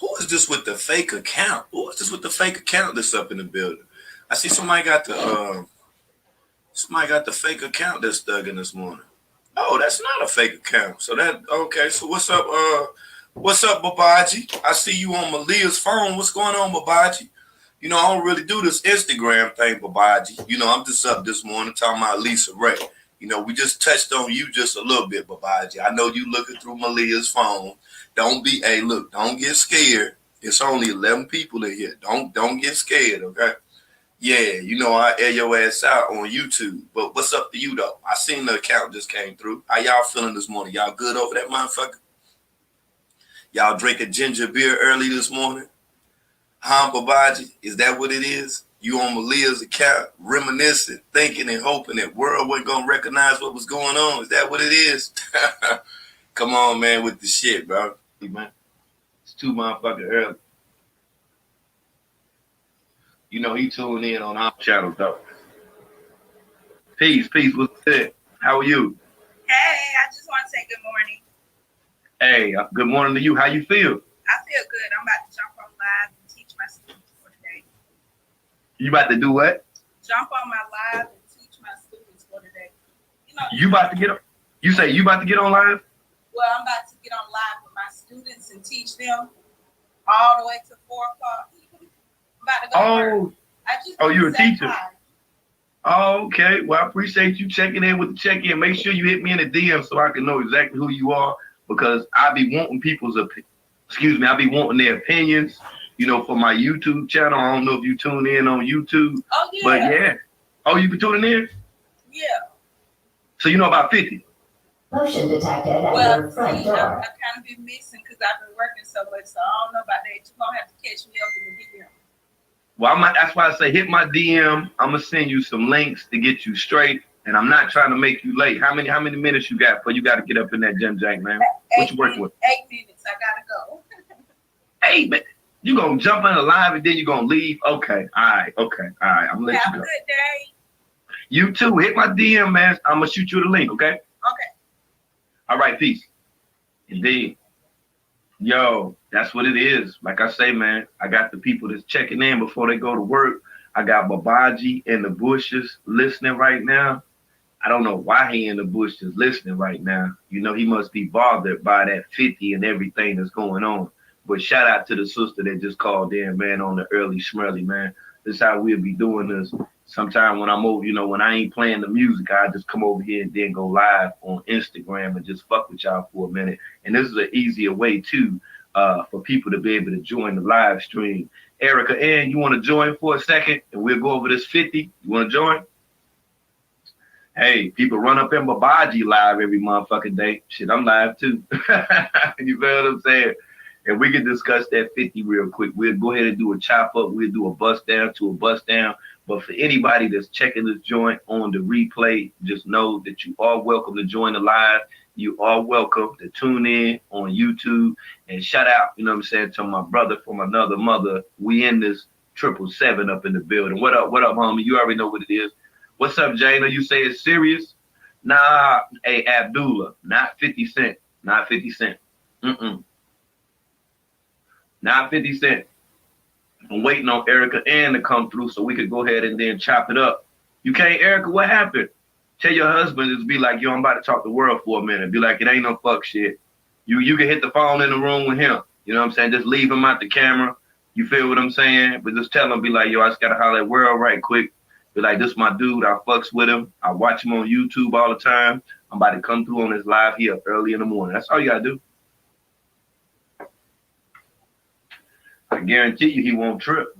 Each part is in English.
Who is this with the fake account? Who is this with the fake account that's up in the building? I see somebody got the fake account that's thugging this morning. Oh, that's not a fake account. So that okay. So what's up? What's up, Babaji? I see you on Malia's phone. What's going on, Babaji? I don't really do this Instagram thing, Babaji. I'm just up this morning talking about Lisa Ray. We just touched on you just a little bit, Babaji. I know you looking through Malia's phone. Hey, look, don't get scared. It's only 11 people in here. Don't get scared, okay? Yeah, I air your ass out on YouTube. But what's up to you though? I seen the account just came through. How y'all feeling this morning? Y'all good over that motherfucker? Y'all drinking ginger beer early this morning? Huh, Babaji? Is that what it is? You on Malia's account, reminiscing, thinking and hoping that world wasn't gonna recognize what was going on. Is that what it is? Come on, man, with the shit, bro. Man, it's too motherfucking early. He tuned in on our channel, though. Peace, what's it? How are you? Hey, I just want to say good morning. Hey, good morning to you. How you feel? I feel good. I'm about to jump on live and teach my students for today. You about to do what? Jump on my live and teach my students for today. You about to get on? You say you about to get on live? Well, I'm about to get on live with my students and teach them all the way to 4 o'clock. I'm about to go to work. You're a teacher. Oh, okay. Well, I appreciate you checking in with the check-in. Make sure you hit me in the DM so I can know exactly who you are, because I be wanting I be wanting their opinions, for my YouTube channel. I don't know if you tune in on YouTube. Oh, yeah. But yeah. Oh, you be tuning in? Yeah. So you know about 50? Motion detected at your front door. I kind of been missing because I've been working so much, so I don't know about that. You're going to have to catch me up in the DM. Well, that's why I say hit my DM. I'm gonna send you some links to get you straight, and I'm not trying to make you late. How many minutes you got before you got to get up in that gym, Jank, man? What you working with? 8 minutes. I gotta go. 8 minutes. You gonna jump in the live and then you gonna leave? Okay. All right. I'm gonna let Have you go. Have a good day. You too. Hit my DM, man. I'm gonna shoot you the link. Okay. Okay. All right. Peace. Indeed. Yo, that's what it is. Like I say, man, I got the people that's checking in before they go to work. I got Babaji in the bushes listening right now. I don't know why he in the bushes listening right now. He must be bothered by that 50 and everything that's going on. But shout out to the sister that just called in, man, on the early Schmerly, man. This is how we'll be doing this. Sometime when I'm over, when I ain't playing the music, I just come over here and then go live on Instagram and just fuck with y'all for a minute. And this is an easier way, too, for people to be able to join the live stream. Erica Ann, you want to join for a second? And we'll go over this 50. You want to join? Hey, people run up in Babaji live every motherfucking day. Shit, I'm live, too. You feel what I'm saying? And we can discuss that 50 real quick. We'll go ahead and do a chop up. We'll do a bust down to a bust down. But for anybody that's checking this joint on the replay, just know that you are welcome to join the live. You are welcome to tune in on YouTube. And shout out, to my brother from another mother. We in this 777 up in the building. What up, homie? You already know what it is. What's up, Jana? You say it's serious? Nah, hey, Abdullah, not 50 Cent. Not 50 Cent. Not 50 Cent. I'm waiting on Erica Ann to come through so we could go ahead and then chop it up. You can't, Erica, what happened? Tell your husband just be like, yo, I'm about to talk the world for a minute. Be like, it ain't no fuck shit. You can hit the phone in the room with him. You know what I'm saying? Just leave him out the camera. You feel what I'm saying? But just tell him, be like, yo, I just got to holler at world right quick. Be like, this my dude. I fucks with him. I watch him on YouTube all the time. I'm about to come through on this live here early in the morning. That's all you got to do. I guarantee you he won't trip.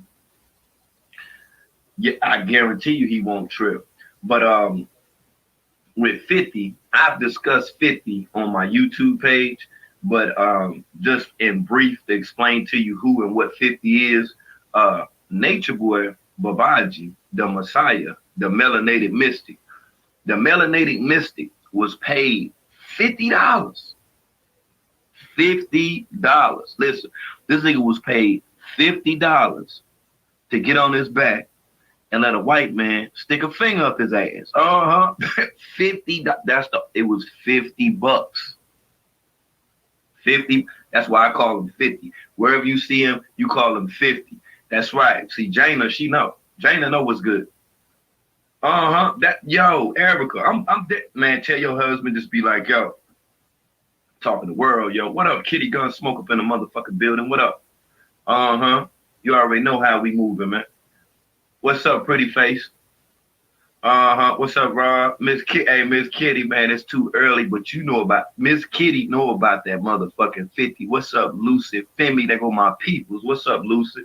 Yeah, I guarantee you he won't trip. But with 50, I've discussed 50 on my YouTube page. But just in brief to explain to you who and what 50 is, Nature Boy Babaji, the Messiah, the melanated mystic. The melanated mystic was paid $50. $50. Listen, this nigga was paid $50 to get on his back and let a white man stick a finger up his ass. $50. It was $50. $50. 50. That's why I call him 50. Wherever you see him, you call him 50. That's right. See, Jana, she know. Jana know what's good. Yo, Erica, I'm dead. Man, tell your husband just be like, yo, talking the world, yo. What up, Kitty Gun Smoke up in the motherfucking building? What up? You already know how we moving, man. What's up, pretty face? What's up, Rob? Miss Kitty, man, it's too early, but you know about Miss Kitty know about that motherfucking 50. What's up, Lucid? Femi, they go my peoples. What's up, Lucid?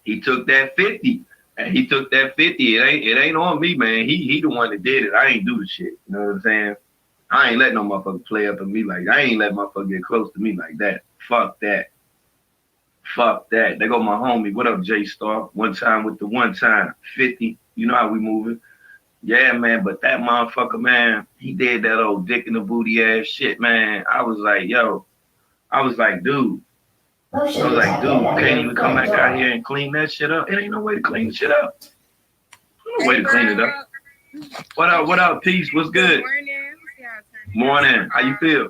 He took that 50. And he took that 50. It ain't on me, man. He the one that did it. I ain't do the shit. You know what I'm saying? I ain't let no motherfucker play up on me like that. I ain't let motherfucker get close to me like that. Fuck that. Fuck that. There go my homie. What up, J Star? One time with the one time. 50. You know how we moving. Yeah, man. But that motherfucker, man, he did that old dick in the booty ass shit, man. I was like, yo. I was like, dude. Motion I was like, dude, detected can't at even your come front back out door. here and clean that shit up. It ain't no way to clean the shit up. No way to clean it up. What up, Peace? What's good? Morning. How you feel?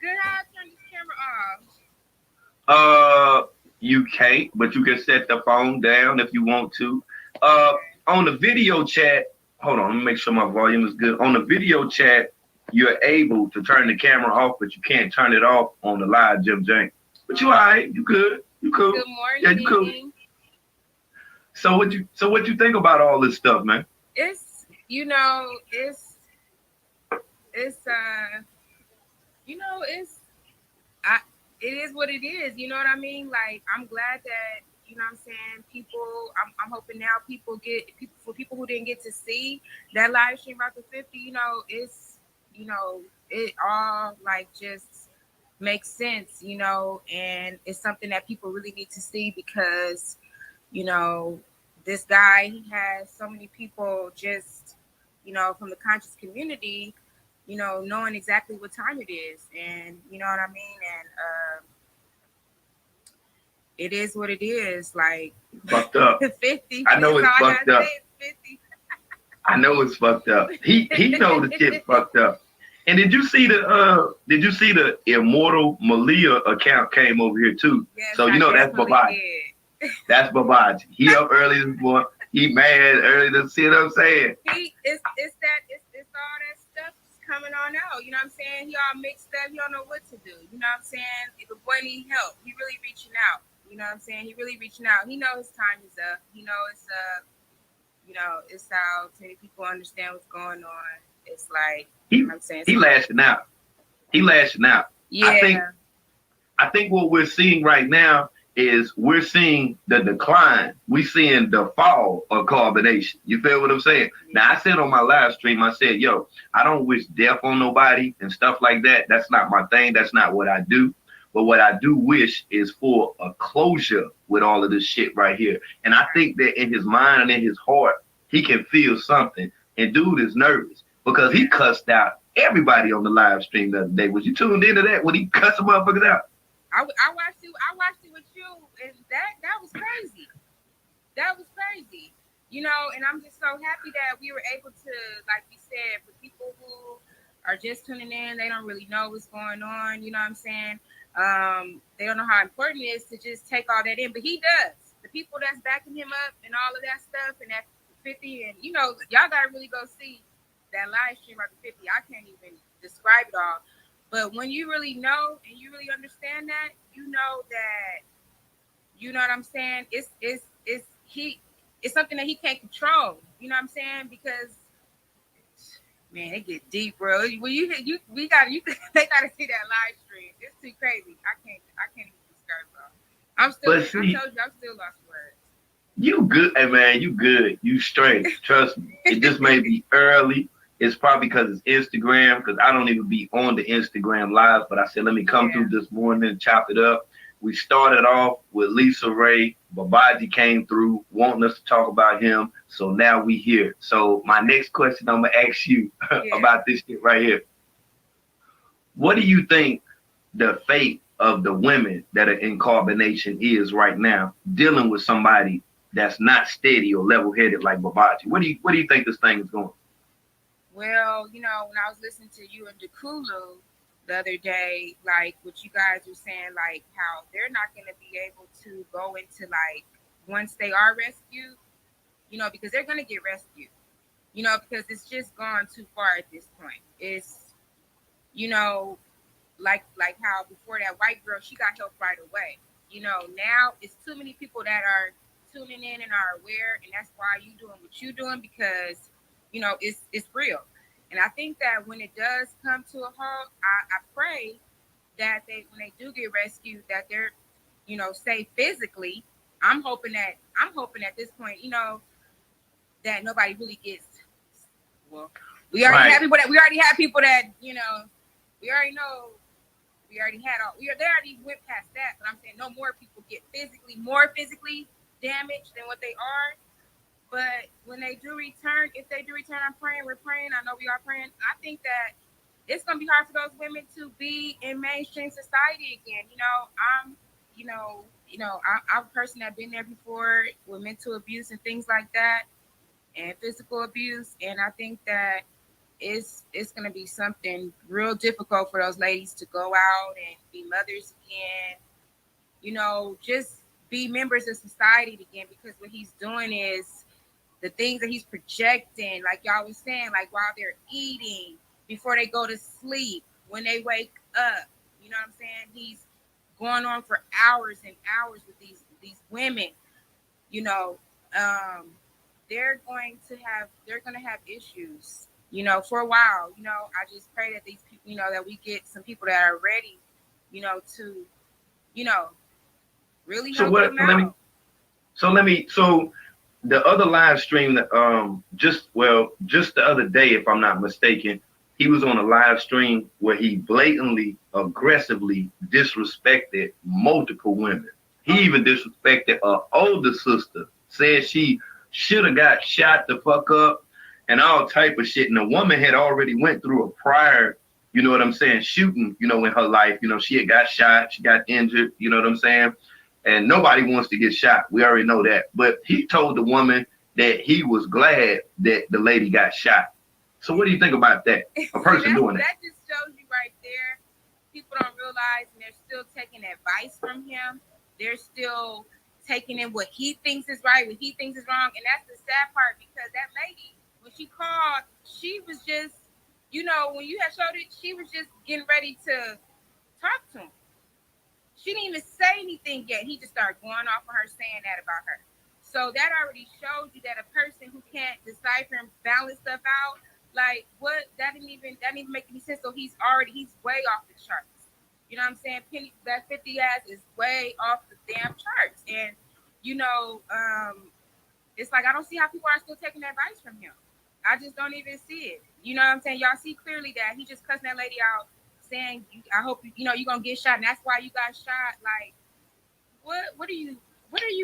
Good. How I turn this camera off? You can't, but you can set the phone down if you want to. On the video chat, hold on, let me make sure my volume is good. On the video chat, you're able to turn the camera off, but you can't turn it off on the live Jim Jank. But you all right, you good, you cool. Good morning. Yeah, you cool. So what you think about all this stuff, man? It's it is what it is. You know what I mean? Like, I'm glad that, you know what I'm saying, I'm hoping now people who didn't get to see that live stream about the 50, it all like just makes sense, and it's something that people really need to see because, this guy, he has so many people just, from the conscious community, knowing exactly what time it is. And you know what I mean? And it is what it is. Like, fucked up. 50. I know it's fucked up. 50. I know it's fucked up. He know the shit fucked up. And did you see the Immortal Malia account came over here too? Yes, so that's Babaji. That's Babaji. He up early this morning. He mad early to see what I'm saying. It's all that stuff coming on out. You know what I'm saying? He all mixed up. He don't know what to do. You know what I'm saying? If the boy need help, he really reaching out. You know what I'm saying? He really reaching out. He knows his time is up. He knows it's how many people understand what's going on. It's like, you know what I'm saying? He lashing out. He lashing out. Yeah. I think what we're seeing right now is we're seeing the decline. We're seeing the fall of carbonation. You feel what I'm saying? Now, I said on my live stream, I said, yo, I don't wish death on nobody and stuff like that. That's not my thing. That's not what I do. But what I do wish is for a closure with all of this shit right here. And I think that in his mind and in his heart, he can feel something. And dude is nervous because he cussed out everybody on the live stream the other day. Was you tuned into that when he cussed some motherfuckers out? I watched it with you, and that was crazy. That was crazy. And I'm just so happy that we were able to, like we said, for people who are just tuning in, they don't really know what's going on, you know what I'm saying? They don't know how important it is to just take all that in, but he does. The people that's backing him up and all of that stuff, and that 50, and y'all gotta really go see that live stream about the 50. I can't even describe it all. But when you really know and you really understand that, you know what I'm saying? It's something that he can't control. You know what I'm saying? Because man, it get deep, bro. When they gotta see that live stream. It's too crazy. I can't even describe it all. I told you, I'm still lost words. You good, hey man, you good. You straight. Trust me. It just may be early. It's probably because it's Instagram, because I don't even be on the Instagram live, but I said, let me come through this morning and chop it up. We started off with Lisa Ray. Babaji came through wanting us to talk about him. So now we here. So my next question I'm going to ask you about this shit right here. What do you think the fate of the women that are in carbonation is right now, dealing with somebody that's not steady or level-headed like Babaji? What do you think this thing is going? Well, you know, when I was listening to you and Dekulu the other day, like what you guys were saying, like how they're not going to be able to go into like once they are rescued, you know, because they're going to get rescued, you know, because it's just gone too far at this point. It's, you know, like how before that white girl, she got help right away. You know, now it's too many people that are tuning in and are aware, and that's why you doing what you doing, because, you know, it's real. And I think that when it does come to a halt, I pray that when they do get rescued, that they're, you know, safe physically. I'm hoping at this point, you know, that nobody really gets. Well, we already have people that you know, we already know. We already had all. They already went past that, but I'm saying no more people get more physically damaged than what they are. But when they do return, if they do return, we're praying. I know we are praying. I think that it's gonna be hard for those women to be in mainstream society again. I'm a person that's been there before with mental abuse and things like that, and physical abuse, and I think that it's going to be something real difficult for those ladies to go out and be mothers again, you know, just be members of society again, because what he's doing is the things that he's projecting, like y'all was saying, like while they're eating, before they go to sleep, when they wake up, you know what I'm saying? He's going on for hours and hours with these women, you know. They're going to have issues, you know, for a while. You know, I just pray that these people, you know, that we get some people that are ready, you know, to, you know, really help them out. So the other live stream that just the other day, if I'm not mistaken, he was on a live stream where he blatantly, aggressively disrespected multiple women. He even disrespected an older sister, said she should have got shot the fuck up and all type of shit. And the woman had already went through a prior, you know what I'm saying, shooting, you know, in her life. You know, she had got shot, she got injured, you know what I'm saying? And nobody wants to get shot. We already know that. But he told the woman that he was glad that the lady got shot. So what do you think about that? A person doing that? That just shows you right there. People don't realize, and they're still taking advice from him. They're still taking in what he thinks is right, what he thinks is wrong. And that's the sad part, because that lady, when she called, she was just, you know, when you had showed it, she was just getting ready to talk to him. She didn't even say anything yet. He just started going off on her, saying that about her. So that already shows you that a person who can't decipher and balance stuff out, like what, that didn't even make any sense. So he's way off the charts. You know what I'm saying? That 50 ass is way off the damn charts. And, you know, it's like, I don't see how people are still taking advice from him. I just don't even see it. You know what I'm saying? Y'all see clearly that he just cussing that lady out, saying, I hope, you know, you're going to get shot. And that's why you got shot. Like, what are you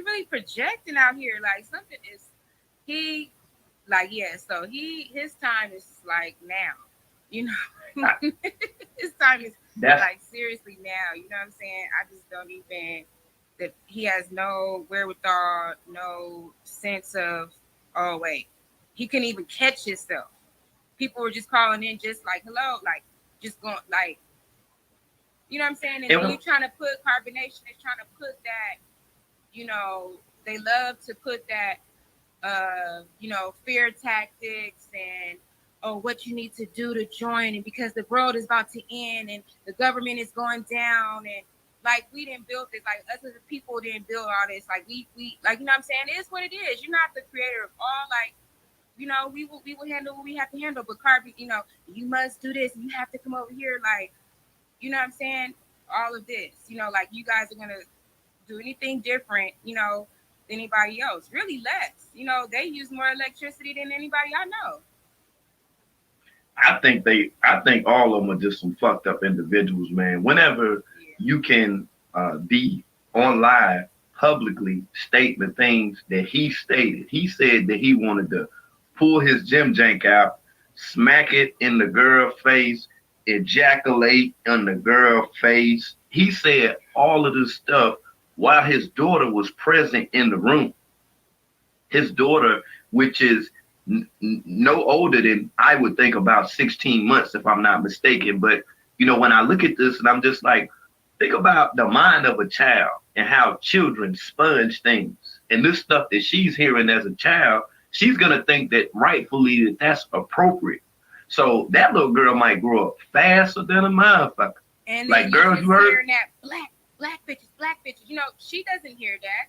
really projecting out here? Like, something is, so his time is like now, you know, his time is like seriously now, you know what I'm saying? I just don't even, that he has no wherewithal, no sense of, oh wait, he couldn't even catch himself. People were just calling in, just like, hello, like, just going, like, you know what I'm saying? And then you're trying to put Carbonation is trying to put that, you know, they love to put that, you know, fear tactics and, oh, what you need to do to join, and because the world is about to end and the government is going down, and like, we didn't build this, like us as a people didn't build all this, like we like, you know what I'm saying? It is what it is. You're not the creator of all, like, you know, we will handle what we have to handle, but Carbon, you know, you must do this, you have to come over here, like, you know what I'm saying? All of this, you know, like, you guys are gonna do anything different, you know, than anybody else. Really less. You know, they use more electricity than anybody I know. I think all of them are just some fucked up individuals, man. Whenever you can be on live publicly state the things that he stated. He said that he wanted to pull his gym jank out, smack it in the girl face, ejaculate on the girl face. He said all of this stuff while his daughter was present in the room. His daughter, which is no older than, I would think, about 16 months, if I'm not mistaken. But, you know, when I look at this and I'm just like, think about the mind of a child and how children sponge things. And this stuff that she's hearing as a child, she's going to think that rightfully that that's appropriate. So that little girl might grow up faster than a motherfucker. And like, girls, you heard? Hearing that black bitches. You know, she doesn't hear that.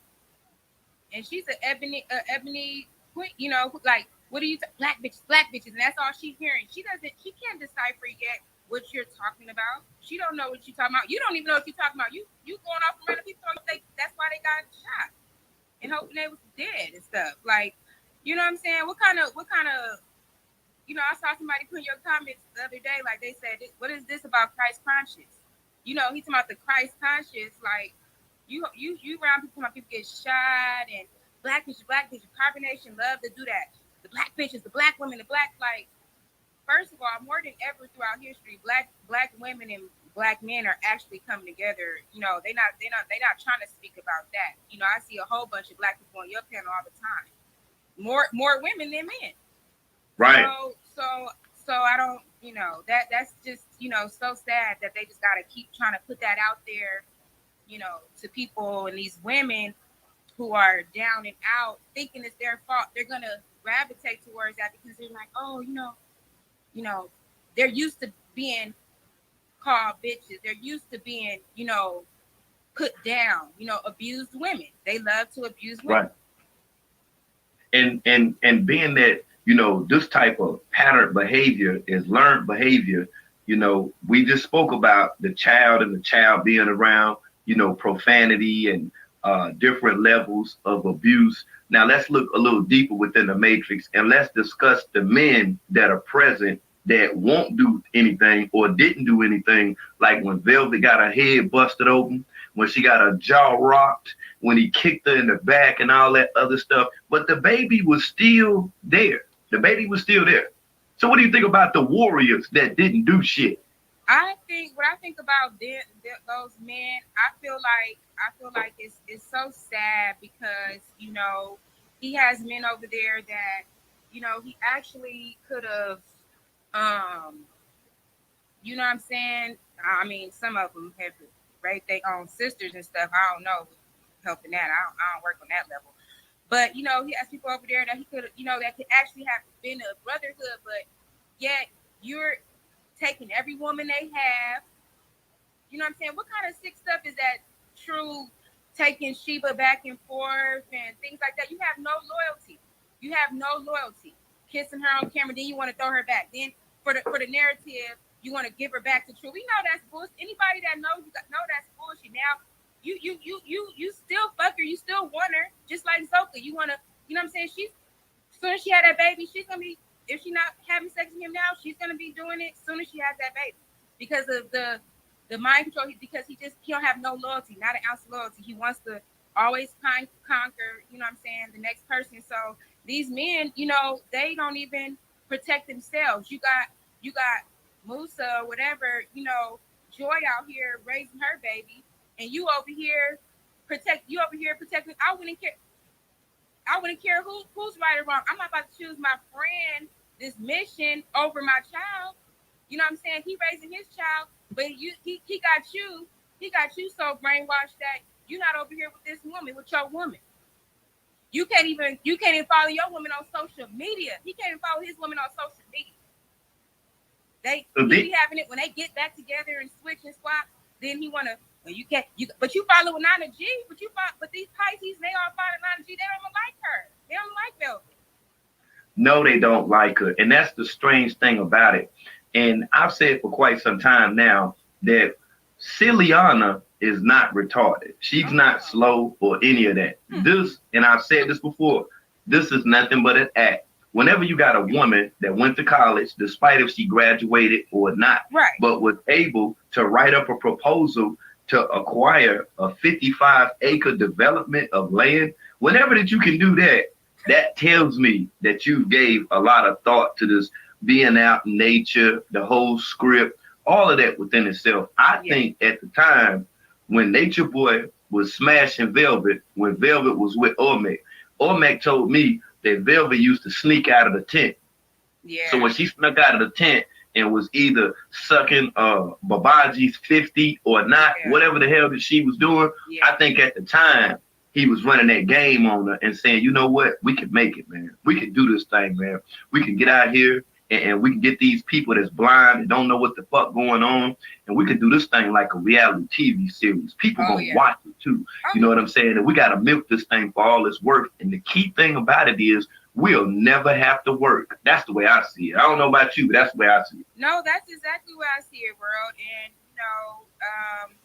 And she's an ebony queen, you know, like, what are you, black bitches, and that's all she's hearing. She can't decipher yet what you're talking about. She don't know what you're talking about. You don't even know what you're talking about. You going off from other people, that's why they got shot and hoping they was dead and stuff. Like, you know what I'm saying? What kind of, you know, I saw somebody put in your comments the other day, like they said, what is this about Christ conscious? You know, he's talking about the Christ conscious, like, you around people get shot and black bitches, Carbon Nation love to do that. The black bitches, the black women, the black, like, first of all, more than ever throughout history, black women and black men are actually coming together. You know, they're not trying to speak about that. You know, I see a whole bunch of black people on your panel all the time. More women than men. Right. So I don't, you know, that's just, you know, so sad that they just gotta keep trying to put that out there, you know, to people, and these women who are down and out thinking it's their fault. They're gonna gravitate towards that because they're like, oh, you know, they're used to being called bitches. They're used to being, you know, put down, you know, abused women. They love to abuse women. Right. And being that, you know, this type of pattern behavior is learned behavior. You know, we just spoke about the child and the child being around, you know, profanity and different levels of abuse. Now let's look a little deeper within the matrix and let's discuss the men that are present that won't do anything or didn't do anything, like when Velvet got her head busted open, when she got her jaw rocked, when he kicked her in the back and all that other stuff. But the baby was still there. The baby was still there. So what do you think about the warriors that didn't do shit? When I think about those men, I feel like it's so sad because, you know, he has men over there that, you know, he actually could have, you know what I'm saying? I mean, some of them have raped their own sisters and stuff. I don't know, helping that. I don't work on that level. But, you know, he has people over there that he could, you know, that could actually have been a brotherhood, but yet you're taking every woman they have. You know what I'm saying? What kind of sick stuff is that? True, taking Sheba back and forth and things like that. You have no loyalty. Kissing her on camera, then you want to throw her back. Then for the narrative, you want to give her back to True. We know that's bullshit. Anybody that knows you know that's bullshit. Now you still fuck her, you still want her, just like Zoka. You want to, you know what I'm saying? She's, as soon as she had that baby, she's gonna be, if she's not having sex with him now, she's gonna be doing it as soon as she has that baby, because of the mind control. Because he don't have no loyalty, not an ounce of loyalty. He wants to always conquer, you know what I'm saying, the next person. So these men, you know, they don't even protect themselves. You got Musa or whatever, you know, Joy out here raising her baby, and you over here protecting. I wouldn't care who's right or wrong. I'm not about to choose my friend this mission over my child. You know what I'm saying? He raising his child, but he got you so brainwashed that you're not over here with this woman, with your woman. You can't even follow your woman on social media. He can't even follow his woman on social media. He be having it when they get back together and switch and swap. Then he wanna, well, but you follow Nana G. But these Pisces, they all follow Nana G. They don't like her. They don't like Velvet. No, they don't like her, and that's the strange thing about it. And I've said for quite some time now that Ciliana is not retarded. She's not slow or any of that. This, and I've said this before, this is nothing but an act. Whenever you got a woman that went to college, despite if she graduated or not, right, but was able to write up a proposal to acquire a 55-acre development of land, whenever that you can do that, that tells me that you gave a lot of thought to this being out in nature, the whole script, all of that within itself. I think at the time when Nature Boy was smashing Velvet, when Velvet was with Olmec told me that Velvet used to sneak out of the tent. Yeah. So when she snuck out of the tent and was either sucking Babaji's 50 or not, whatever the hell that she was doing, I think at the time he was running that game on her and saying, you know what, we can make it, man. We can do this thing, man. We can get out here and we can get these people that's blind and don't know what the fuck going on, and we can do this thing like a reality TV series. People gonna watch it too. You know what I'm saying? And we gotta milk this thing for all it's worth. And the key thing about it is we'll never have to work. That's the way I see it. I don't know about you, but that's the way I see it. No, that's exactly the way I see it, world. And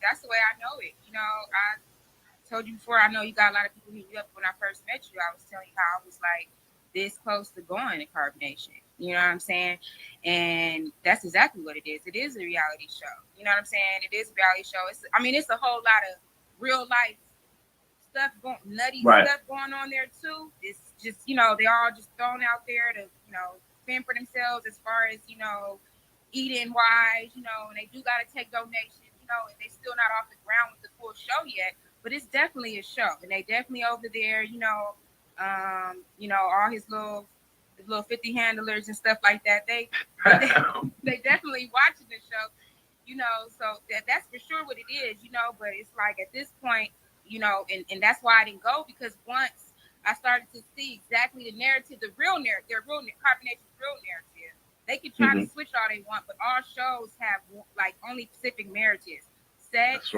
that's the way I know it. I told you before, I know you got a lot of people hitting you up when I first met you. I was telling you how I was like this close to going to carbonation. You know what I'm saying? And that's exactly what it is. It is a reality show. You know what I'm saying? It is a reality show. It's a whole lot of real life stuff nutty stuff going on there too. It's just, they all just thrown out there to, fend for themselves as far as, eating wise, and they do got to take donations, and they still not off the ground with the full show yet, but it's definitely a show. And they definitely over there, all his little 50 handlers and stuff like that. They definitely watching the show, so that's for sure what it is, but it's like at this point, and that's why I didn't go, because once I started to see exactly the narrative, their real carbonation's real narrative, they can try to switch all they want, but all shows have like only specific narratives, sex,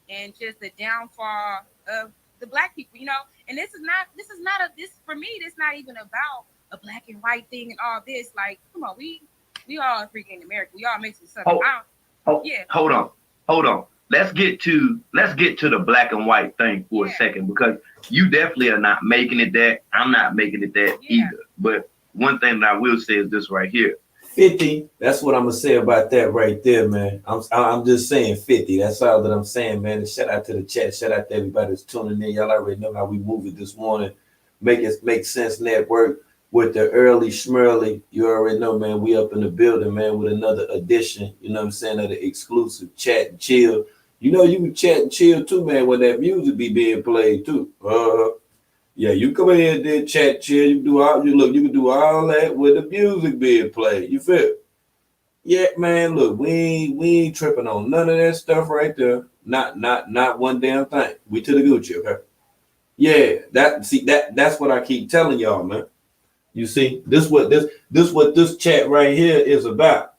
and just the downfall of the black people, and this is not for me, this not even about a black and white thing and all this. Like, come on, we all freaking American. We all mixing stuff. Hold on. Let's get to the black and white thing for a second, because you definitely are not making it that. I'm not making it that either. But one thing that I will say is this right here. 50. That's what I'm gonna say about that right there, man. I'm just saying 50. That's all that I'm saying, man. And shout out to the chat. Shout out to everybody that's tuning in. Y'all already know how we move it this morning. Make Sense Network with the early schmurly. You already know, man. We up in the building, man, with another edition. You know what I'm saying, of the exclusive Chat and Chill. You can chat and chill too, man, when that music be being played too. Yeah, you come in here and chat, chill. You can do all that with the music being played. You feel? Yeah, man. Look, we ain't tripping on none of that stuff right there. Not one damn thing. We to the Gucci, okay? Yeah, that's what I keep telling y'all, man. You see, this what this chat right here is about.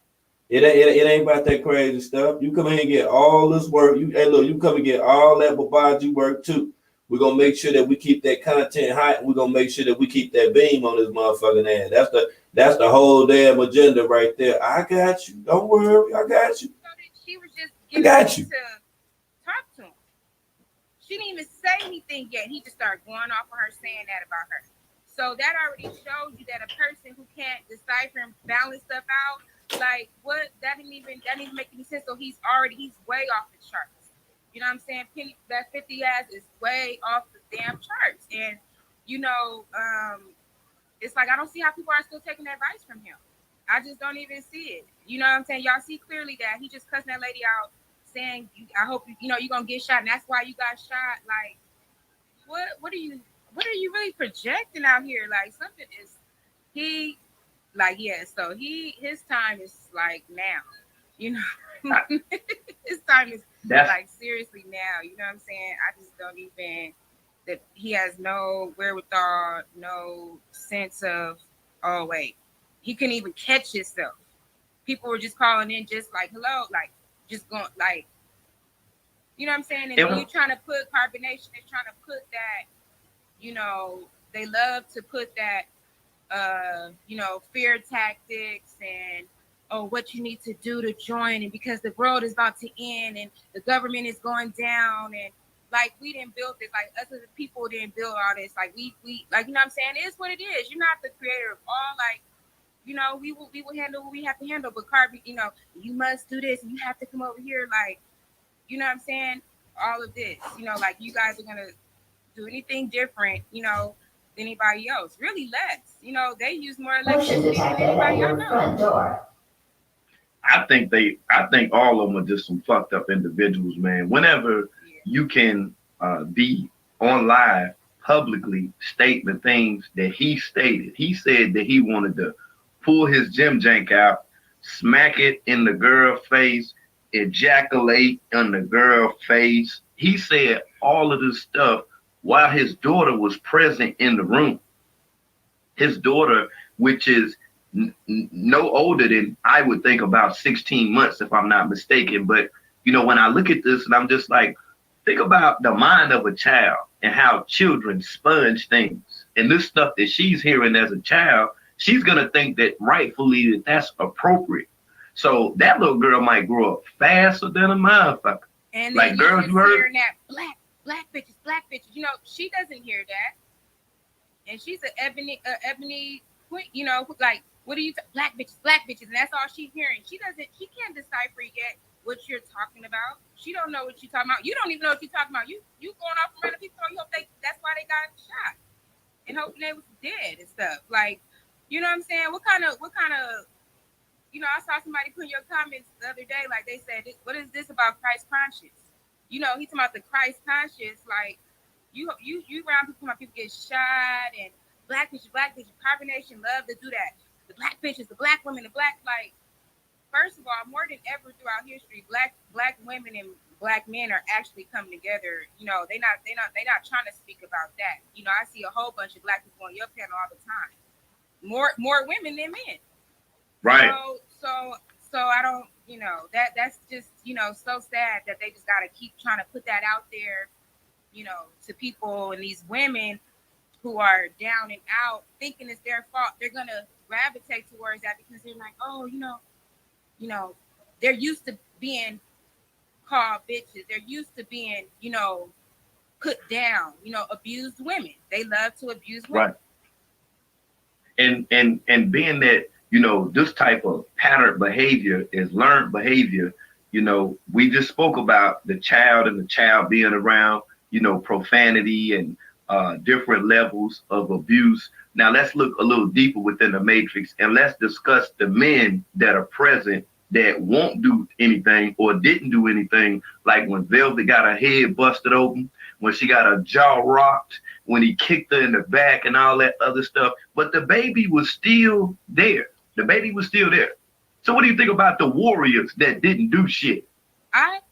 It ain't about that crazy stuff. You come in here and get all this work. You come and get all that Babaji work too. We're gonna make sure that we keep that content hot, and we're gonna make sure that we keep that beam on this motherfucking ass. That's the whole damn agenda right there. I got you. Don't worry, I got you. She was just getting to talk to him. She didn't even say anything yet. He just started going off on her, saying that about her. So that already shows you that a person who can't decipher and balance stuff out, like what, that didn't even make any sense. So he's way off the charts. You know what I'm saying? That 50 ass is way off the damn charts. And it's like I don't see how people are still taking advice from him. I just don't even see it. You know what I'm saying? Y'all see clearly that he just cussing that lady out, saying, I hope you're gonna get shot, and that's why you got shot. Like, what are you really projecting out here? Like, something is so his time is like now, his time is like seriously now, you know what I'm saying? I just don't even, that he has no wherewithal, no sense of, oh wait, he couldn't even catch himself. People were just calling in just like, hello, like just going like, you know what I'm saying? And then you're trying to put carbonation, they're trying to put that, they love to put that fear tactics and what you need to do to join, and because the world is about to end and the government is going down, and like we didn't build this, like us as a people didn't build all this, like we like, you know what I'm saying? It is what it is. You're not the creator of all, like, we will handle what we have to handle, but carbon, you must do this and you have to come over here, like, you know what I'm saying? All of this, like you guys are gonna do anything different, than anybody else. Really less. They use more electricity than anybody I know. Front door. I think all of them are just some fucked up individuals, man. Whenever you can be on live publicly state the things that he stated. He said that he wanted to pull his gym jank out, smack it in the girl face, ejaculate on the girl face. He said all of this stuff while his daughter was present in the room. His daughter, which is no older than, I would think, about 16 months, if I'm not mistaken. But, you know, when I look at this and I'm just like, think about the mind of a child and how children sponge things. And this stuff that she's hearing as a child, she's going to think that rightfully that that's appropriate. So that little girl might grow up faster than a motherfucker. And like, girls, you heard that black bitches. You know, she doesn't hear that. And she's an ebony queen, you know, like, what are you, black bitches, and that's all she's hearing. She can't decipher yet what you're talking about. She don't know what you're talking about. You don't even know what you're talking about. You going off around the people, you hope that's why they got shot. And hoping they was dead and stuff. Like, you know what I'm saying? What kind of, you know, I saw somebody put in your comments the other day, like they said, what is this about Christ conscious? You know, he's talking about the Christ conscious, like, you around people get shot and black bitches, Carver Nation love to do that. The black bitches, the black women, the black, like, first of all, more than ever throughout history, black women and black men are actually coming together. You know, they're not trying to speak about that. You know, I see a whole bunch of black people on your panel all the time. More women than men. Right. So I don't, you know, that's just, you know, so sad that they just gotta keep trying to put that out there, you know, to people, and these women who are down and out thinking it's their fault. They're gonna gravitate towards that because they're like, oh, you know, they're used to being called bitches. They're used to being, you know, put down, you know, abused women. They love to abuse women. Right. And being that, you know, this type of pattern behavior is learned behavior. You know, we just spoke about the child and the child being around, you know, profanity and different levels of abuse. Now let's look a little deeper within the matrix and let's discuss the men that are present that won't do anything or didn't do anything, like when Velvet got her head busted open, when she got her jaw rocked, when he kicked her in the back and all that other stuff. But the baby was still there. The baby was still there. So what do you think about the warriors that didn't do shit? What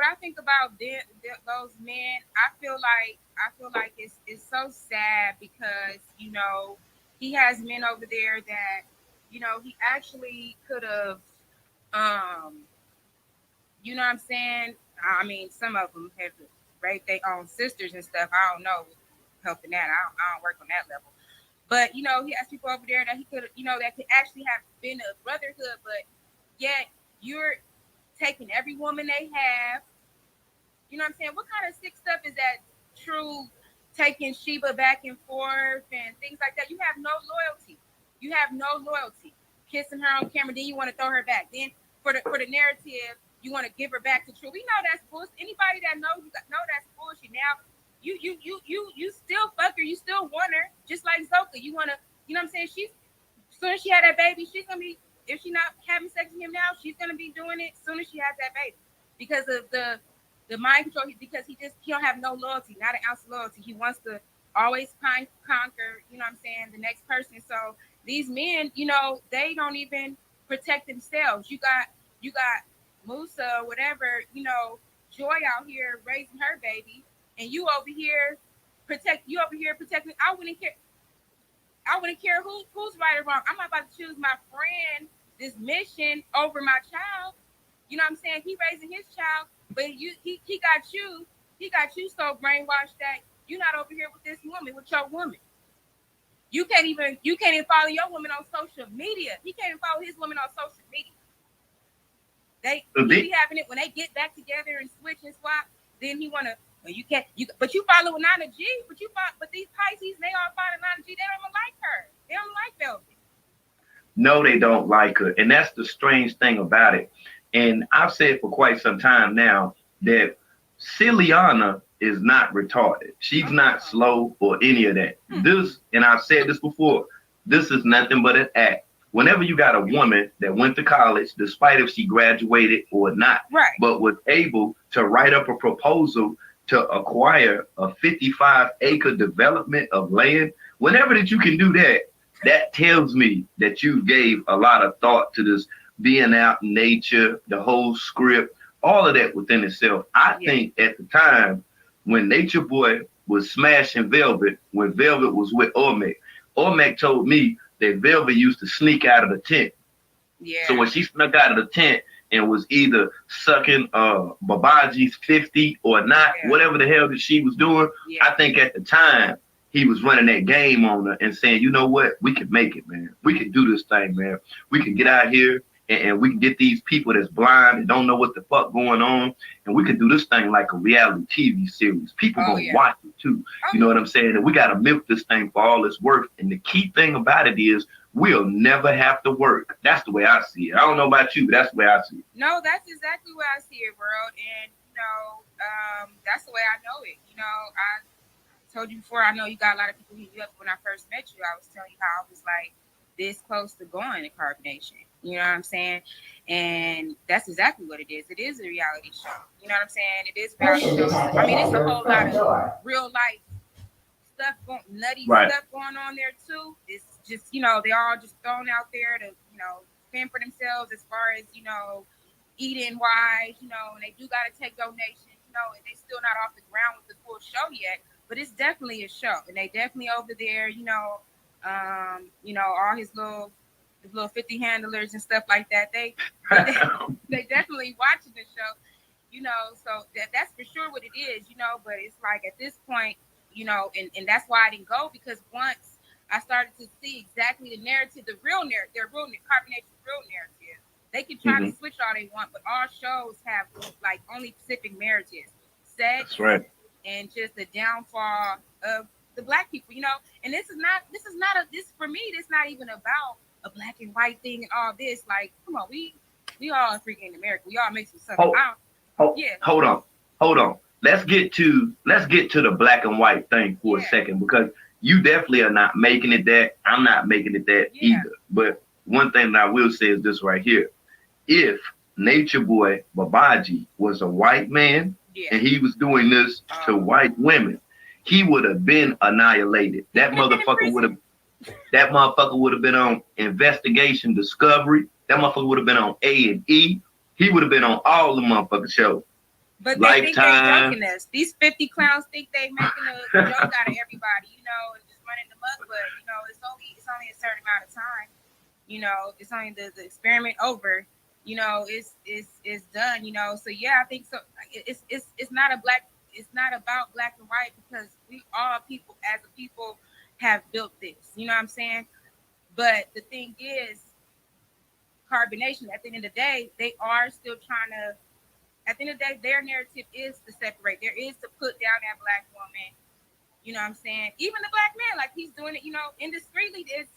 I think about those men, I feel like it's so sad because, you know, he has men over there that, you know, he actually could have, you know what I'm saying? I mean, some of them have raped their own sisters and stuff. I don't know, helping that. I don't work on that level. But, you know, he has people over there that he could, you know, that could actually have been a brotherhood, but yet you're taking every woman they have. You know what I'm saying? What kind of sick stuff is that? True, taking Sheba back and forth and things like that. You have no loyalty. Kissing her on camera, then you want to throw her back. Then for the narrative, you want to give her back to True. We know that's bullshit. Anybody that knows you know that's bullshit. Now you still fuck her, you still want her, just like Zoka. You want to, you know what I'm saying? She's, as soon as she had that baby, she's gonna be, if she's not having sex with him now, she's gonna be doing it as soon as she has that baby, because of the mind control. Because he don't have no loyalty, not an ounce of loyalty. He wants to always conquer, you know what I'm saying, the next person. So these men, you know, they don't even protect themselves. You got Musa, whatever, you know, Joy out here raising her baby, and you over here protecting. I wouldn't care who's right or wrong. I'm not about to choose my friend, this mission, over my child. You know what I'm saying? He raising his child, but he got you so brainwashed that you're not over here with this woman, with your woman. You can't even follow your woman on social media. He can't even follow his woman on social media. He be having it when they get back together and switch and swap. Then he wanna, well, but you follow Nana G, but these Pisces, they all follow Nana G. They don't even like her. They don't like Velvet. No, they don't like her, and that's the strange thing about it. And I've said for quite some time now that Ciliana is not retarded. She's not slow or any of that. This, and I've said this before, this is nothing but an act. Whenever you got a woman that went to college, despite if she graduated or not, right, but was able to write up a proposal to acquire a 55-acre development of land, whenever that you can do that, that tells me that you gave a lot of thought to this being out in nature, the whole script, all of that within itself. I think at the time when Nature Boy was smashing Velvet, when Velvet was with Ormac told me that Velvet used to sneak out of the tent. Yeah. So when she snuck out of the tent and was either sucking Babaji's 50 or not, whatever the hell that she was doing, I think at the time he was running that game on her and saying, you know what, we can make it, man. We can do this thing, man. We can get out here and we can get these people that's blind and don't know what the fuck going on, and we can do this thing like a reality TV series. People gonna watch it too. You know what I'm saying? And we gotta milk this thing for all it's worth. And the key thing about it is we'll never have to work. That's the way I see it. I don't know about you, but that's the way I see it. No, that's exactly what I see it, world. And that's the way I know it. I told you before, I know you got a lot of people hit you up. When I first met you, I was telling you how I was like this close to going to carbonation. You know what I'm saying? And that's exactly what it is. It is a reality show. You know what I'm saying? It is a reality show. I mean, it's a whole lot of real life stuff, nutty stuff going on there too. It's just, they all just thrown out there to, fend for themselves as far as, eating wise, and they do got to take donations, and they still not off the ground with the full show yet. But it's definitely a show, and they definitely over there, all his little 50 handlers and stuff like that. They definitely watching the show, so that's for sure what it is, but it's like at this point, and that's why I didn't go, because once I started to see exactly the narrative, their real carbonation real narrative. They can try to switch all they want, but all shows have like only specific narratives. Sex, that's right, and just the downfall of the black people, and this is not for me, this not even about a black and white thing and all this. Like, come on, we all freaking America. We all make some stuff. Hold on. Let's get to the black and white thing for a second, because you definitely are not making it that. I'm not making it that either. But one thing that I will say is this right here. If Nature Boy Babaji was a white man and he was doing this to white women, he would have been annihilated. That motherfucker would have been on Investigation Discovery. That motherfucker would have been on A&E. He would have been on all the motherfucking shows. But they think they're joking us. These 50 clowns think they making a joke out of everybody, and just running them up. But it's only a certain amount of time. It's only the experiment over. It's done. So I think so. It's not about black and white, because we all people as a people have built this. You know what I'm saying? But the thing is, carbonation. At the end of the day, they are still trying to. At the end of the day, their narrative is to separate. There is to put down that black woman. You know what I'm saying? Even the black man, like he's doing it, indiscreetly, it's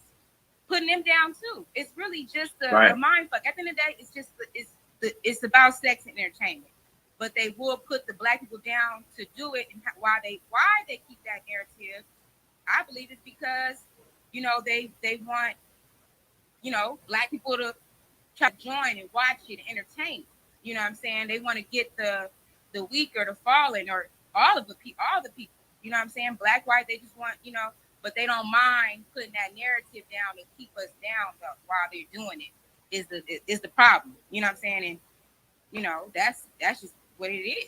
putting them down too. It's really just the mind fuck. At the end of the day, it's about sex and entertainment. But they will put the black people down to do it. And why they keep that narrative, I believe it's because, they want, black people to try to join and watch it and entertain. You know what I'm saying? They want to get the weak or the fallen or all the people. You know what I'm saying? Black, white, they just want, but they don't mind putting that narrative down to keep us down while they're doing it. Is the problem. You know what I'm saying? And that's just what it is,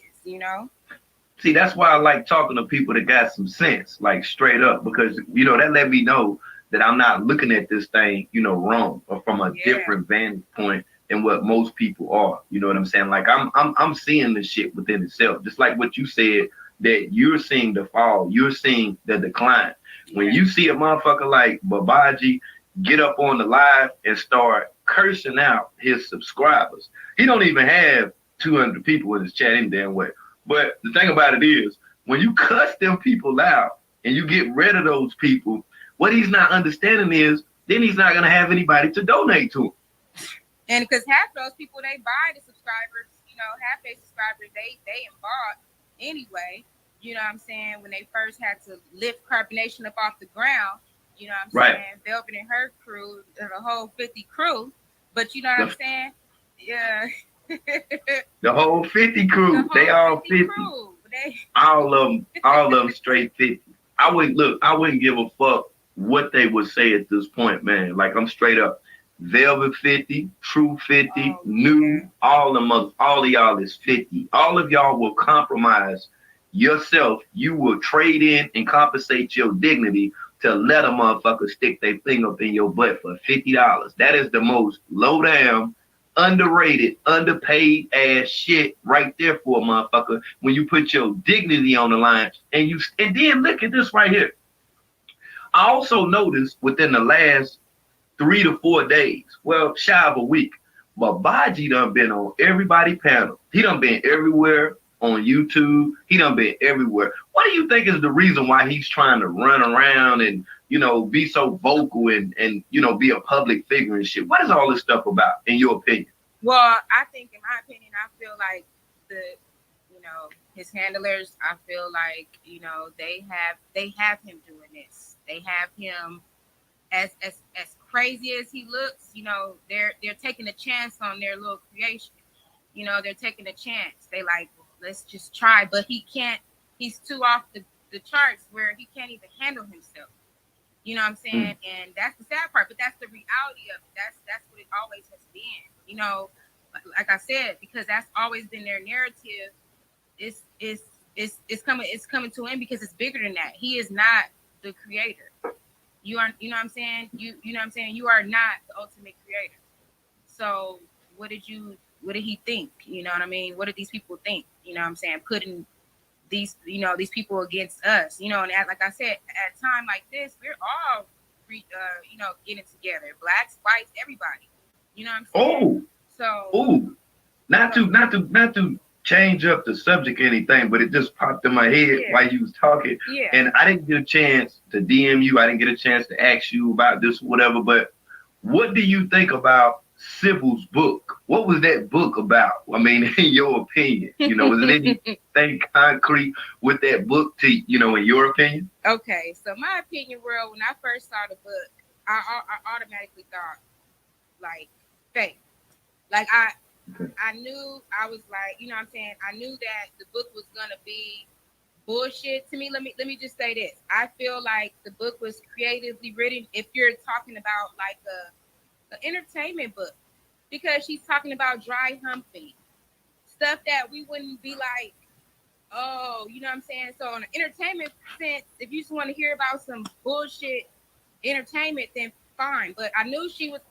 See, that's why I like talking to people that got some sense, like straight up, because that let me know that I'm not looking at this thing, wrong or from a different vantage point than what most people are. You know what I'm saying? Like I'm seeing this shit within itself, just like what you said, that you're seeing the fall, you're seeing the decline. When you see a motherfucker like Babaji get up on the live and start cursing out his subscribers, he don't even have 200 people in his chat any damn way. But the thing about it is, when you cuss them people out and you get rid of those people, what he's not understanding is then he's not gonna have anybody to donate to him. And because half those people, they buy the subscribers, half their subscribers, they embark anyway. You know what I'm saying? When they first had to lift carbonation up off the ground, you know what I'm saying? Velvet and her crew, the whole 50 crew. But you know what I'm saying? Yeah. The whole 50 crew. They all 50. Crew. All of them straight 50. I wouldn't give a fuck what they would say at this point, man. Like I'm straight up. Velvet 50, True 50, New, all of y'all is 50. All of y'all will compromise yourself. You will trade in and compensate your dignity to let a motherfucker stick their finger up in your butt for $50. That is the most low down, underrated, underpaid ass shit right there for a motherfucker when you put your dignity on the line. And then look at this right here. I also noticed within the last 3 to 4 days, well, shy of a week, but Baji done been on everybody panel. He done been everywhere on YouTube. He done been everywhere. What do you think is the reason why he's trying to run around and, be so vocal and be a public figure and shit? What is all this stuff about, in your opinion? Well, I think, in my opinion, I feel like his handlers, I feel like, they have him doing this. They have him as crazy as he looks, they're taking a chance on their little creation. They're taking a chance. They like, let's just try, but he can't. He's too off the charts where he can't even handle himself. You know what I'm saying? And that's the sad part, but that's the reality of it. That's what it always has been. Like I said, because that's always been their narrative. It's coming to him because it's bigger than that. He is not the creator. You are, what I'm saying? You know what I'm saying? You are not the ultimate creator. So what did he think? You know what I mean? What did these people think? You know what I'm saying? Putting these people against us, and like I said, at a time like this, we're all, getting together, blacks, whites, everybody. You know what I'm saying? Not to change up the subject or anything, but it just popped in my head while you was talking. Yeah. And I didn't get a chance to DM you. I didn't get a chance to ask you about this or whatever, but what do you think about Sybil's book? What was that book about? I mean, in your opinion, was it anything concrete with that book to, in your opinion? Okay. So my opinion, world, when I first saw the book, I automatically thought like fake. Like I knew, I was like, you know what I'm saying? I knew that the book was going to be bullshit to me. Let me just say this. I feel like the book was creatively written if you're talking about like an entertainment book, because she's talking about dry humping, stuff that we wouldn't be like, oh, you know what I'm saying? So in an entertainment sense, if you just want to hear about some bullshit entertainment, then fine. But I knew it was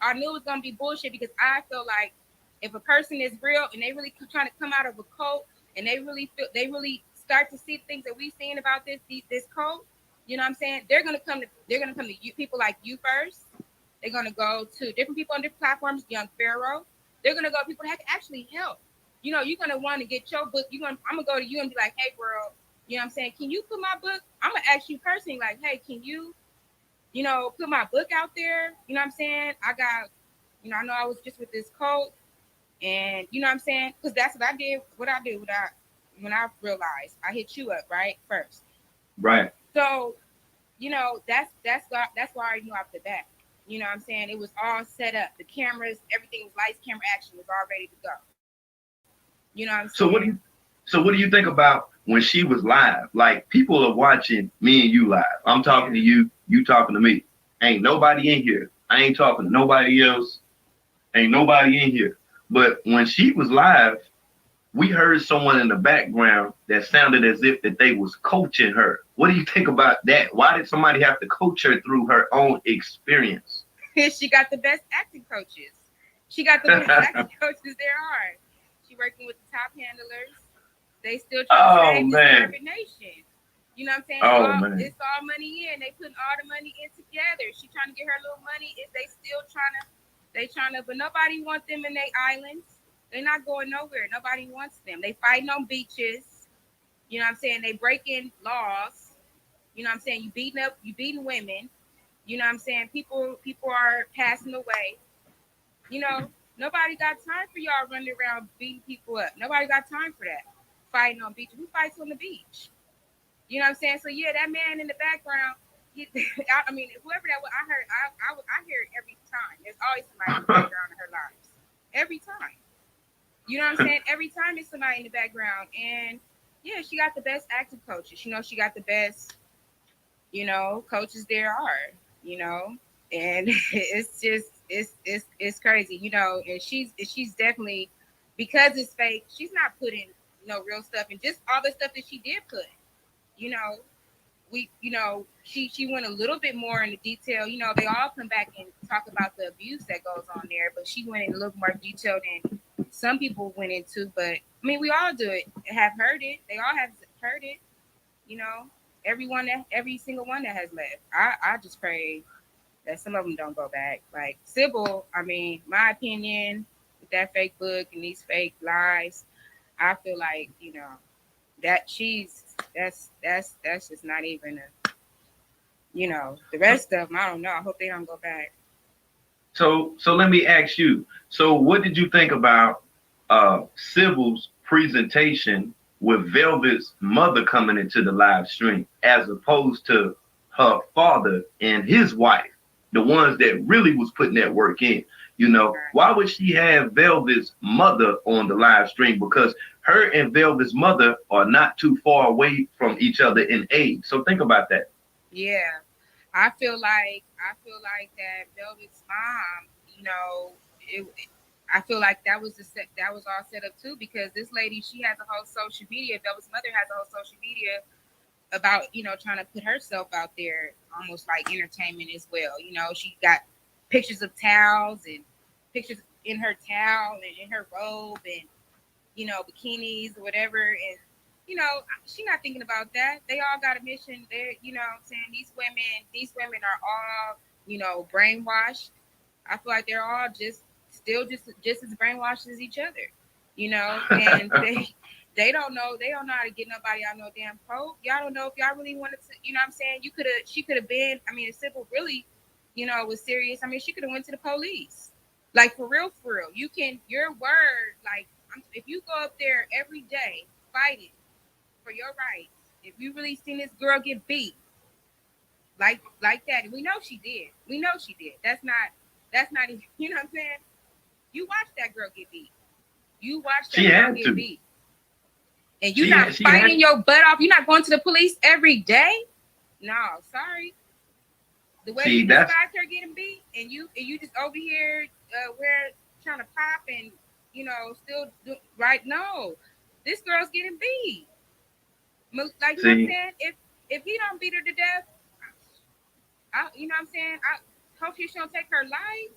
going to be bullshit because I feel like if a person is real and they really trying to come out of a cult and they really start to see things that we've seen about this cult, you know what I'm saying? They're gonna come to you, people like you first. They're gonna go to different people on different platforms, Young Pharaoh. They're gonna go to people that can actually help. You're gonna want to get your book. I'm gonna go to you and be like, hey, girl, you know what I'm saying? Can you put my book? I'm gonna ask you personally, like, hey, can you, put my book out there? You know what I'm saying? I got, I know I was just with this cult. And you know what I'm saying? Because that's what I did. When I realized, I hit you up right first. Right. So, that's why I knew off the bat. You know what I'm saying? It was all set up. The cameras, everything was lights, camera, action was all ready to go. You know what I'm saying? So what do you think about when she was live? Like, people are watching me and you live. I'm talking to you, you talking to me. Ain't nobody in here. I ain't talking to nobody else. Ain't nobody in here. But when she was live, we heard someone in the background that sounded as if that they was coaching her. What do you think about that? Why did somebody have to coach her through her own experience? She got the best acting coaches. There are. She working with the top handlers. They still trying to save this nation. You know what I'm saying? It's all money in. They putting all the money in together. She trying to get her little money. They still trying to, but nobody wants them in their islands. They're not going nowhere. Nobody wants them. They fighting on beaches. You know what I'm saying? They breaking laws. You know what I'm saying? You beating women. You know what I'm saying? People are passing away. Nobody got time for y'all running around beating people up. Nobody got time for that. Fighting on beaches. Who fights on the beach? You know what I'm saying? So yeah, that man in the background, I mean, whoever that was, I hear it every time. There's always somebody in the background in her lives. Every time. You know what I'm saying? Every time there's somebody in the background. And Yeah, she got the best active coaches. You know, she got the best, coaches there are, and it's just it's crazy, and she's definitely, because it's fake, she's not putting no real stuff, and just all the stuff that she did put, you know, she went a little bit more into detail. They all come back and talk about the abuse that goes on there, but she went in a little more detail than some people went into. But I mean, we all do it, have heard it. They all have heard it. Every single one that has left. I just pray that some of them don't go back. Like Sybil, I mean, my opinion with that fake book and these fake lies, I feel like that that's just not even the rest of them. I don't know. I hope they don't go back. So let me ask you. So what did you think about Sybil's presentation with Velvet's mother coming into the live stream, as opposed to her father and his wife, the ones that really was putting that work in? Why would she have Velvet's mother on the live stream? Because her and Velvet's mother are not too far away from each other in age. So think about that. Yeah, I feel like that Velvet's mom, I feel like that was all set up too, because this lady, she has a whole social media. Velvet's mother has a whole social media about trying to put herself out there, almost like entertainment as well. She got pictures of towels and pictures in her towel and in her robe and bikinis or whatever, and she's not thinking about that. They all got a mission. They're, what I'm saying, these women are all, brainwashed. I feel like they're all just as brainwashed as each other, and they don't know how to get nobody out no damn coat. Y'all don't know if y'all really wanted to, what I'm saying? She could have been, I mean, if Sybil really, was serious, I mean, she could have went to the police. Like, for real, your word, like, if you go up there every day fighting for your rights, if you really seen this girl get beat like that, and we know she did. That's not even, what I'm saying? You watched that girl get beat. Beat. And you're not fighting your butt off. You're not going to the police every day. No, sorry. The way you described her getting beat, and you just over here trying to pop and still do right. No, this girl's getting beat. Like, what I'm saying, if he don't beat her to death, what I'm saying, I hope she don't take her life.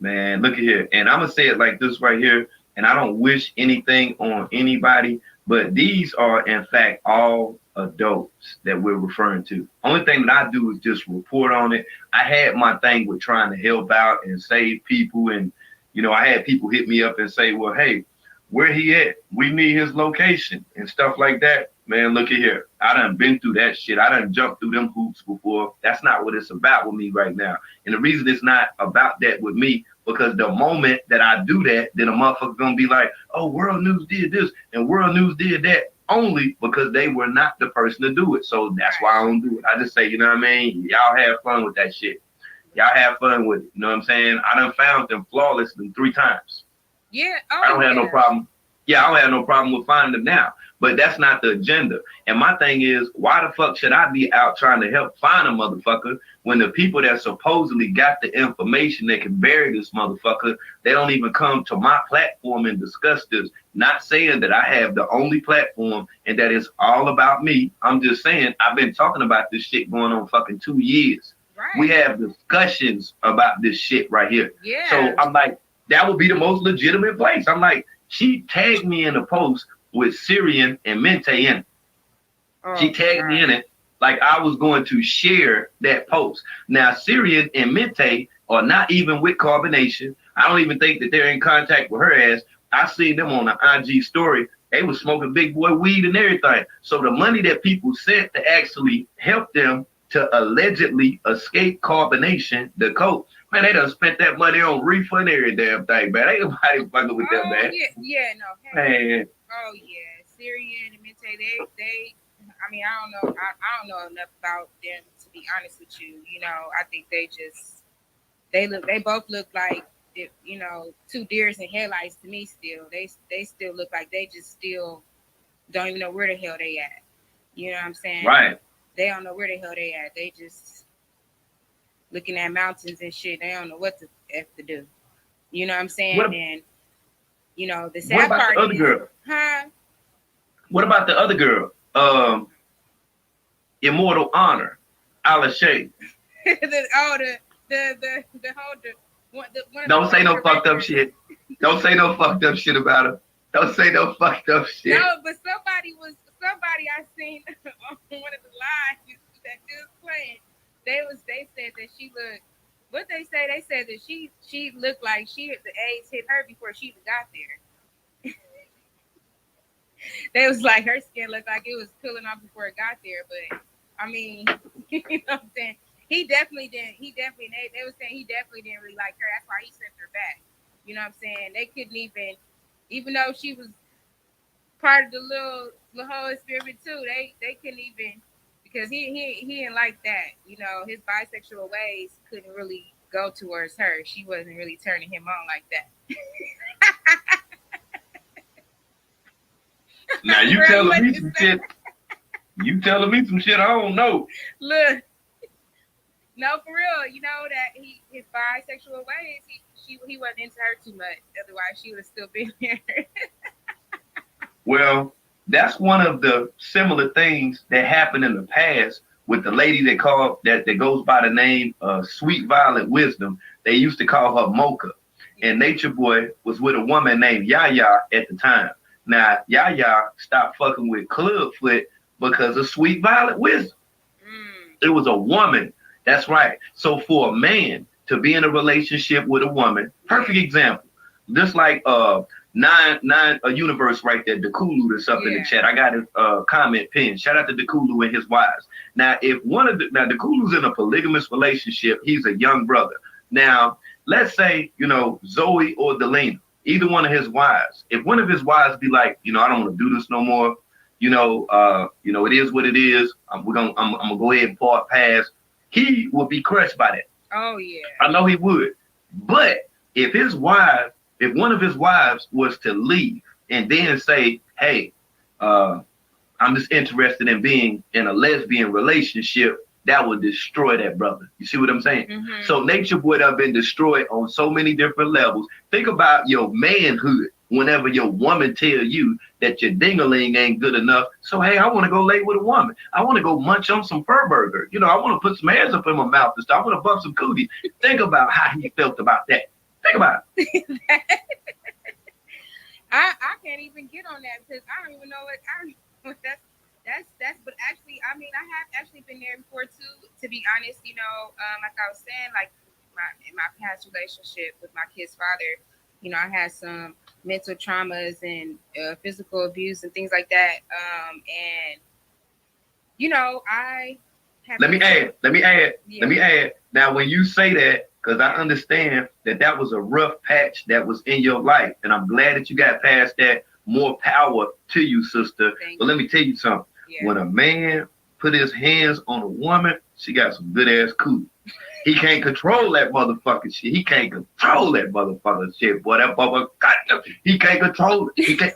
Man, look at here. And I'm gonna say it like this right here, and I don't wish anything on anybody, but these are in fact all adults that we're referring to. Only thing that I do is just report on it. I had my thing with trying to help out and save people, and I had people hit me up and say, well, hey, where he at? We need his location and stuff like that. Man, look at here. I done been through that shit. I done jumped through them hoops before. That's not what it's about with me right now. And the reason it's not about that with me, because the moment that I do that, then a motherfucker gonna be like, oh, World News did this and World News did that, only because they were not the person to do it. So that's why I don't do it. I just say, you know what I mean? Y'all have fun with that shit. Y'all have fun with it. You know what I'm saying? I done found them flawless 3 times. Yeah. I don't have no problem. Yeah, I don't have no problem with finding them now. But that's not the agenda. And my thing is, why the fuck should I be out trying to help find a motherfucker when the people that supposedly got the information that can bury this motherfucker, they don't even come to my platform and discuss this? Not saying that I have the only platform and that it's all about me. I'm just saying I've been talking about this shit going on fucking 2 years. Right. We have discussions about this shit right here. Yeah. So I'm like, that would be the most legitimate place. I'm like, she tagged me in a post with Syrian and Mente in it. She tagged me in it like I was going to share that post. Now, Syrian and Mente are not even with Carbonation. I don't even think that they're in contact with her ass. I seen them on an IG story. They was smoking big boy weed and everything. So the money that people sent to actually help them to allegedly escape Carbonation, the coke, man, they done spent that money on refund every damn thing, man. Ain't nobody fucking with that, man. No. Hey. Man. Oh yeah, Syrian and Mente, they. I mean, I don't know enough about them to be honest with you. I think they both look like, 2 deers in headlights to me. Still, they still look like they just still don't even know where the hell they at. You know what I'm saying? Right. They don't know where the hell they at. They just looking at mountains and shit. They don't know what to F to do. You know what I'm saying? And you know, the sad what about part the other is, girl? huh? What about the other girl? Immortal Honor, Ala Shay. the whole one of Don't the say no fucked up shit. Don't say no fucked up shit about her. Don't say no fucked up shit. No, but somebody I seen on one of the lives that just playing. They said that she looked. What they say? They said that she looked like the AIDS hit her before she even got there. They was like her skin looked like it was peeling off before it got there. But I mean, you know what I'm saying? He definitely didn't. They were saying he definitely didn't really like her. That's why he sent her back. You know what I'm saying? They couldn't even though she was part of the little whole experiment too. They couldn't even, because he didn't like that. You know, his bisexual ways couldn't really go towards her. She wasn't really turning him on like that. Now you telling me some shit. You telling me some shit I don't know. Look, no, for real. You know that his bisexual ways. He wasn't into her too much. Otherwise, she would have still been there. Well, that's one of the similar things that happened in the past with the lady that goes by the name Sweet Violet Wisdom. They used to call her Mocha. And Nature Boy was with a woman named Yaya at the time. Now, Yaya stopped fucking with Clubfoot because of Sweet Violet Wisdom. It was a woman. That's right. So for a man to be in a relationship with a woman, perfect example. Just like Nine Universe right there, Dekulu that's up in the chat. I got his comment pinned. Shout out to Dekulu and his wives. Now, if Dekulu's in a polygamous relationship, he's a young brother. Now, let's say, Zoe or Delena, either one of his wives. If one of his wives be like, I don't want to do this no more, it is what it is. I'm gonna go ahead and part past. He would be crushed by that. Oh yeah. I know he would. But if one of his wives was to leave and then say, hey, I'm just interested in being in a lesbian relationship, that would destroy that brother. You see what I'm saying? Mm-hmm. So Nature would have been destroyed on so many different levels. Think about your manhood whenever your woman tell you that your ding-a-ling ain't good enough. So, hey, I want to go lay with a woman. I want to go munch on some fur burger. I want to put some hairs up in my mouth and stuff. I want to bump some cooties. Think about how he felt about that. Think about it. I can't even get on that because I don't even know what that's but actually I mean I have actually been there before too, to be honest. Like I was saying, like in my past relationship with my kid's father, I had some mental traumas and physical abuse and things like that, and I have let me add. Now, when you say that, because I understand that was a rough patch that was in your life, and I'm glad that you got past that. More power to you, sister. But let me tell you something. Yeah. When a man put his hands on a woman, she got some good ass cootie. He can't control that motherfucking shit. He can't control that motherfucking shit, boy. That motherfucker, he can't control it. He can't.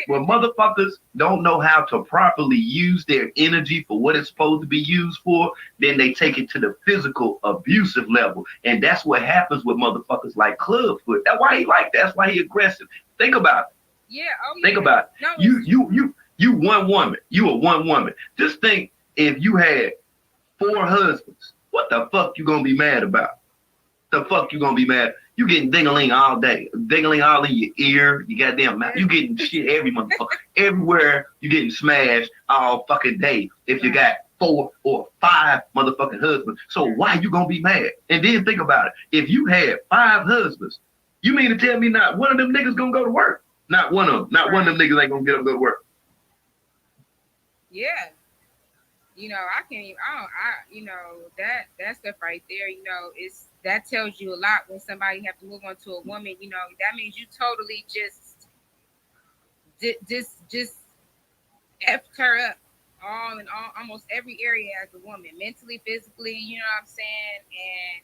When motherfuckers don't know how to properly use their energy for what it's supposed to be used for, then they take it to the physical abusive level. And that's what happens with motherfuckers like Clubfoot. That's why he like that. That's why he aggressive. Think about it. Yeah. Oh, yeah. Think about it. No, you one woman. You are one woman. Just think if you had 4 husbands, what the fuck you gonna be mad about? The fuck you gonna be mad? You getting ding-a-ling all day. Ding-a-ling all in your ear. You goddamn mouth. You getting shit every motherfucker. Everywhere you getting smashed all fucking day if you got 4 or 5 motherfucking husbands. So why you gonna be mad? And then think about it. If you had 5 husbands, you mean to tell me not one of them niggas gonna go to work? Not one of them. Not one of them niggas ain't gonna get up and go to work. Yeah. I can't even, that stuff right there, that tells you a lot when somebody have to move on to a woman, that means you totally just effed her up all in almost every area as a woman, mentally, physically, you know what I'm saying? And,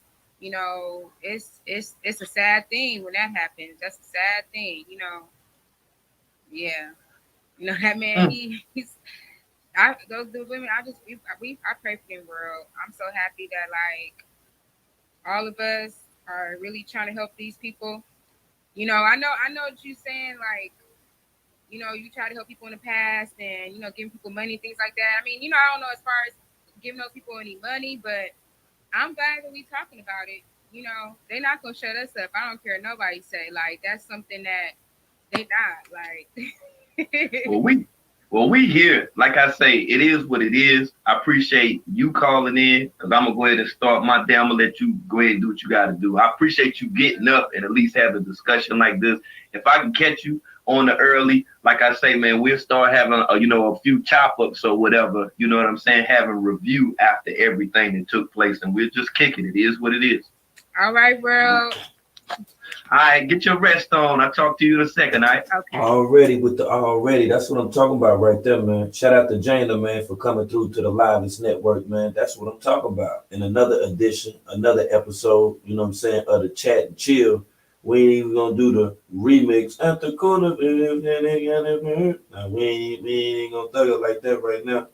it's a sad thing when that happens. That's a sad thing, Yeah. You know, that man, he's those women, I pray for them, world. I'm so happy that like all of us are really trying to help these people. You know, I know what you're saying, like, you know, you try to help people in the past and, you know, giving people money, things like that. I mean, you know, I don't know as far as giving those people any money, but I'm glad that we talking about it. You know, they're not gonna shut us up. I don't care what nobody say. Like, that's something that they not like. Well, we here. Like I say, it is what it is. I appreciate you calling in because I'm gonna go ahead and start my day. I'm gonna let you go ahead and do what you gotta do. I appreciate you getting up and at least have a discussion like this. If I can catch you on the early, like I say, man, we'll start having a few chop ups or whatever. You know what I'm saying? Having review after everything that took place, and we'll just kick it. It is what it is. All right, bro. All right, get your rest on. I'll talk to you in a second, all right? Okay. Already, that's what I'm talking about right there, man. Shout out to Jana, man, for coming through to the Livest Network, man. That's what I'm talking about. In another edition, another episode, you know what I'm saying, of the Chat and Chill. We ain't even gonna do the remix at the corner. Nah, we ain't gonna thug it like that right now.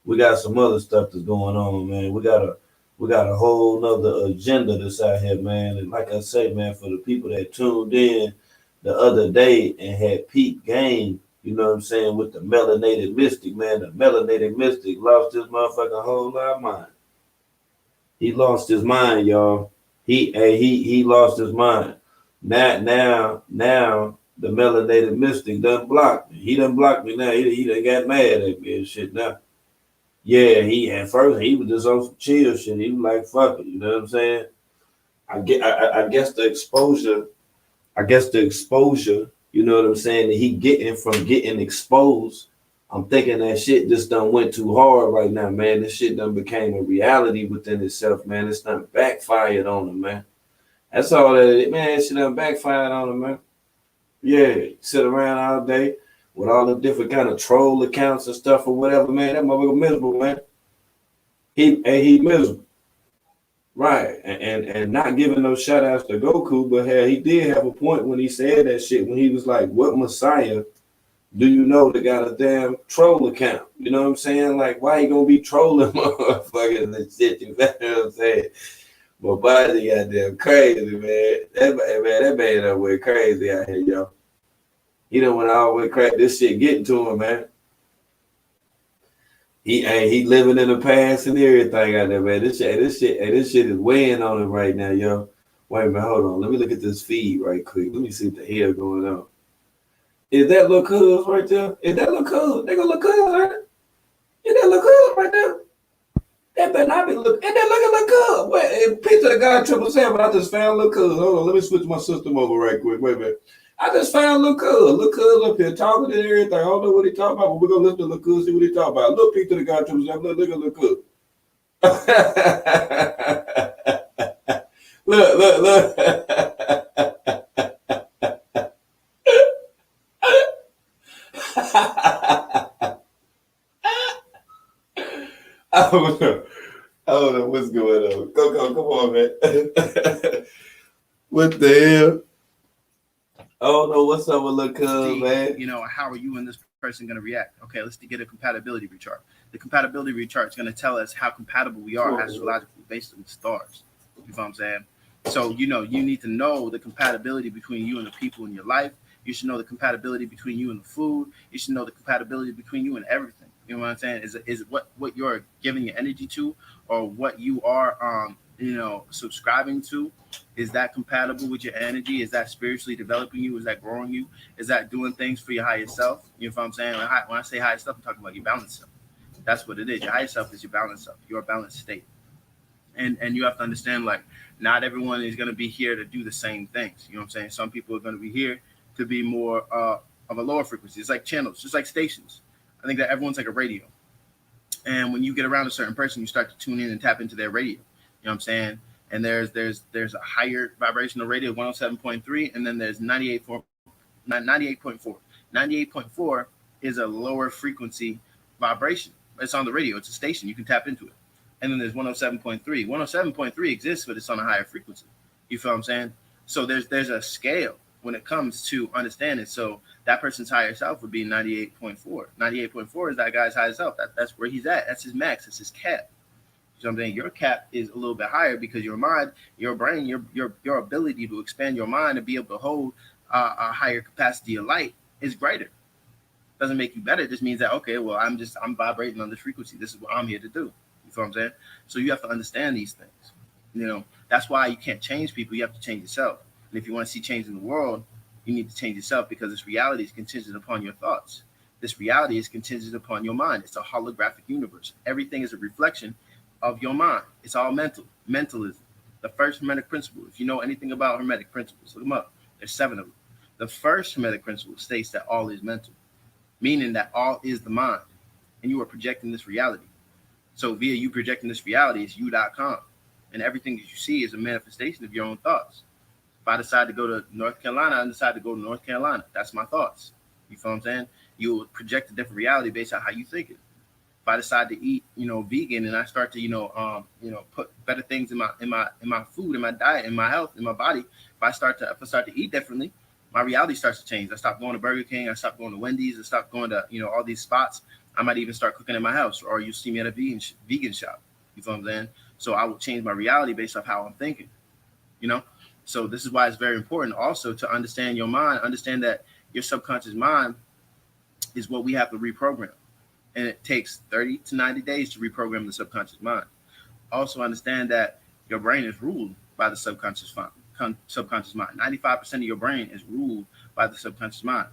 We got some other stuff that's going on, man. We got a whole nother agenda that's out here, man. And like I say, man, for the people that tuned in the other day and had peak game, you know what I'm saying, with the melanated mystic, man. The melanated mystic lost his motherfucking whole lot of mind. He lost his mind, y'all. He lost his mind. Now the melanated mystic done blocked me. He done blocked me now. He done got mad at me and shit now. Yeah, at first he was just on some chill shit. He was like, fuck it, you know what I'm saying? I guess the exposure, you know what I'm saying, that he getting from getting exposed. I'm thinking that shit just done went too hard right now, man. This shit done became a reality within itself, man. It's done backfired on him, man. That's all that it, man. Shit done backfired on him, man. Yeah, sit around all day with all the different kind of troll accounts and stuff or whatever, man. That motherfucker miserable, man. He miserable. Right. And not giving no shout outs to Goku, but hell, he did have a point when he said that shit, when he was like, what Messiah do you know that got a damn troll account? You know what I'm saying? Like, why he gonna be trolling motherfuckers and shit? You know what I'm saying? But body goddamn crazy, man. That man done went crazy out here, yo. He done went all the way crazy. This shit getting to him, man. He living in the past and everything out there, man. This shit is weighing on him right now, yo. Wait a minute, hold on. Let me look at this feed right quick. Let me see what the hell going on. Is that little cuz right there? Is that little cuz? They gonna look cuz, right? Is that little cuz right there? That better not be look. And that look cuz. Wait, pizza the guy 777. I just found little cuz. Hold on, let me switch my system over right quick. Wait a minute. I just found little cuz. Little cuz up here talking and everything. I don't know what he talking about, but we're gonna listen to little cuz, see what he talking about. Look, pizza the guy 777. Look at little cuz. Look. I don't know what's going on. Come on, man. What the hell? I don't know what's up with little cuz, man. You know, how are you and this person going to react? Okay, let's get a compatibility chart. The compatibility chart is going to tell us how compatible we are astrologically based on the stars. You know what I'm saying? So, you know, you need to know the compatibility between you and the people in your life. You should know the compatibility between you and the food. You should know the compatibility between you and everything. You know what I'm saying? Is it what you're giving your energy to, or what you are subscribing to? Is that compatible with your energy? Is that spiritually developing you? Is that growing you? Is that doing things for your higher self? You know what I'm saying? When I say higher self, I'm talking about your balanced self. That's what it is. Your higher self is your balanced self, your balanced state. And you have to understand, like, not everyone is going to be here to do the same things. You know what I'm saying? Some people are going to be here to be more of a lower frequency. It's like channels, just like stations. I think that everyone's like a radio. And when you get around a certain person, you start to tune in and tap into their radio. You know what I'm saying? And there's a higher vibrational radio, 107.3, and then there's 98.4. 98.4 is a lower frequency vibration. It's on the radio. It's a station. You can tap into it. And then there's 107.3. 107.3 exists, but it's on a higher frequency. You feel what I'm saying? So there's a scale. when it comes to understanding. So that person's higher self would be 98.4. 98.4 is that guy's higher self. That's where he's at. That's his max. That's his cap. So I'm saying your cap is a little bit higher because your mind, your brain, your ability to expand your mind and be able to hold a higher capacity of light is greater. Doesn't make you better. It just means that, okay, well, I'm vibrating on this frequency. This is what I'm here to do. You feel what I'm saying? So you have to understand these things. You know, that's why you can't change people. You have to change yourself. And if you want to see change in the world, you need to change yourself, because this reality is contingent upon your thoughts. This reality is contingent upon your mind. It's a holographic universe. Everything is a reflection of your mind. It's all mental. Mentalism. The first Hermetic principle. If you know anything about Hermetic principles, look them up. There's 7 of them. The first Hermetic principle states that all is mental, meaning that all is the mind, and you are projecting this reality. So via you projecting this reality is you.com, and everything that you see is a manifestation of your own thoughts. If I decide to go to North Carolina, I decide to go to North Carolina. That's my thoughts. You feel what I'm saying? You will project a different reality based on how you think it. If I decide to eat, vegan, and I start to, put better things in my food, in my diet, in my health, in my body. If I start to eat differently, my reality starts to change. I stop going to Burger King. I stop going to Wendy's. I stop going to, all these spots. I might even start cooking in my house, or you see me at a vegan shop. You feel what I'm saying? So I will change my reality based off how I'm thinking, So this is why it's very important also to understand your mind, understand that your subconscious mind is what we have to reprogram. And it takes 30 to 90 days to reprogram the subconscious mind. Also understand that your brain is ruled by the subconscious mind. 95% of your brain is ruled by the subconscious mind.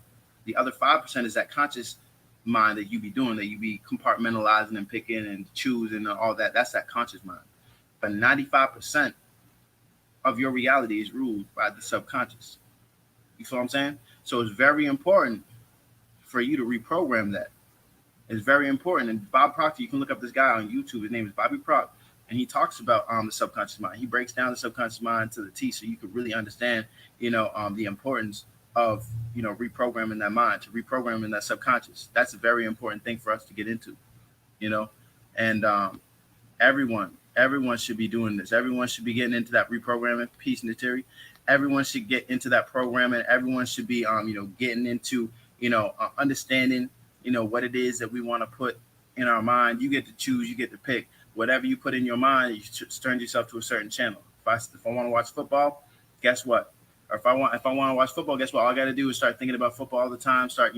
The other 5% is that conscious mind that you be doing, that you be compartmentalizing and picking and choosing and all that. That's that conscious mind. But 95% of your reality is ruled by the subconscious. You feel what I'm saying? So it's very important for you to reprogram that. It's very important. And Bob Proctor, you can look up this guy on YouTube. His name is Bobby Proctor, and he talks about the subconscious mind. He breaks down the subconscious mind to the T, so you can really understand, the importance of, reprogramming that mind, to reprogramming that subconscious. That's a very important thing for us to get into, and everyone should be doing this. Everyone should be getting into that reprogramming. Peace and Terry. Everyone should get into that programming. Everyone should be, getting into, understanding, what it is that we want to put in our mind. You get to choose, you get to pick. Whatever you put in your mind, you turn yourself to a certain channel. If I want to watch football, guess what? Or if I want to watch football, guess what? All I got to do is start thinking about football all the time. Start,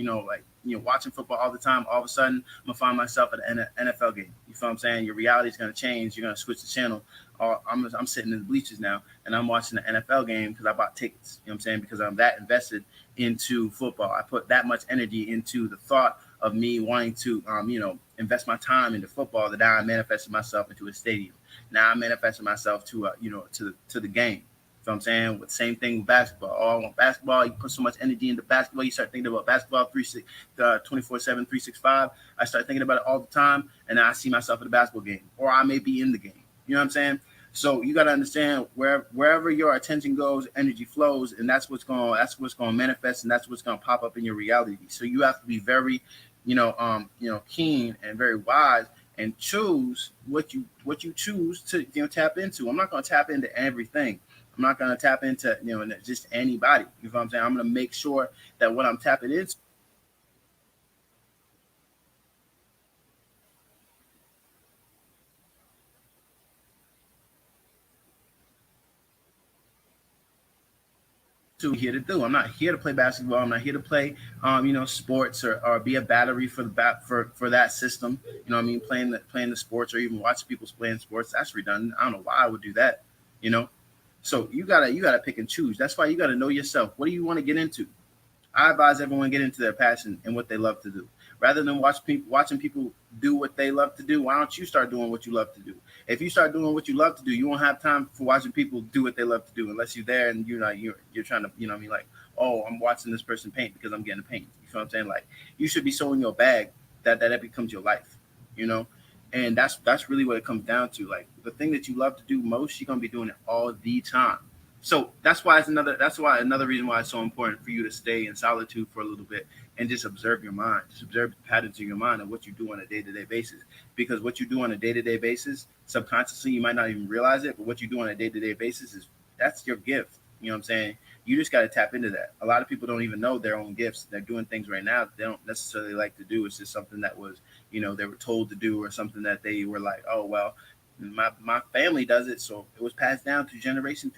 watching football all the time. All of a sudden, I'm gonna find myself at an NFL game. You feel what I'm saying? Your reality is gonna change. You're gonna switch the channel. I'm sitting in the bleachers now, and I'm watching the NFL game because I bought tickets. You know what I'm saying? Because I'm that invested into football. I put that much energy into the thought of me wanting to, invest my time into football, that now I manifested myself into a stadium. Now I manifested myself to, to the game. You know what I'm saying? With same thing with basketball. Oh, I want basketball. You put so much energy into basketball. You start thinking about basketball 24/7, 365. I start thinking about it all the time, and now I see myself at a basketball game, or I may be in the game. You know what I'm saying? So you got to understand wherever your attention goes, energy flows, and that's what's going to manifest, and that's what's going to pop up in your reality. So you have to be very, keen and very wise, and choose what you choose to tap into. I'm not going to tap into everything. I'm not going to tap into just anybody. You know what I'm saying? I'm going to make sure that what I'm tapping into. Here to do. I'm not here to play basketball. I'm not here to play, sports or be a battery for that system. You know what I mean? Playing the sports, or even watch people playing sports. That's redundant. I don't know why I would do that. So you gotta pick and choose. That's why you gotta know yourself. What do you want to get into? I advise everyone get into their passion and what they love to do. Rather than watching people do what they love to do, why don't you start doing what you love to do? If you start doing what you love to do, you won't have time for watching people do what they love to do, unless you're there and you're trying to, like, oh, I'm watching this person paint because I'm getting paint. You feel what I'm saying? Like, you should be so in your bag that becomes your life, And that's really what it comes down to. Like, the thing that you love to do most, you're gonna be doing it all the time. So that's why another reason why it's so important for you to stay in solitude for a little bit and just observe your mind, just observe the patterns in your mind and what you do on a day-to-day basis. Because what you do on a day-to-day basis, subconsciously, you might not even realize it, but what you do on a day-to-day basis that's your gift. You know what I'm saying? You just got to tap into that. A lot of people don't even know their own gifts. They're doing things right now that they don't necessarily like to do. It's just something that was, they were told to do, or something that they were like, oh, well, my family does it, so it was passed down to generation,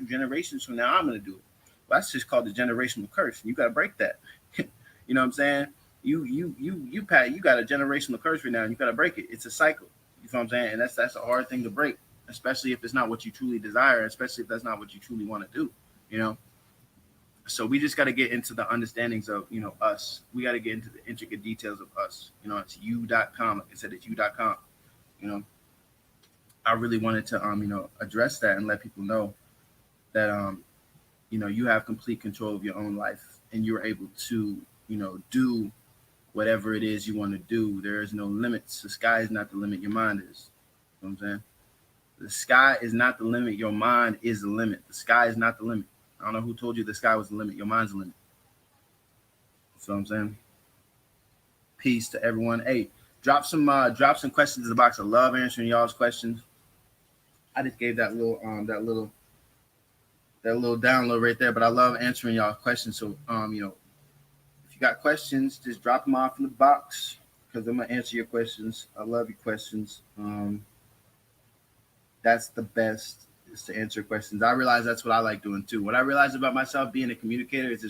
so now I'm going to do it. Well, that's just called the generational curse. You got to break that. You know what I'm saying? You got a generational curse right now, and you got to break it. It's a cycle. You know what I'm saying? And that's a hard thing to break, especially if it's not what you truly desire, especially if that's not what you truly want to do. So we just got to get into the understandings of, us. We got to get into the intricate details of us. It's you.com. Like I said, it's you.com. I really wanted to, address that and let people know that, you have complete control of your own life, and you're able to, do whatever it is you want to do. There is no limits. The sky is not the limit. Your mind is. You know what I'm saying? The sky is not the limit. Your mind is the limit. The sky is not the limit. I don't know who told you the sky was the limit. Your mind's the limit. You know what I'm saying? Peace to everyone. Hey, drop some questions in the box. I love answering y'all's questions. I just gave that little download right there, but I love answering y'all's questions. So if you got questions, just drop them off in the box, because I'm gonna answer your questions. I love your questions. That's the best, is to answer questions. I realize that's what I like doing too. What I realize about myself being a communicator is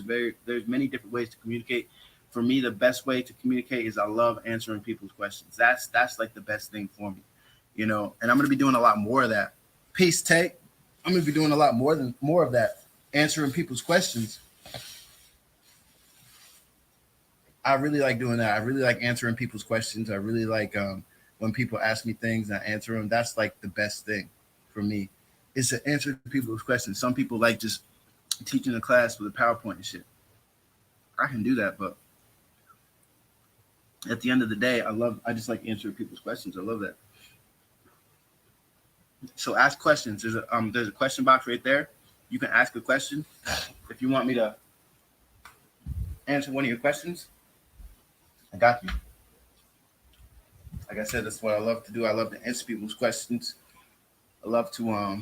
there's many different ways to communicate. For me, the best way to communicate is I love answering people's questions. That's like the best thing for me, and I'm gonna be doing a lot more of that. Peace, Tate. I'm gonna be doing a lot more of that, answering people's questions. I really like doing that. I really like answering people's questions. I really like when people ask me things and I answer them. That's like the best thing for me, is to answer people's questions. Some people like just teaching a class with a PowerPoint and shit. I can do that, but at the end of the day, I just like answering people's questions. I love that. So ask questions. There's a question box right there. You can ask a question if you want me to answer one of your questions. I got you. Like I said, that's what I love to do. I love to answer people's questions. I love to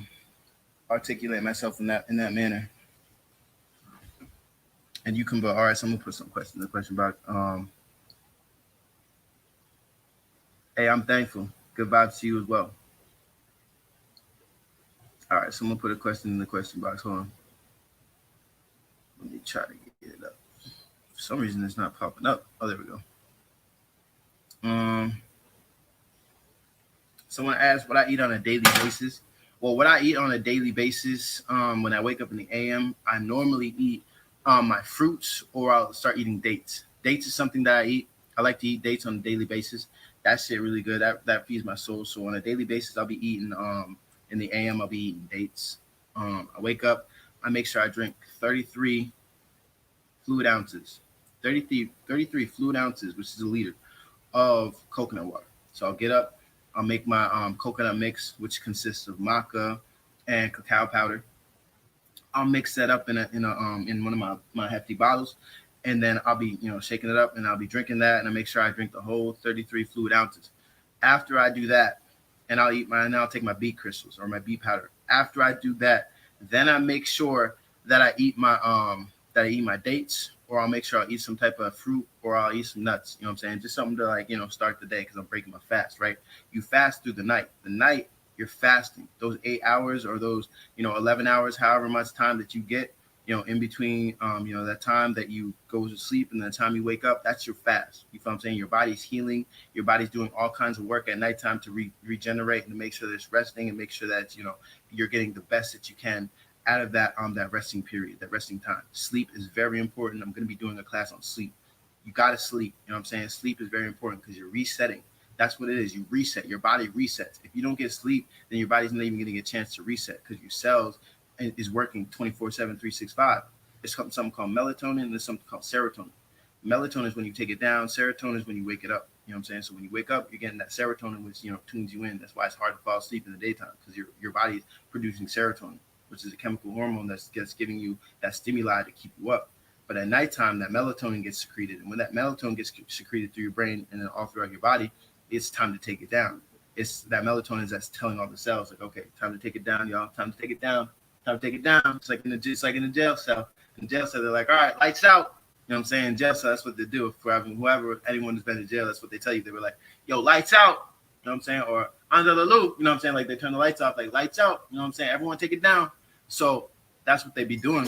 articulate myself in that manner. And you can, but all right, so I'm gonna put some questions in the question box. Hey, I'm thankful. Good vibes to you as well. All right, so I'm gonna put a question in the question box. Hold on. Let me try to get it up. For some reason, it's not popping up. Oh, there we go. Someone asked what I eat on a daily basis. Well, what I eat on a daily basis, when I wake up in the AM, I normally eat my fruits, or I'll start eating dates. Dates is something that I eat. I like to eat dates on a daily basis. That shit really good. That feeds my soul. So on a daily basis, I'll be eating in the AM, I'll be eating dates. I wake up, I make sure I drink 33 fluid ounces. 33 fluid ounces, which is a liter of coconut water. So I'll get up, I'll make my coconut mix, which consists of maca and cacao powder. I'll mix that up in one of my hefty bottles, and then I'll be shaking it up, and I'll be drinking that, and I make sure I drink the whole 33 fluid ounces. After I do that, and I'll take my beet crystals or my beet powder. After I do that, then I make sure that I eat my dates, or I'll make sure I'll eat some type of fruit, or I'll eat some nuts. You know what I'm saying? Just something to start the day, because I'm breaking my fast, right? You fast through the night. The night you're fasting. Those 8 hours or those 11 hours, however much time that you get, in between that time that you go to sleep and the time you wake up, that's your fast. You feel what I'm saying? Your body's healing. Your body's doing all kinds of work at nighttime to regenerate and to make sure it's resting, and make sure that you're getting the best that you can out of that resting period, that resting time. Sleep is very important. I'm going to be doing a class on sleep. You got to sleep. You know what I'm saying? Sleep is very important, because you're resetting. That's what it is. You reset. Your body resets. If you don't get sleep, then your body's not even going to get a chance to reset, because your cells is working 24/7, 365. It's something called melatonin, and there's something called serotonin. Melatonin is when you take it down. Serotonin is when you wake it up. You know what I'm saying? So when you wake up, you're getting that serotonin, which tunes you in. That's why it's hard to fall asleep in the daytime, because your body is producing serotonin, which is a chemical hormone that's giving you that stimuli to keep you up. But at nighttime, that melatonin gets secreted, and when that melatonin gets secreted through your brain and then all throughout your body, it's time to take it down. It's that melatonin that's telling all the cells, like, okay, time to take it down, y'all. Time to take it down. Time to take it down. It's like in the jail cell. In jail cell, they're like, all right, lights out. You know what I'm saying? Jail cell, that's what they do. For anyone who's been in jail, that's what they tell you. They were like, yo, lights out. You know what I'm saying? Or under the loop. You know what I'm saying? Like they turn the lights off, like lights out. You know what I'm saying? Everyone take it down. So that's what they be doing.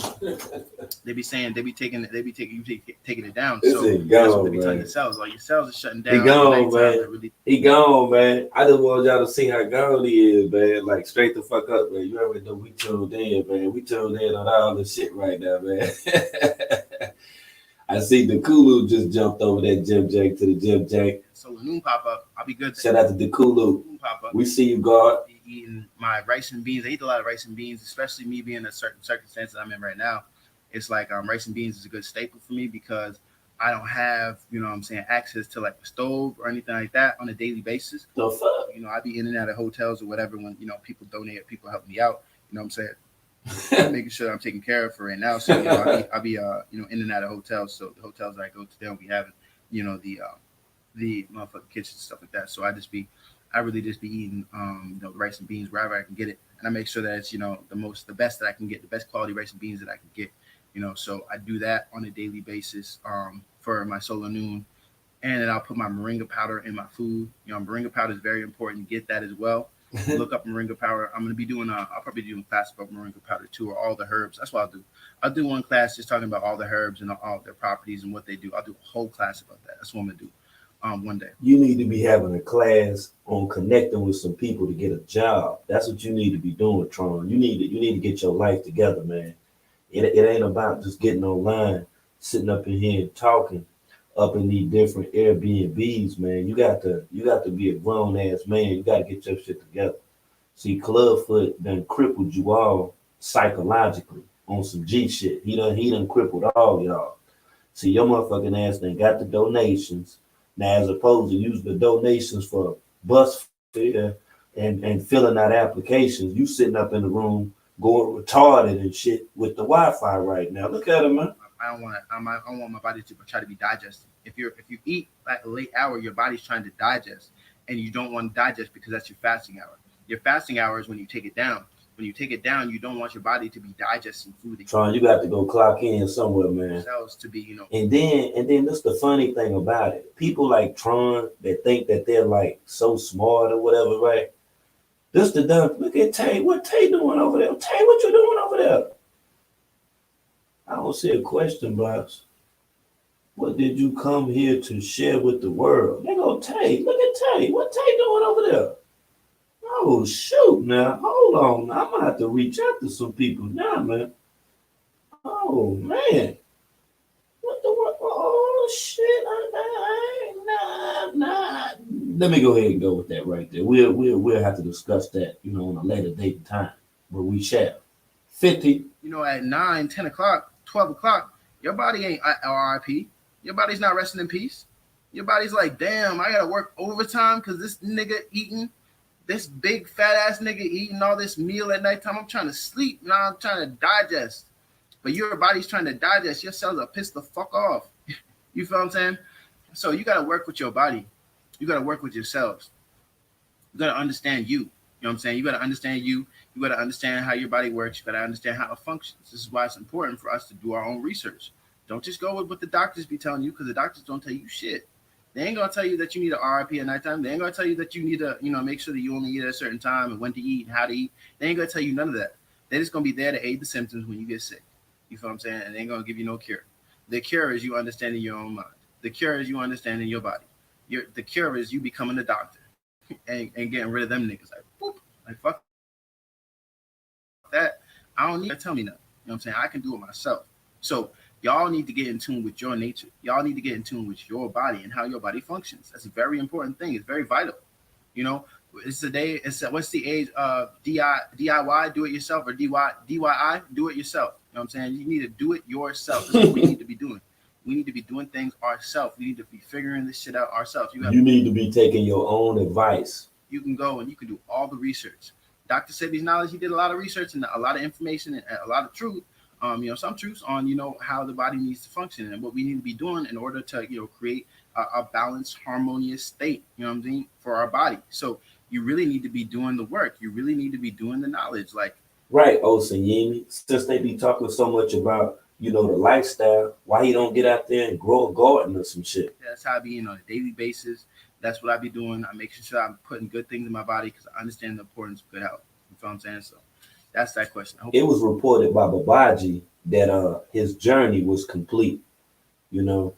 They be saying, taking it down. This So is that's what gone, they be telling man. themselves. Like your cells are shutting down. He gone, Nighttime, man. they're really- He gone, man. I just want y'all to see how gone he is, man. Like straight the fuck up, man. You already know we tuned in, man. We tuned in on all this shit right now, man. I see the Kulu just jumped over that Jim Jack to the Jim Jack. So when noon pop up, I'll be good. Shout out to the Kulu. Noon pop up. We see you, God. Be eating my rice and beans. I eat a lot of rice and beans, especially me being in a certain circumstances I'm in right now. It's like rice and beans is a good staple for me because I don't have, you know what I'm saying, access to like a stove or anything like that on a daily basis. The fuck? You know, I be in and out of hotels or whatever when, you know, people donate, people help me out. You know what I'm saying? Making sure I'm taken care of for right now. So, you know, I'll be you know, in and out of hotels. So the hotels that I go to, they don't be having, you know, the motherfucking kitchen and stuff like that. So I really just be eating, you know, rice and beans wherever I can get it. And I make sure that it's, you know, the best that I can get, the best quality rice and beans that I can get, you know. So I do that on a daily basis for my solo noon. And then I'll put my moringa powder in my food. You know, moringa powder is very important. Get that as well. Look up moringa powder. I'm going to be doing, I'll probably do a class about moringa powder too, or all the herbs. That's what I'll do. I'll do one class just talking about all the herbs and all their properties and what they do. I'll do a whole class about that. That's what I'm going to do one day. You need to be having a class on connecting with some people to get a job. That's what you need to be doing, Tron. You need to get your life together, man. It ain't about just getting online, sitting up in here and talking up in these different Airbnbs, man. You got to be a grown ass man. You got to get your shit together. See, Clubfoot done crippled you all psychologically on some G shit. He done crippled all y'all. See, your motherfucking ass done got the donations. Now, as opposed to using the donations for bus fare and filling out applications, you sitting up in the room going retarded and shit with the Wi-Fi right now. Look at him, man. I don't want my body to try to be digested. If you eat at a late hour, your body's trying to digest, and you don't want to digest because that's your fasting hour. Your fasting hour is when you take it down. When you take it down, you don't want your body to be digesting food. Tron, you got to go clock in somewhere, man. Cells to be, you know. And then that's the funny thing about it. People like Tron that think that they're like so smart or whatever, right? This the dumb. Look at Tay. What Tay doing over there? Tay, what you doing over there? I don't see a question box. What did you come here to share with the world? There go Tay. Look at Tay. What Tay doing over there? Oh, shoot, now. Hold on. I'm going to have to reach out to some people now, man. Oh, man. What the world? Oh, shit. Nah. Let me go ahead and go with that right there. We'll have to discuss that, you know, on a later date and time where we shall. 50. You know, at 9, 10 o'clock, 12 o'clock, your body ain't RIP. Your body's not resting in peace. Your body's like, damn, I got to work overtime because this nigga eating. This big fat ass nigga eating all this meal at nighttime. I'm trying to sleep. Now I'm trying to digest. But your body's trying to digest. Your cells are pissed the fuck off. You feel what I'm saying? So you got to work with your body. You got to work with your cells. You got to understand you. You know what I'm saying? You got to understand you. You got to understand how your body works. You got to understand how it functions. This is why it's important for us to do our own research. Don't just go with what the doctors be telling you because the doctors don't tell you shit. They ain't gonna tell you that you need an RIP at nighttime. They ain't gonna tell you that you need to, you know, make sure that you only eat at a certain time and when to eat and how to eat. They ain't gonna tell you none of that. They're just gonna be there to aid the symptoms when you get sick. You feel what I'm saying? And they ain't gonna give you no cure. The cure is you understanding your own mind. The cure is you understanding your body. The cure is you becoming a doctor and getting rid of them niggas. Like, boop, like fuck that. I don't need to tell me nothing. You know what I'm saying? I can do it myself. So y'all need to get in tune with your nature. Y'all need to get in tune with your body and how your body functions. That's a very important thing. It's very vital. You know, it's the day. What's the age of DIY, do it yourself, or DIY, do it yourself. You know what I'm saying? You need to do it yourself. That's what we need to be doing. We need to be doing things ourselves. We need to be figuring this shit out ourselves. You need to be taking your own advice. You can go and you can do all the research. Dr. Sebi's knowledge, he did a lot of research and a lot of information and a lot of truth. You know, some truths on, you know, how the body needs to function and what we need to be doing in order to, you know, create a balanced, harmonious state, you know what I'm saying, for our body. So you really need to be doing the work. You really need to be doing the knowledge. Like, right, Osanyemi, since they be talking so much about you know, the lifestyle, why he don't get out there and grow a garden or some shit? That's how I be on a daily basis. That's what I be doing. I'm making sure I'm putting good things in my body because I understand the importance of good health. You feel what I'm saying? So that's that question. It was reported by Babaji that his journey was complete. You know,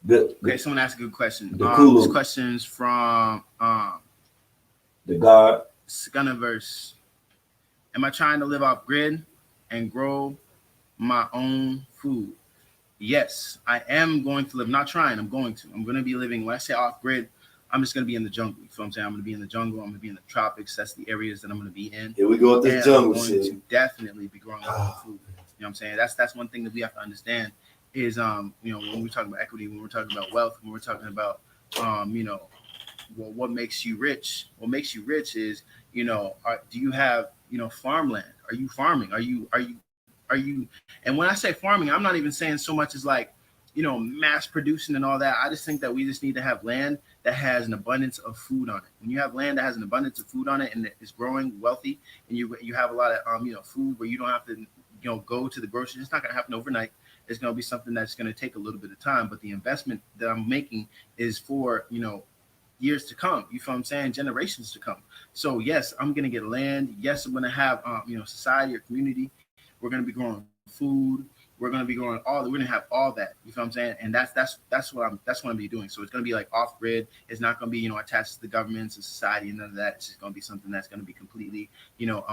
okay, someone asked a good question. This question's from the God Scunniverse. Am I trying to live off grid and grow my own food? Yes, I am going to live. Not trying. I'm going to. I'm going to be living. When I say off grid, I'm just going to be in the jungle. You feel what I'm saying? I'm going to be in the jungle. I'm going to be in the tropics. That's the areas that I'm going to be in. Here we go with this jungle shit. I'm going to definitely be growing my own food. You know what I'm saying? That's one thing that we have to understand is you know, when we're talking about equity, when we're talking about wealth, when we're talking about you know, well, what makes you rich? What makes you rich is, you know, do you have, you know, farmland? Are you farming? Are you? And when I say farming, I'm not even saying so much as like, you know, mass producing and all that. I just think that we just need to have land that has an abundance of food on it. When you have land that has an abundance of food on it and that is growing, wealthy, and you have a lot of you know, food where you don't have to, you know, go to the grocery. It's not going to happen overnight. It's going to be something that's going to take a little bit of time. But the investment that I'm making is for, you know, years to come. You feel what I'm saying? Generations to come. So yes, I'm going to get land. Yes, I'm going to have you know, society or community. We're going to be growing food. We're going to be growing all that. We're going to have all that. You feel what I'm saying? And that's what I'm going to be doing. So it's going to be like off grid. It's not going to be, you know, attached to the governments and society and none of that. It's just going to be something that's going to be completely, you know,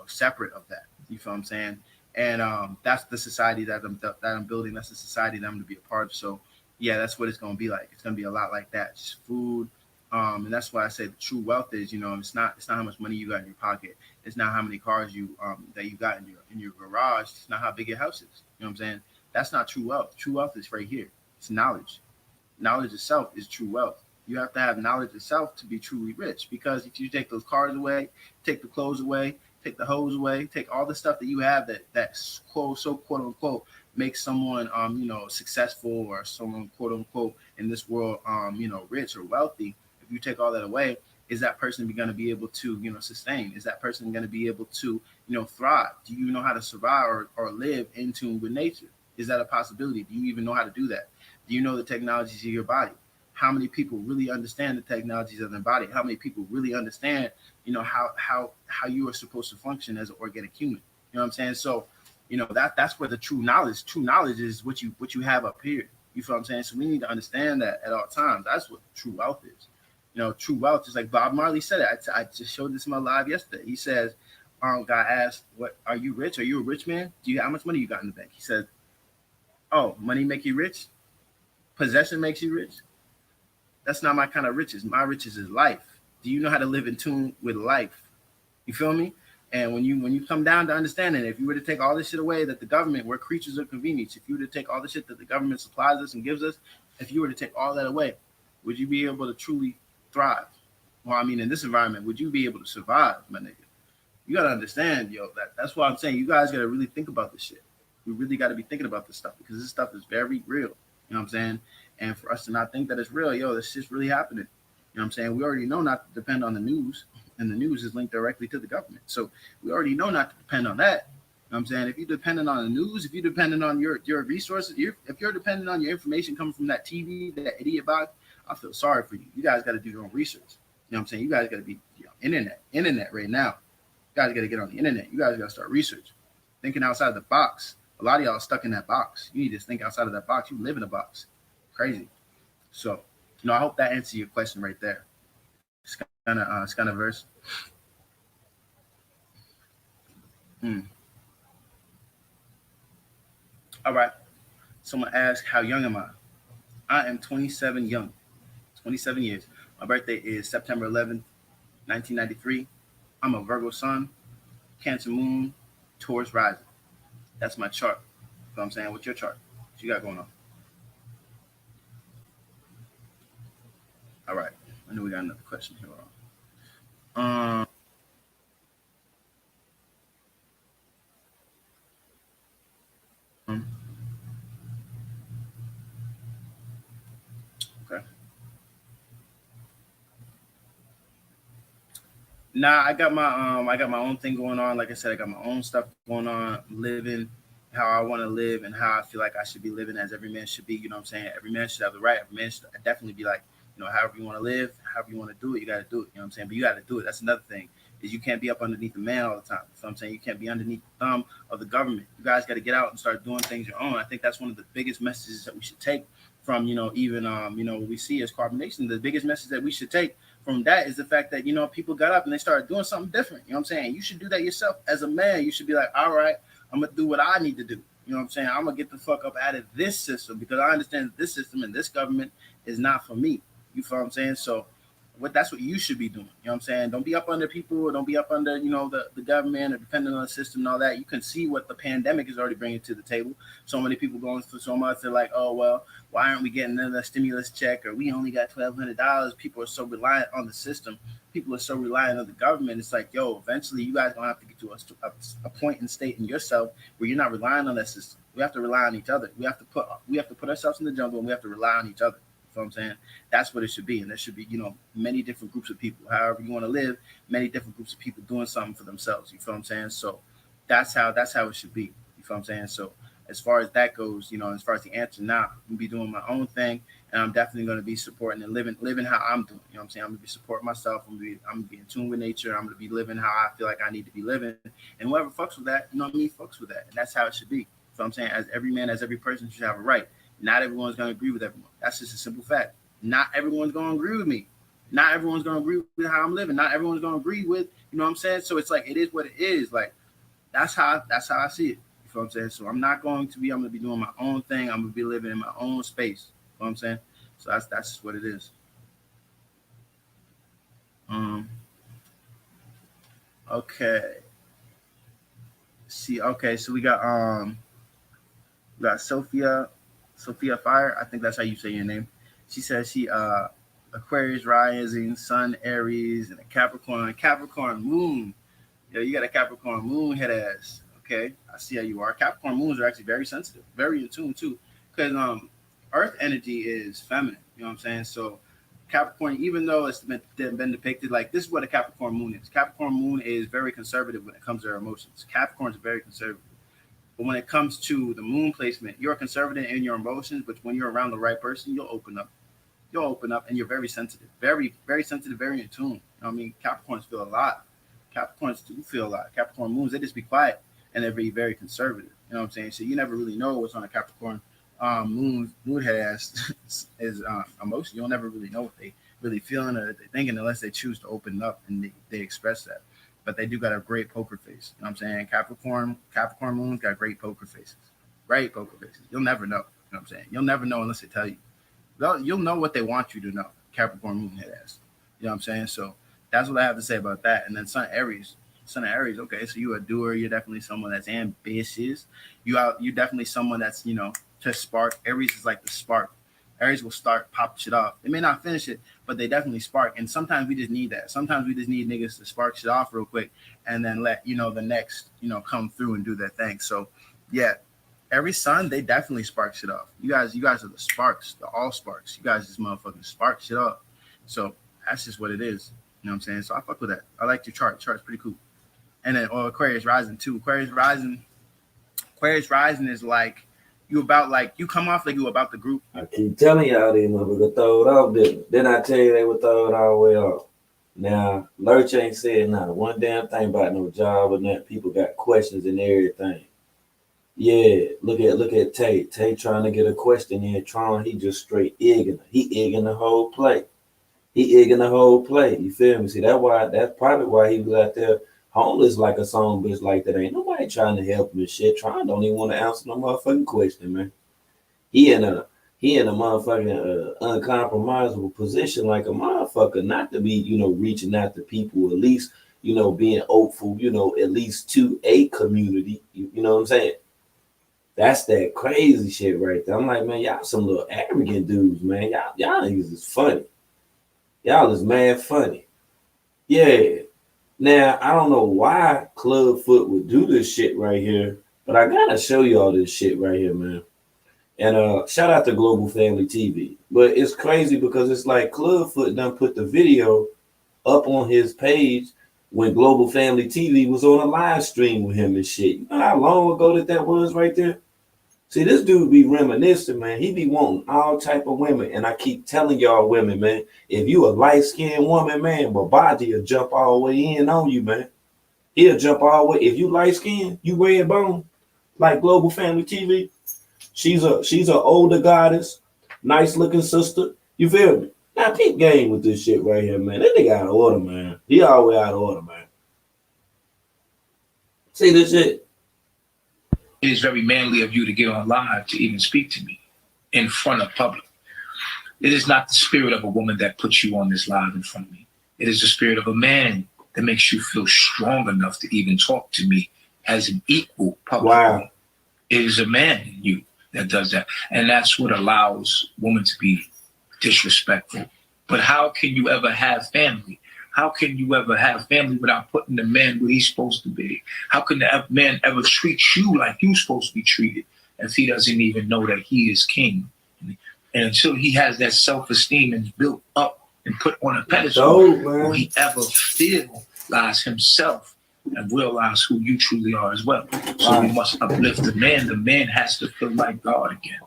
separate of that. You feel what I'm saying? And that's the society that I'm building. That's the society that I'm going to be a part of. So yeah, that's what it's going to be like. It's going to be a lot like that. Just food. And that's why I say the true wealth is, you know, it's not how much money you got in your pocket. It's not how many cars you that you got in your garage. It's not how big your house is. You know what I'm saying? That's not true wealth. True wealth is right here. It's knowledge. Knowledge itself is true wealth. You have to have knowledge itself to be truly rich. Because if you take those cars away, take the clothes away, take the hoes away, take all the stuff that you have that's quote unquote makes someone you know, successful or someone quote unquote in this world you know, rich or wealthy. You take all that away, is that person going to be able to, you know, sustain? Is that person going to be able to, you know, thrive? Do you know how to survive or live in tune with nature? Is that a possibility? Do you even know how to do that? Do you know the technologies of your body? How many people really understand the technologies of their body? How many people really understand, you know, how you are supposed to function as an organic human? You know what I'm saying? So, you know, that's where the true knowledge is what you have up here. You feel what I'm saying? So we need to understand that at all times. That's what true wealth is. You know, true wealth is like Bob Marley said it. I just showed this in my live yesterday. He says, God asked, "What are you rich? Are you a rich man? How much money you got in the bank?" He said, "Oh, money make you rich. Possession makes you rich. That's not my kind of riches. My riches is life. Do you know how to live in tune with life? You feel me? And when you come down to understanding, if you were to take all this shit away that the government, we're creatures of convenience. If you were to take all the shit that the government supplies us and gives us, if you were to take all that away, would you be able to truly thrive? Well, I mean, in this environment, would you be able to survive, my nigga? You gotta understand, yo. That's why I'm saying you guys gotta really think about this shit. We really gotta be thinking about this stuff because this stuff is very real. You know what I'm saying? And for us to not think that it's real, yo, this shit's really happening. You know what I'm saying? We already know not to depend on the news, and the news is linked directly to the government. So we already know not to depend on that. You know what I'm saying? If you're dependent on the news, if you're dependent on your resources, if you're dependent on your information coming from that TV, that idiot box, I feel sorry for you. You guys got to do your own research. You know what I'm saying? You guys got to be, you know, internet right now. You guys got to get on the internet. You guys got to start research, thinking outside the box. A lot of y'all are stuck in that box. You need to think outside of that box. You live in a box. Crazy. So, you know, I hope that answers your question right there. It's kind of verse. All right. Someone asked, how young am I? I am 27 young. 27 years. My birthday is September 11th, 1993. I'm a Virgo sun, Cancer moon, Taurus rising. That's my chart. You know what I'm saying? What's your chart? What you got going on? All right. I know we got another question here. Okay. Nah, I got my own thing going on. Like I said, I got my own stuff going on. I'm living, how I want to live and how I feel like I should be living as every man should be. You know what I'm saying? Every man should have the right. Every man should definitely be like, however you want to live, however you want to do it, you got to do it. You know what I'm saying? But you got to do it. That's another thing is you can't be up underneath the man all the time. You know what I'm saying? You can't be underneath the thumb of the government. You guys got to get out and start doing things your own. I think that's one of the biggest messages that we should take from, even, what we see as Carbon Nation. The biggest message that we should take from that is the fact that, people got up and they started doing something different. You know what I'm saying? You should do that yourself as a man. You should be like, all right, I'm going to do what I need to do. You know what I'm saying? I'm going to get the fuck up out of this system because I understand that this system and this government is not for me. You feel what I'm saying? So that's what you should be doing. You know what I'm saying? Don't be up under people or don't be up under, the government or depending on the system and all that. You can see what the pandemic is already bringing to the table. So many people going through so much. They're like, oh, well, why aren't we getting another stimulus check? Or we only got $1,200. People are so reliant on the system. People are so reliant on the government. It's like, yo, eventually you guys going to have to get to a point and state in yourself where you're not relying on that system. We have to rely on each other. We have to put ourselves in the jungle and we have to rely on each other. You know what I'm saying? That's what it should be. And there should be, many different groups of people, however you want to live, many different groups of people doing something for themselves. You feel what I'm saying? So that's how it should be. You feel what I'm saying? So as far as that goes, as far as the answer now, I'm gonna be doing my own thing and I'm definitely gonna be supporting and living how I'm doing. You know what I'm saying? I'm gonna be supporting myself, I'm gonna be in tune with nature, I'm gonna be living how I feel like I need to be living. And whoever fucks with that, fucks with that. And that's how it should be. You feel what I'm saying? As every man, as every person should have a right. Not everyone's going to agree with everyone. That's just a simple fact. Not everyone's going to agree with me. Not everyone's going to agree with how I'm living. Not everyone's going to agree with, what I'm saying? So it's like, it is what it is. Like, that's how I see it. You feel what I'm saying? So I'm going to be doing my own thing. I'm going to be living in my own space. You know what I'm saying? So that's just what it is. Okay. So we got Sophia Fire. I think that's how you say your name. She says she Aquarius rising, Sun Aries, and a Capricorn moon. Yo, you got a Capricorn moon head ass. Okay, I see how you are. Capricorn moons are actually very sensitive, very in tune too, because Earth energy is feminine. You know what I'm saying? So Capricorn, even though it's been depicted like this is what a Capricorn moon is. Capricorn moon is very conservative when it comes to their emotions. Capricorn is very conservative. But when it comes to the moon placement, you're conservative in your emotions, but when you're around the right person, you'll open up. And you're very sensitive. Very, very sensitive, very in tune. You know what I mean? Capricorns feel a lot. Capricorns do feel a lot. Capricorn moons, they just be quiet and they're very, very conservative. You know what I'm saying? So you never really know what's on a Capricorn moon head ass is emotion. You'll never really know what they really feeling or they're thinking unless they choose to open up and they express that. But they do got a great poker face. You know what I'm saying? Capricorn moons got great poker faces. Great poker faces. You'll never know. You know what I'm saying? You'll never know unless they tell you. You'll know what they want you to know. Capricorn moon head ass. You know what I'm saying? So that's what I have to say about that. And then Sun Aries. Okay, so you're a doer. You're definitely someone that's ambitious. You're definitely someone that's, to spark. Aries is like the spark. Aries will start pop shit off. They may not finish it, but they definitely spark. And sometimes we just need that. Sometimes we just need niggas to spark shit off real quick and then let, the next, come through and do their thing. So yeah, every sun, they definitely spark shit off. You guys are the sparks, the all sparks. You guys just motherfucking spark shit off. So that's just what it is. You know what I'm saying? So I fuck with that. I like your chart. Chart's pretty cool. And then Aquarius rising too. Aquarius rising is like, you come off like you about the group. I keep telling y'all these motherfuckers throw it off. Then I tell you they would throw it all the way off. Now, Lurch ain't said not one damn thing about no job or nothing. People got questions and everything. Yeah, look at Tate. Tate trying to get a question in. Tron, he just straight egging. He egging the whole play. You feel me? See, that's probably why he was out there homeless like a song bitch like that. Ain't nobody trying to help him and shit. Tron don't even want to answer no motherfucking question, man. He in a motherfucking uncompromisable position like a motherfucker, not to be, reaching out to people, at least, being hopeful, at least to a community. You know what I'm saying? That's that crazy shit right there. I'm like, man, y'all some little arrogant dudes, man. Y'all niggas is funny. Y'all is mad funny. Yeah. Now, I don't know why Clubfoot would do this shit right here, but I gotta show y'all this shit right here, man. And shout out to Global Family TV. But it's crazy because it's like Clubfoot done put the video up on his page when Global Family TV was on a live stream with him and shit. You know how long ago that was right there? See, this dude be reminiscing, man. He be wanting all type of women. And I keep telling y'all women, man, if you a light-skinned woman, man, Babaji will jump all the way in on you, man. He'll jump all the way. If you light-skinned, you red bone, like Global Family TV. She's a older goddess, nice looking sister. You feel me? Now peep game with this shit right here, man. That nigga out of order, man. He always out of order, man. See this shit? It is very manly of you to get on live to even speak to me in front of public. It is not the spirit of a woman that puts you on this live in front of me. It is the spirit of a man that makes you feel strong enough to even talk to me as an equal publicly. Wow. It is a man in you that does that. And that's what allows women to be disrespectful. But how can you ever have family? How can you ever have family without putting the man where he's supposed to be? How can the man ever treat you like you're supposed to be treated if he doesn't even know that he is king? And until he has that self-esteem and built up and put on a pedestal, will he ever realize himself and realize who you truly are as well? So we must uplift the man. The man has to feel like God again.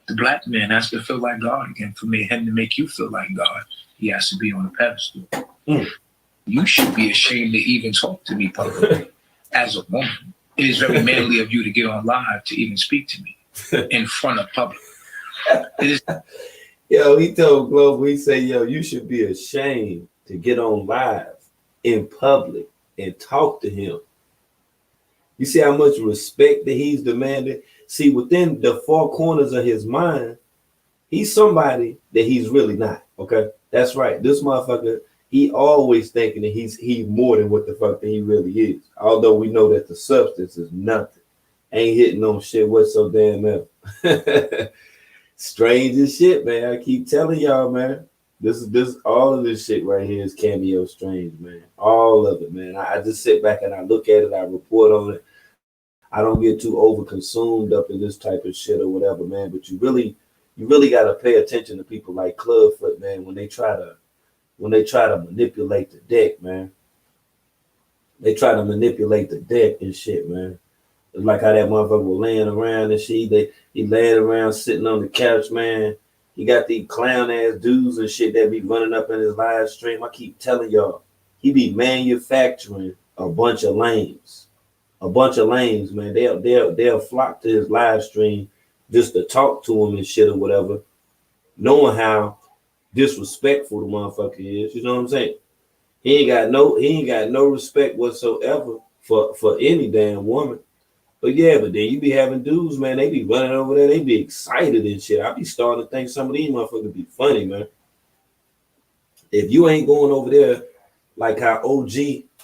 The black man has to feel like God again. For him to make you feel like God, he has to be on a pedestal. You should be ashamed to even talk to me publicly as a woman. It is very manly of you to get on live to even speak to me in front of public. It is. Yo, he told Global, he said, yo, you should be ashamed to get on live in public and talk to him. You see how much respect that he's demanding? See, within the four corners of his mind, he's somebody that he's really not, okay? That's right. This motherfucker, he always thinking that he's more than what the fuck that he really is. Although we know that the substance is nothing. Ain't hitting on shit what's so damn ever. Strange as shit, man. I keep telling y'all, man. This all of this shit right here is cameo strange, man. All of it, man. I just sit back and I look at it, I report on it. I don't get too over consumed up in this type of shit or whatever, man. But you really gotta pay attention to people like Clubfoot, man, when they try to manipulate the deck, man. They try to manipulate the deck and shit, man. It's like how that motherfucker was laying around and shit. He laying around sitting on the couch, man. He got these clown ass dudes and shit that be running up in his live stream. I keep telling y'all, he be manufacturing a bunch of lames. A bunch of lames, man. They'll flock to his live stream just to talk to him and shit or whatever, knowing how disrespectful the motherfucker is. You know what I'm saying? He ain't got no respect whatsoever for any damn woman. But yeah, but then you be having dudes, man, they be running over there, they be excited and shit. I be starting to think some of these motherfuckers be funny, man. If you ain't going over there like how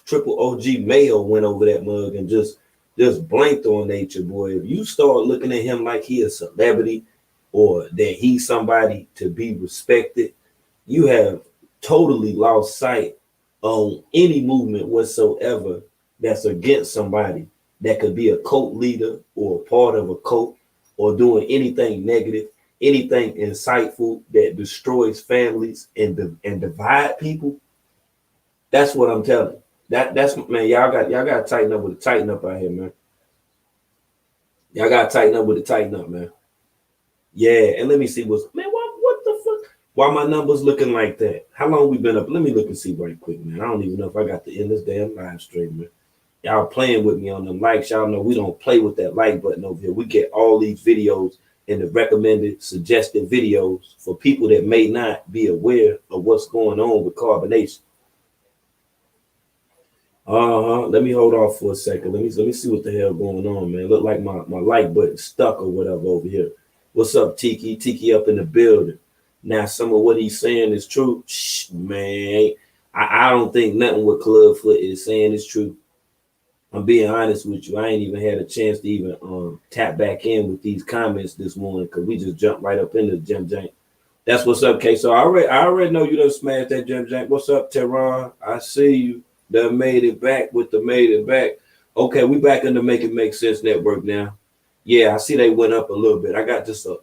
Triple OG Mayo went over that mug and just blanked on nature, boy. If you start looking at him like he a celebrity or that he's somebody to be respected, you have totally lost sight on any movement whatsoever that's against somebody that could be a cult leader or a part of a cult or doing anything negative, anything insightful that destroys families and divide people. That's what I'm telling you. That's man, y'all got to tighten up with the tighten up out here, man. Y'all got to tighten up with the tighten up, man. Yeah, and let me see what the fuck? Why my numbers looking like that? How long we been up? Let me look and see right quick, man. I don't even know if I got to end this damn live stream, man. Y'all playing with me on them likes. Y'all know we don't play with that like button over here. We get all these videos and the recommended, suggested videos for people that may not be aware of what's going on with carbonation. Let me hold off for a second. Let me see what the hell going on, man. Look like my like button stuck or whatever over here. What's up, Tiki? Tiki up in the building. Now, some of what he's saying is true. Shh, man. I don't think nothing what Clubfoot is saying is true. I'm being honest with you. I ain't even had a chance to even tap back in with these comments this morning because we just jumped right up into the Gem Jank. That's what's up, K. So I already know you done smashed that Gem Jank. What's up, Tehran? I see you. Done made it back with the made it back. Okay, we back in the Make It Make Sense network now. Yeah, I see they went up a little bit. I got just a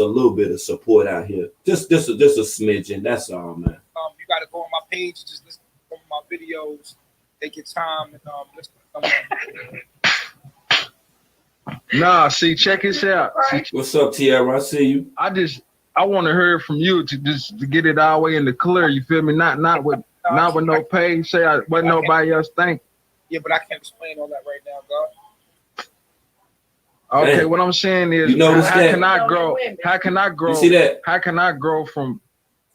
little bit of support out here. Just a smidgen. That's all, man. You got to go on my page. Just listen on my videos, take your time and listen to someone. Nah, see, check this out. See, What's up, Tiara? I see you. I want to hear from you to get it all the way in the clear. You feel me? Not with no page. Say what nobody else think. Yeah, but I can't explain all that right now, God. Okay, Man. what I'm saying is, You notice how that? can I grow? How can I grow? You see that? How can I grow from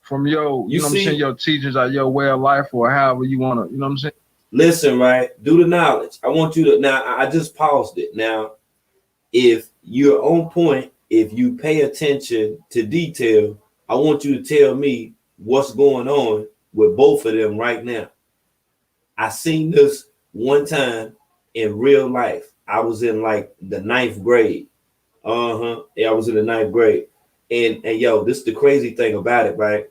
your, You know what I'm see? saying, your teachers or your way of life or however you want to, you know what I'm saying? Listen, right? Do the knowledge. I want you to now. I just paused it. Now, if you're on point, if you pay attention to detail, I want you to tell me what's going on with both of them right now. I seen this one time in real life. I was in like the 9th grade. Yeah, I was in the 9th grade. And yo, this is the crazy thing about it, right?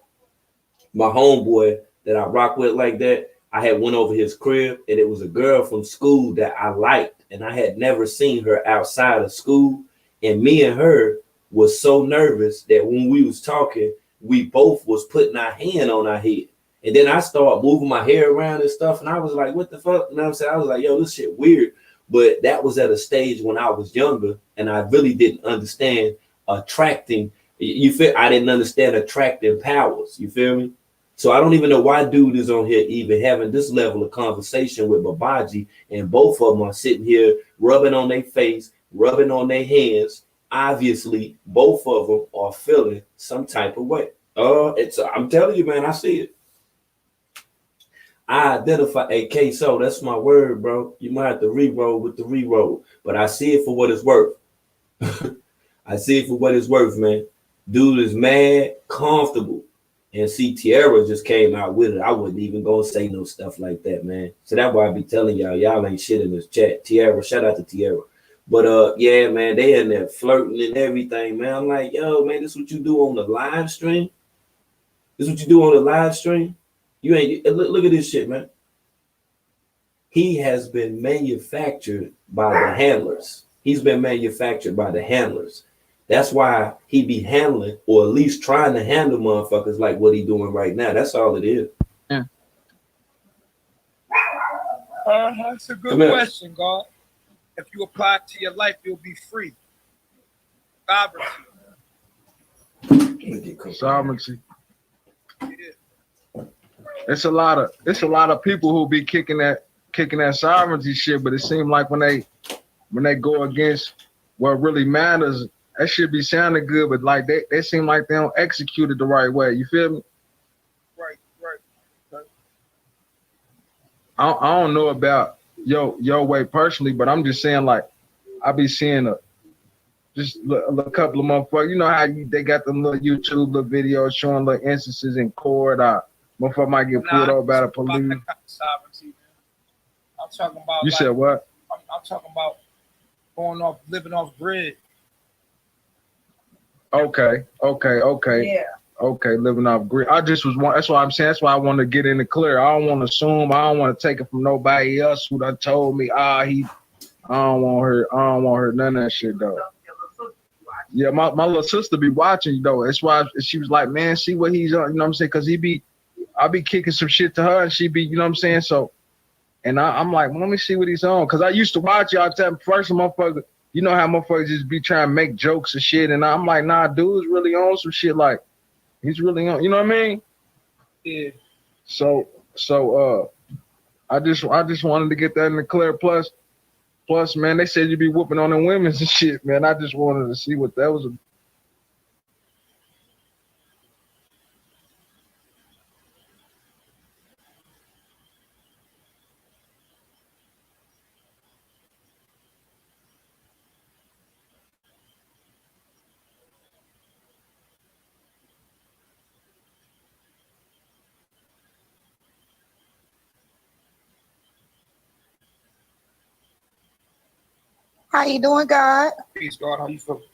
My homeboy that I rock with like that, I had went over his crib, and it was a girl from school that I liked, and I had never seen her outside of school. And me and her was so nervous that when we was talking, we both was putting our hand on our head. And then I started moving my hair around and stuff, and I was like, what the fuck? You know what I'm saying? I was like, yo, this shit weird. But that was at a stage when I was younger, and I really didn't understand attracting. You feel? I didn't understand attracting powers. You feel me? So I don't even know why dude is on here even having this level of conversation with Babaji, and both of them are sitting here rubbing on their face, rubbing on their hands. Obviously, both of them are feeling some type of way. I'm telling you, man, I see it. I identify a so that's my word, bro. You might have to re-roll with the re-roll, but I see it for what it's worth. I see it for what it's worth, man. Dude is mad comfortable. And see, Tiara just came out with it. I wasn't even gonna say no stuff like that, man. So that's why I be telling y'all ain't shit in this chat. Tiara, shout out to Tiara. But yeah, man, they in there flirting and everything, man. I'm like, yo, man, this what you do on the live stream? This what you do on the live stream? You ain't look at this shit, man. He has been manufactured by the handlers. He's been manufactured by the handlers. That's why he be handling, or at least trying to handle motherfuckers like what he doing right now. That's all it is. Yeah. That's a good question, God. If you apply it to your life, you'll be free. Sovereignty. Yeah. It's a lot of people who be kicking that sovereignty shit, but it seems like when they go against what really matters, that should be sounding good, but like they seem like they don't execute it the right way. You feel me? Right. I don't know about your way personally, but I'm just saying, like, I be seeing a couple of motherfuckers. You know how they got them little YouTube little videos showing little instances in court. Motherfucker might get pulled over by the police. That kind of sovereignty, man. I'm talking about. You said what? I'm talking about living off grid. Okay. Yeah. Okay, living off grid. That's why I'm saying. That's why I want to get in the clear. I don't want to assume. I don't want to take it from nobody else who done told me. I don't want her. None of that shit though. Yeah, my little sister be watching though. That's why she was like, man, see what he's on. You know what I'm saying? Because I be kicking some shit to her, and she be, you know what I'm saying? So, and I'm like, well, let me see what he's on. Because I used to watch y'all tell first motherfucker. You know how motherfuckers just be trying to make jokes and shit, and I'm like, nah, dude's really on some shit. Like, he's really on. You know what I mean? Yeah. So, I just wanted to get that in the clear. Plus, man, they said you be whooping on them women and shit, man. I just wanted to see what that was. How you doing, God? Peace, God. How you feeling?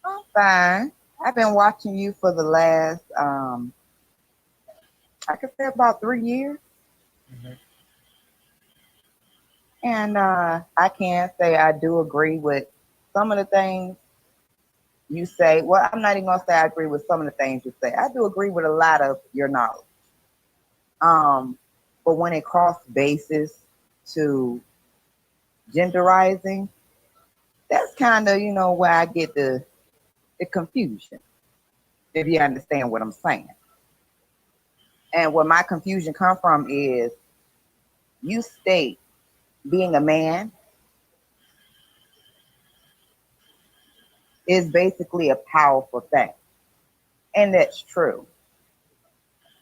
I'm fine. I've been watching you for the last, I could say about 3 years. Mm-hmm. And I can say I do agree with some of the things you say. Well, I'm not even going to say I agree with some of the things you say. I do agree with a lot of your knowledge. But when it cross bases to genderizing, that's kind of, where I get the confusion, if you understand what I'm saying. And where my confusion come from is you state being a man is basically a powerful thing. And that's true.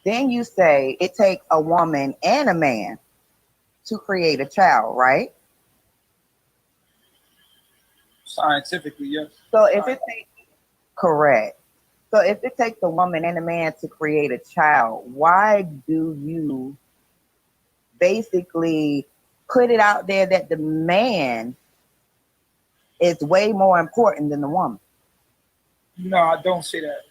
Then you say it takes a woman and a man to create a child, right? Scientifically, yes. So if it takes, correct. So if it takes a woman and a man to create a child, why do you basically put it out there that the man is way more important than the woman? No, I don't say that.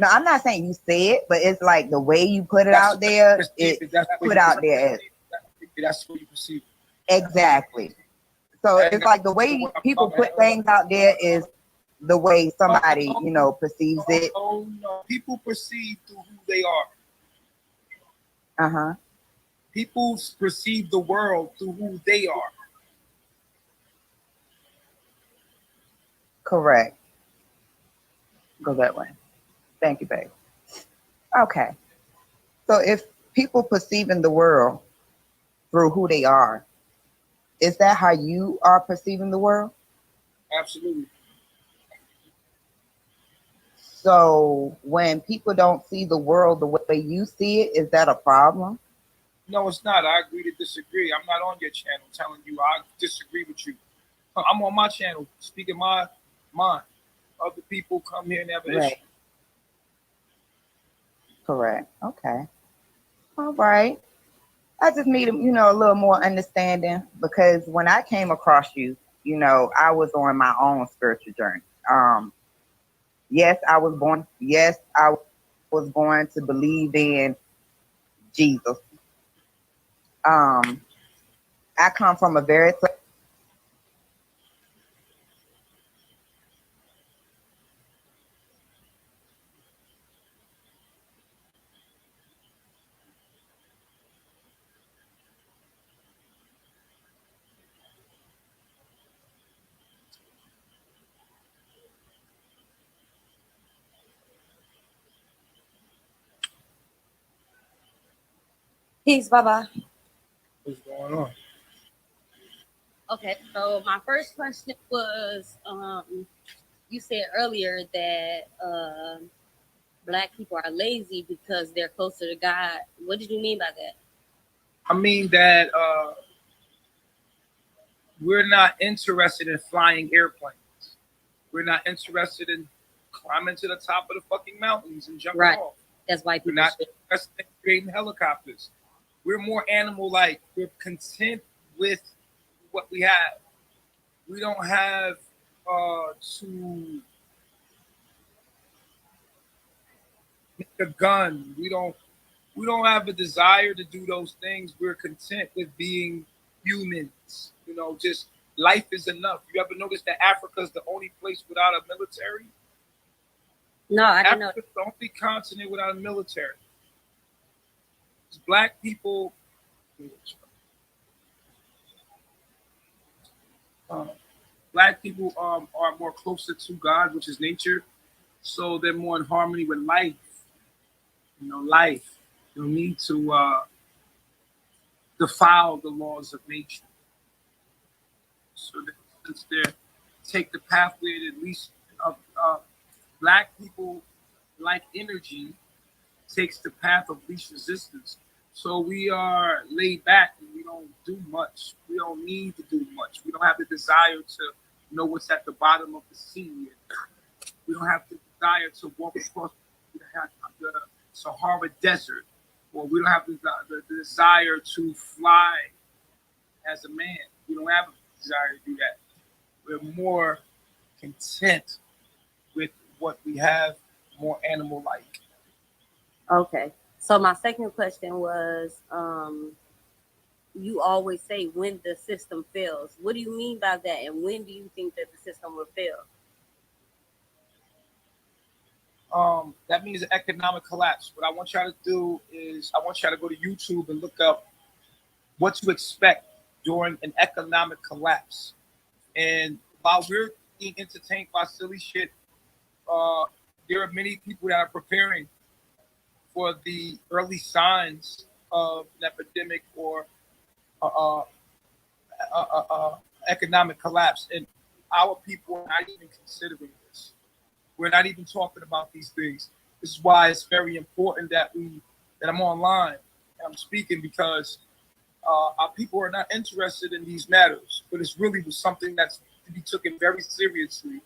No, I'm not saying you say it, but it's like the way you put it out there, it's put out there as that's what you perceive. exactly. So it's like the way people put things out there is the way somebody, perceives it. Oh no, people perceive through who they are. Uh-huh. People perceive the world through who they are. Correct. Go that way. Thank you, babe. Okay. So if people perceiving the world through who they are, is that how you are perceiving the world? Absolutely. So when people don't see the world the way you see it, is that a problem? No, it's not. I agree to disagree. I'm not on your channel telling you I disagree with you. I'm on my channel speaking my mind. Other people come here and have an issue. Correct. Okay. All right. I just need, a little more understanding, because when I came across you, I was on my own spiritual journey. Yes, I was born to believe in Jesus. I come from a very Peace, bye-bye. What's going on? Okay, so my first question was, you said earlier that Black people are lazy because they're closer to God. What did you mean by that? I mean that we're not interested in flying airplanes. We're not interested in climbing to the top of the fucking mountains and jumping off. That's why people we're not interested in creating helicopters. We're more animal-like. We're content with what we have. We don't have to make a gun. We don't have a desire to do those things. We're content with being humans. Just life is enough. You ever notice that Africa is the only place without a military? No, I didn't know. Africa's the only continent without a military. Black people. Black people are more closer to God, which is nature, so they're more in harmony with life. Life. You don't need to defile the laws of nature. So since they take the pathway that at least Black people, like energy, takes the path of least resistance. So we are laid back and we don't do much. We don't need to do much. We don't have the desire to know what's at the bottom of the sea. We don't have the desire to walk across the Sahara Desert, or we don't have the desire to fly as a man. We don't have a desire to do that. We're more content with what we have, more animal-like. Okay. So my second question was, you always say when the system fails. What do you mean by that? And when do you think that the system will fail? that means an economic collapse. What I want y'all to do is I want y'all to go to YouTube and look up what to expect during an economic collapse. And while we're being entertained by silly shit, there are many people that are preparing for the early signs of an epidemic or uh, economic collapse. And our people are not even considering this. We're not even talking about these things. This is why it's very important that I'm online and I'm speaking, because our people are not interested in these matters. But it's really something that's to be taken very seriously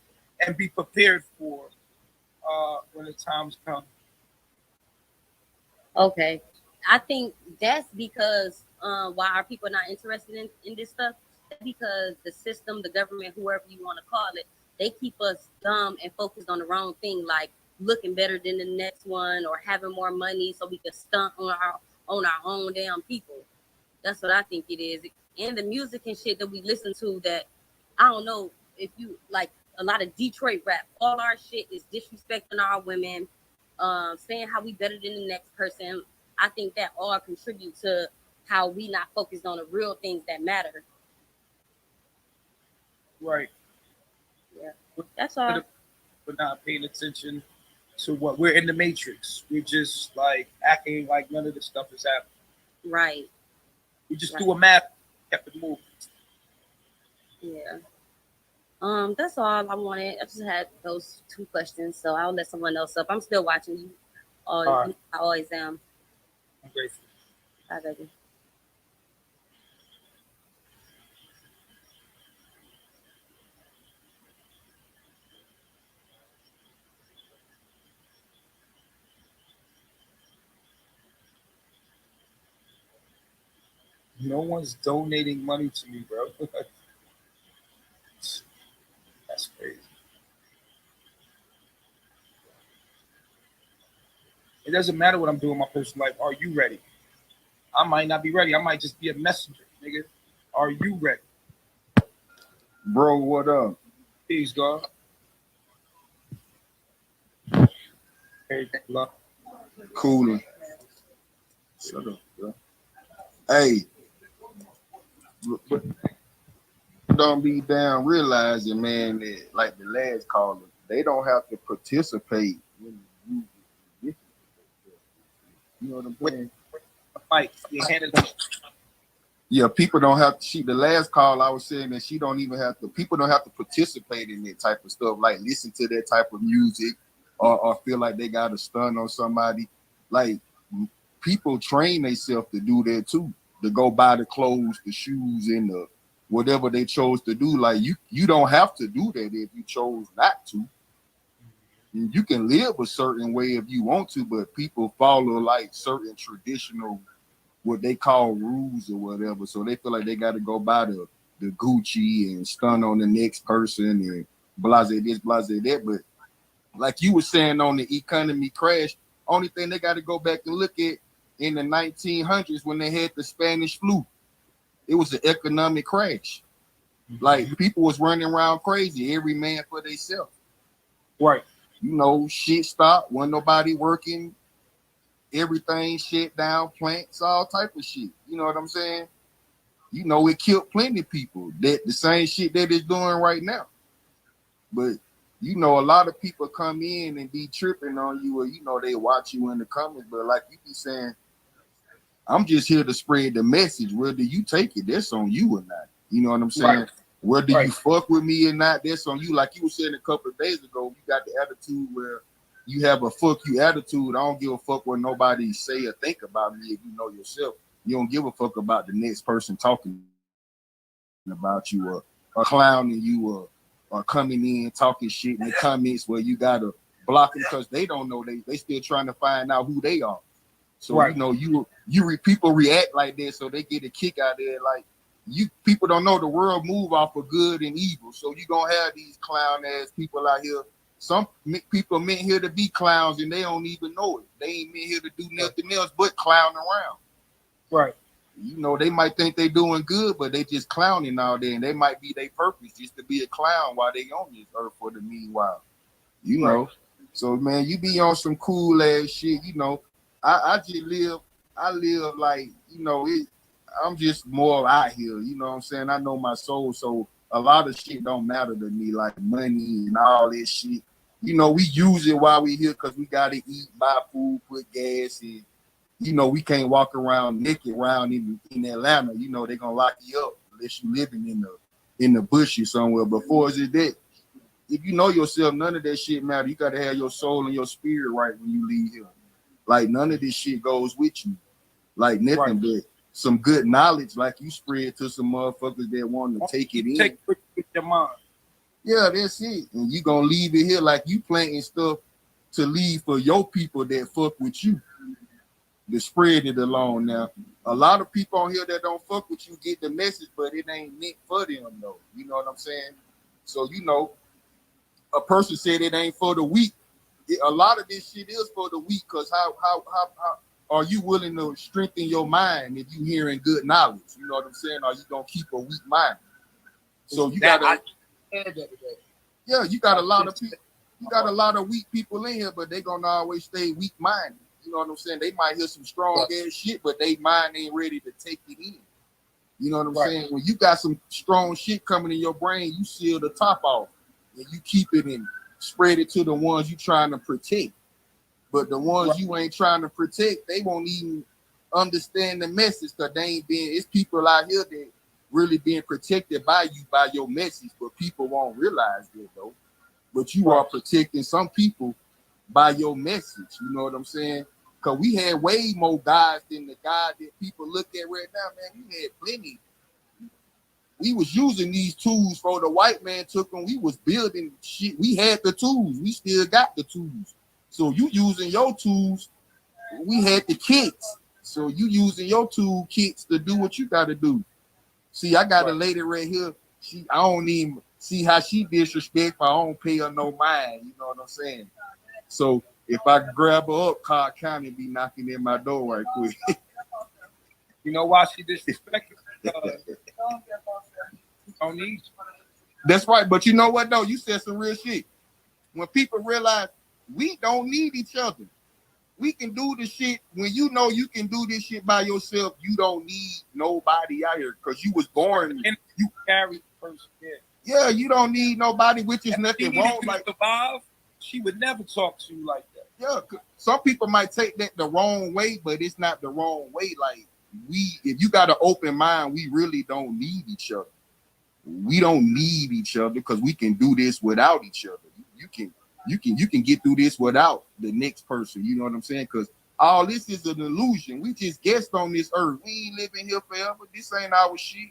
and be prepared for when the times come. Okay. I think that's because why are people not interested in this stuff? Because the system, the government, whoever you want to call it, they keep us dumb and focused on the wrong thing, like looking better than the next one or having more money so we can stunt on our own damn people. That's what I think it is. And the music and shit that we listen to, that I don't know if you like a lot of Detroit rap. All our shit is disrespecting our women, saying how we better than the next person. I think that all contribute to how we not focused on the real things that matter. Right. Yeah, that's all. We're not paying attention to what we're in the matrix. We're just like acting like none of this stuff is happening. Right. We just do a map, kept it moving. Yeah. That's all I wanted. I just had those 2 questions, so I'll let someone else up. I'm still watching you. Right. I always am. I'm grateful. Bye, baby. No one's donating money to me, bro. That's crazy. It doesn't matter what I'm doing in my personal life. Are you ready? I might not be ready. I might just be a messenger, nigga. Are you ready? Bro, what up? Peace, God. Hey, love. Cooling. Shut up, bro. Hey, but don't be down realizing, man, that like the last caller, they don't have to participate when you know what I'm saying? Mike, your hand is. Yeah, people don't have to. The last call I was saying that she don't even have to. People don't have to participate in that type of stuff, like listen to that type of music, or feel like they got a stun on somebody. Like people train themselves to do that too, to go buy the clothes, the shoes, and the whatever they chose to do. Like you don't have to do that if you chose not to. And you can live a certain way if you want to, but people follow like certain traditional, what they call rules or whatever. So they feel like they got to go buy the Gucci and stun on the next person and blase this, blase that. But like you were saying on the economy crash, only thing they got to go back and look at in the 1900s when they had the Spanish flu, it was an economic crash. Like people was running around crazy, every man for themselves. Right. You know, shit stopped, wasn't nobody working, everything shut down, plants, all type of shit. You know what I'm saying? You know, it killed plenty of people. That the same shit that it's doing right now. But you know, a lot of people come in and be tripping on you, or you know, they watch you in the comments. But like you be saying, I'm just here to spread the message. Whether you take it, that's on you or not. You know what I'm saying? Right. Whether you fuck with me or not, that's on you. Like you were saying a couple of days ago, you got the attitude where you have a fuck you attitude. I don't give a fuck what nobody say or think about me if you know yourself. You don't give a fuck about the next person talking about you or clowning you or coming in talking shit in the comments where you gotta block them because they don't know, they still trying to find out who they are. So you know people react like that, so they get a kick out of it. Like you people don't know the world move off of good and evil. So you gonna have these clown ass people out here. Some people meant here to be clowns and they don't even know it. They ain't meant here to do nothing else but clown around. Right. You know, they might think they doing good, but they just clowning all day, and they might be their purpose just to be a clown while they on this earth for the meanwhile. You know. So man, you be on some cool ass shit, you know. I live like, you know, I'm just more out here, you know what I'm saying? I know my soul, so a lot of shit don't matter to me, like money and all this shit. You know, we use it while we here because we gotta eat, buy food, put gas in. You know, we can't walk around naked around in Atlanta. You know, they're gonna lock you up unless you living in the bushes somewhere. Before is it that if you know yourself, none of that shit matter. You gotta have your soul and your spirit right when you leave here. Like none of this shit goes with you. Like nothing but some good knowledge, like you spread to some motherfuckers that want to take it in. Take with your mind. Yeah, that's it. And you gonna leave it here like you planting stuff to leave for your people that fuck with you. To spread it along. Now, a lot of people on here that don't fuck with you get the message, but it ain't meant for them though. You know what I'm saying? So you know, a person said it ain't for the weak. A lot of this shit is for the weak, because how are you willing to strengthen your mind if you hearing good knowledge? You know what I'm saying? Are you gonna keep a weak mind? So you gotta yeah, you got a lot of people, you got a lot of weak people in here, but they gonna always stay weak minded. You know what I'm saying? They might hear some strong ass shit, but they mind ain't ready to take it in. You know what I'm saying? When you got some strong shit coming in your brain, you seal the top off and you keep it and spread it to the ones you trying to protect. But the ones you ain't trying to protect, they won't even understand the message, because they ain't been, it's people out here that really being protected by you, by your message, but people won't realize that though. But you are protecting some people by your message, you know what I'm saying? Because we had way more guys than the guy that people look at right now, man. We had plenty. We was using these tools for the white man took them. We was building shit. We had the tools. We still got the tools. So you using your tools. We had the kits. So you using your tool kits to do what you got to do. See, I got a lady right here. I don't even see how she disrespectful. I don't pay her no mind. You know what I'm saying? So if I grab her up, Clark County be knocking in my door right quick. You know why she disrespected? Don't need you. That's right. But you know what though? You said some real shit. When people realize we don't need each other, we can do the shit. When you know you can do this shit by yourself, you don't need nobody out here, because you was born. You carry the person. Yeah, you don't need nobody, which is nothing wrong. Like survive, she would never talk to you like that. Yeah, some people might take that the wrong way, but it's not the wrong way. Like if you got an open mind, we really don't need each other. We don't need each other because we can do this without each other. You can get through this without the next person. You know what I'm saying? Because all this is an illusion. We just guessed on this earth. We ain't living here forever. This ain't our shit.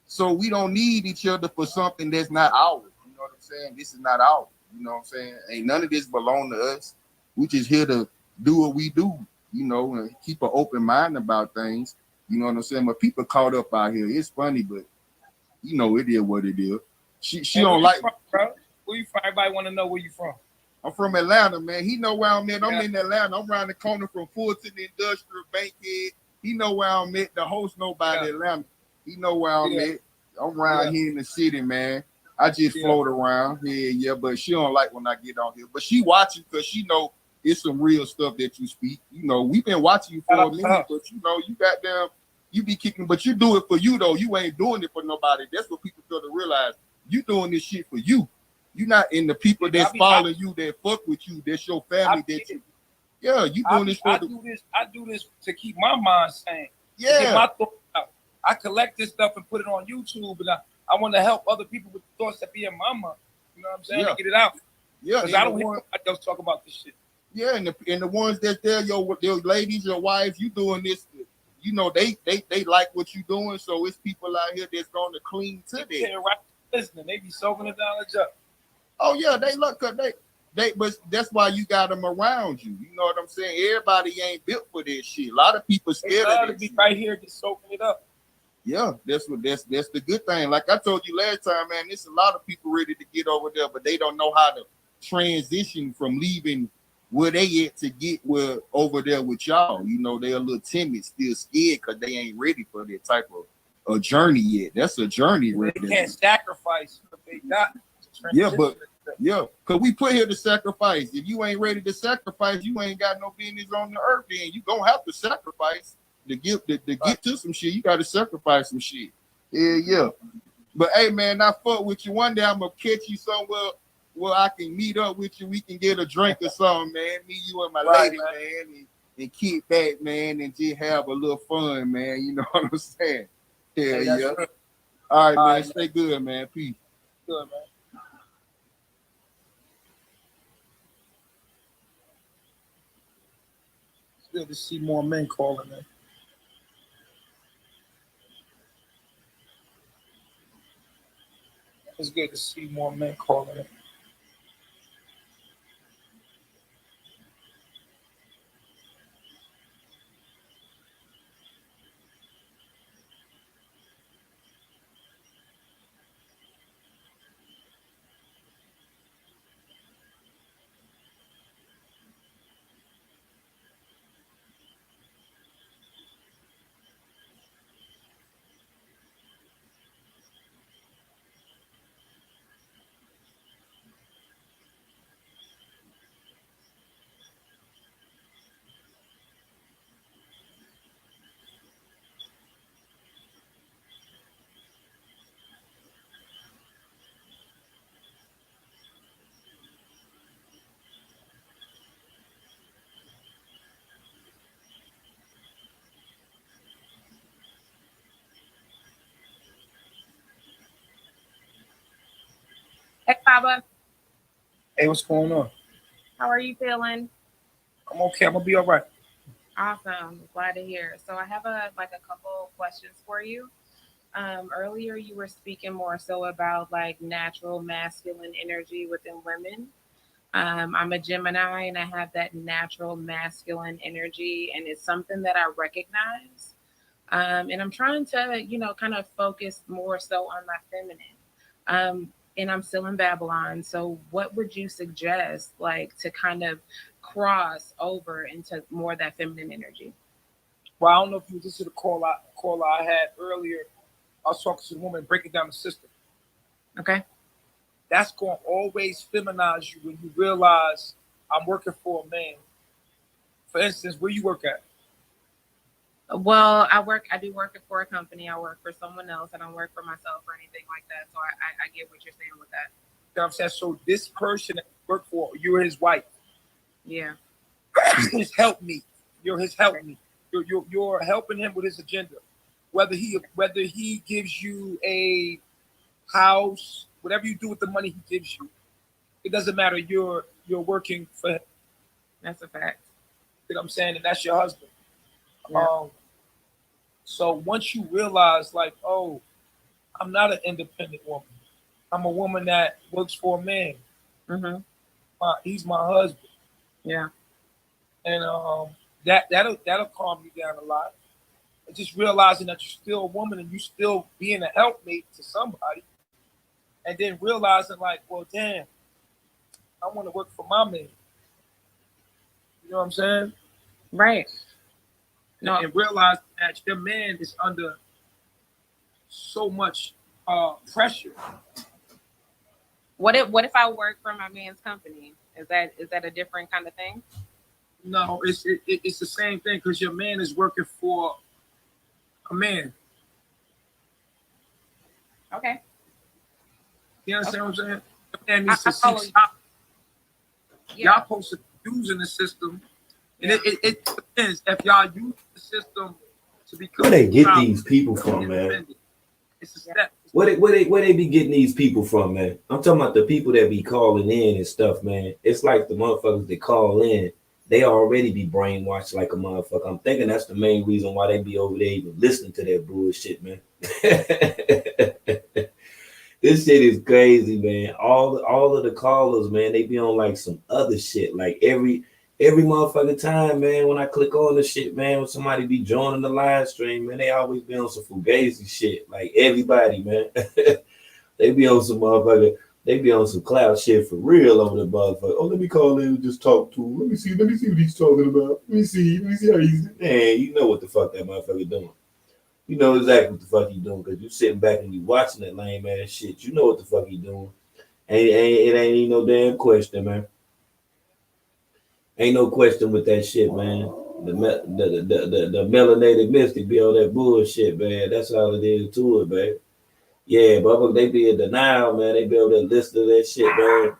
So we don't need each other for something that's not ours. You know what I'm saying? This is not ours. You know what I'm saying? Ain't none of this belong to us. We just here to do what we do, you know, and keep an open mind about things. You know what I'm saying? But people caught up out here. It's funny, but you know, it is what it is. She don't like. From, bro? Where you from? Everybody want to know where you from. I'm from Atlanta, man. He know where I'm at. I'm in Atlanta. I'm around the corner from Fulton Industrial, Bankhead. He know where I'm at. The host know about Atlanta. He know where I'm at. I'm around here in the city, man. I just float around. Yeah, but she don't like when I get on here. But she watching because she know it's some real stuff that you speak. You know, we've been watching you for a minute, but you know, you goddamn, you be kicking, but you do it for you though. You ain't doing it for nobody. That's what people fail to realize. You doing this shit for you. You not in the people that's following you, that fuck with you, that's your family, that you. Yeah, you doing this for I do this to keep my mind sane. Yeah. To get my thoughts out. I collect this stuff and put it on YouTube, and I want to help other people with the thoughts that be in my mind. You know what I'm saying? To get it out. Yeah. Because I don't hear nobody talk about this shit. Yeah, and the ones that's there, your ladies, your wives, you doing this. You know, they like what you doing, so it's people out here that's going to cling to that. Yeah, right. Listening, they be soaking the knowledge up. Oh yeah, they look, cause but that's why you got them around you. You know what I'm saying? Everybody ain't built for this shit. A lot of people scared of it. Be right here just soaking it up. Yeah, that's the good thing. Like I told you last time, man, there's a lot of people ready to get over there, but they don't know how to transition from leaving where they at to get where over there with y'all. You know, they're a little timid, still scared because they ain't ready for that type of a journey yet. That's a journey, right? They can't sacrifice what they got. Yeah, Yeah, because we put here to sacrifice. If you ain't ready to sacrifice, you ain't got no business on the earth. Then you gonna have to sacrifice to get to some shit. You got to sacrifice some shit. Yeah. But hey, man, I fuck with you. One day I'm gonna catch you somewhere where I can meet up with you. We can get a drink or something, man. Me, you, and my lady, man, and kick back, man, and just have a little fun, man. You know what I'm saying? Yeah. Right. All right, man. Stay good, man. Peace. Good, man. It's good to see more men calling in. It's good to see more men calling in. Hey, Baba. Hey, what's going on? How are you feeling? I'm okay. I'm gonna be all right. Awesome. Glad to hear. So I have a couple questions for you. Earlier you were speaking more so about like natural masculine energy within women. I'm a Gemini and I have that natural masculine energy, and it's something that I recognize. And I'm trying to, kind of focus more so on my feminine. And I'm still in Babylon. So what would you suggest, like, to kind of cross over into more of that feminine energy? Well, I don't know if you listened to the call I had earlier. I was talking to the woman breaking down the system. Okay. That's going to always feminize you when you realize I'm working for a man. For instance, where you work at? Well, I do work for a company. I work for someone else. I don't work for myself or anything like that. So I get what you're saying with that. You know what I'm saying? So this person that you work for, you're his wife. Yeah. His helpmeet. You're his helpmeet. You're helping him with his agenda. Whether he gives you a house, whatever you do with the money he gives you, it doesn't matter. You're working for him. That's a fact. You know what I'm saying? And that's your husband. Yeah. So once you realize, like, oh, I'm not an independent woman. I'm a woman that works for a man. Mm-hmm. He's my husband. Yeah. And that'll calm you down a lot. And just realizing that you're still a woman and you still being a helpmate to somebody. And then realizing, like, well, damn, I want to work for my man. You know what I'm saying? Right. No. And realize that your man is under so much pressure. What if I work for my man's company? Is that a different kind of thing? No, it's the same thing because your man is working for a man. Okay. You understand what I'm saying? The man needs I to seek. Yeah. Y'all supposed to be using the system. And it depends if y'all use the system to become. Where they get these people from, man? It's a step. Where they be getting these people from, man? I'm talking about the people that be calling in and stuff, man. It's like the motherfuckers that call in, they already be brainwashed like a motherfucker. I'm thinking that's the main reason why they be over there even listening to that bullshit, man. This shit is crazy, man. All of the callers, man, they be on like some other shit. Like every motherfucking time, man, when I click on the shit, man, when somebody be joining the live stream, man, they always be on some fugazi shit. Like everybody, man. They be on some motherfucker, they be on some cloud shit for real over the motherfucker. Oh, let me call in and just talk to him. Let me see what he's talking about. Let me see how he's, man, you know what the fuck that motherfucker doing. You know exactly what the fuck he doing because you sitting back and you watching that lame ass shit. You know what the fuck he doing. It ain't even no damn question, man. Ain't no question with that shit, man. The melanated mystic be on that bullshit, man. That's all it is to it, man. Yeah, but they be in denial, man. They be able to listen to that shit, man.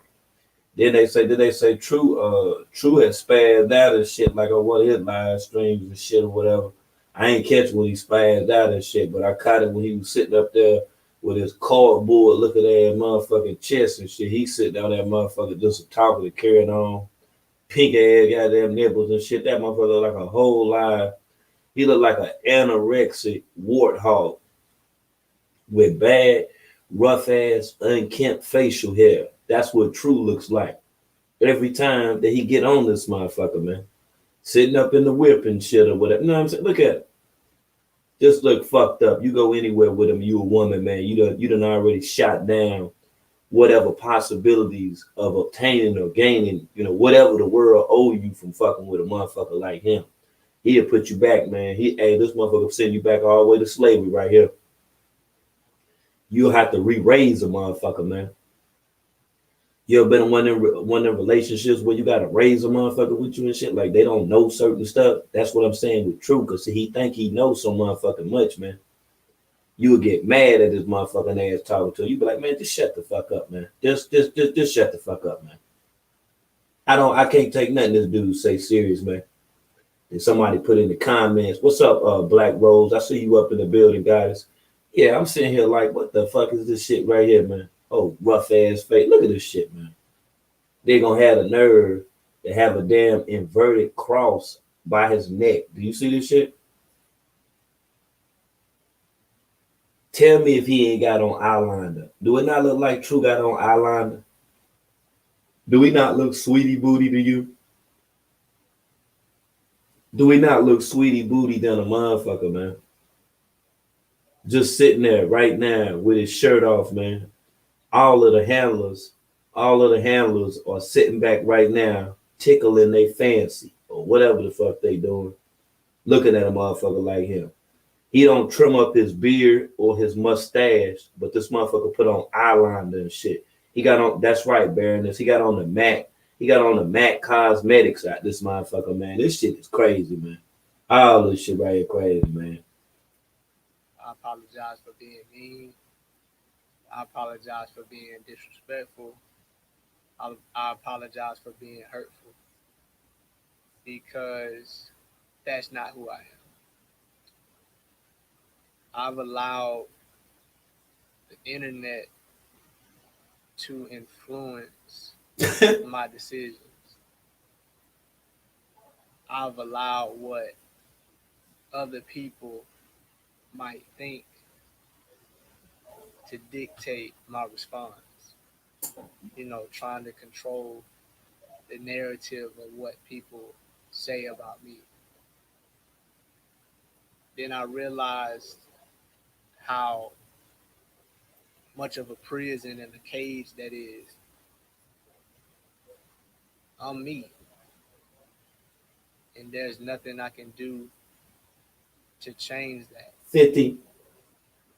Then they say True had spazzed out and shit like on one of his live streams and shit or whatever. I ain't catch when he spazzed out and shit, but I caught it when he was sitting up there with his cardboard looking at that motherfucking chest and shit. He sitting down that motherfucker just talking and carrying on. Pink ass goddamn nipples and shit. That motherfucker look like a whole live. He looked like an anorexic warthog with bad, rough ass, unkempt facial hair. That's what True looks like every time that he get on this motherfucker, man. Sitting up in the whip and shit or whatever. You know what I'm saying? Look at it. Just look fucked up. You go anywhere with him, you a woman, man. You done already shot down whatever possibilities of obtaining or gaining, whatever the world owe you from fucking with a motherfucker like him. He'll put you back, man. This motherfucker send you back all the way to slavery right here. You'll have to re-raise a motherfucker, man. You ever been in one of them relationships where you gotta raise a motherfucker with you and shit? Like they don't know certain stuff. That's what I'm saying with True, because he think he knows so motherfucking much, man. You would get mad at this motherfucking ass talking to you. You be like, man, just shut the fuck up, man. Just shut the fuck up, man. I can't take nothing this dude say serious, man. And somebody put in the comments, what's up, Black Rose? I see you up in the building, guys. Yeah, I'm sitting here like, what the fuck is this shit right here, man? Oh, rough ass face. Look at this shit, man. They're gonna have the nerve to have a damn inverted cross by his neck. Do you see this shit? Tell me if he ain't got on eyeliner. Do it not look like True got on eyeliner? Do we not look sweetie booty to you? Do we not look sweetie booty than a motherfucker, man? Just sitting there right now with his shirt off, man. All of the handlers are sitting back right now, tickling their fancy or whatever the fuck they doing, looking at a motherfucker like him. He don't trim up his beard or his mustache, but this motherfucker put on eyeliner and shit. He got on, that's right, Baroness. He got on the MAC. He got on the MAC Cosmetics out this motherfucker, man. This shit is crazy, man. All this shit right here crazy, man. I apologize for being mean. I apologize for being disrespectful. I apologize for being hurtful. Because that's not who I am. I've allowed the internet to influence my decisions. I've allowed what other people might think to dictate my response. Trying to control the narrative of what people say about me. Then I realized how much of a prison and a cage that is. I'm me. And there's nothing I can do to change that. 50.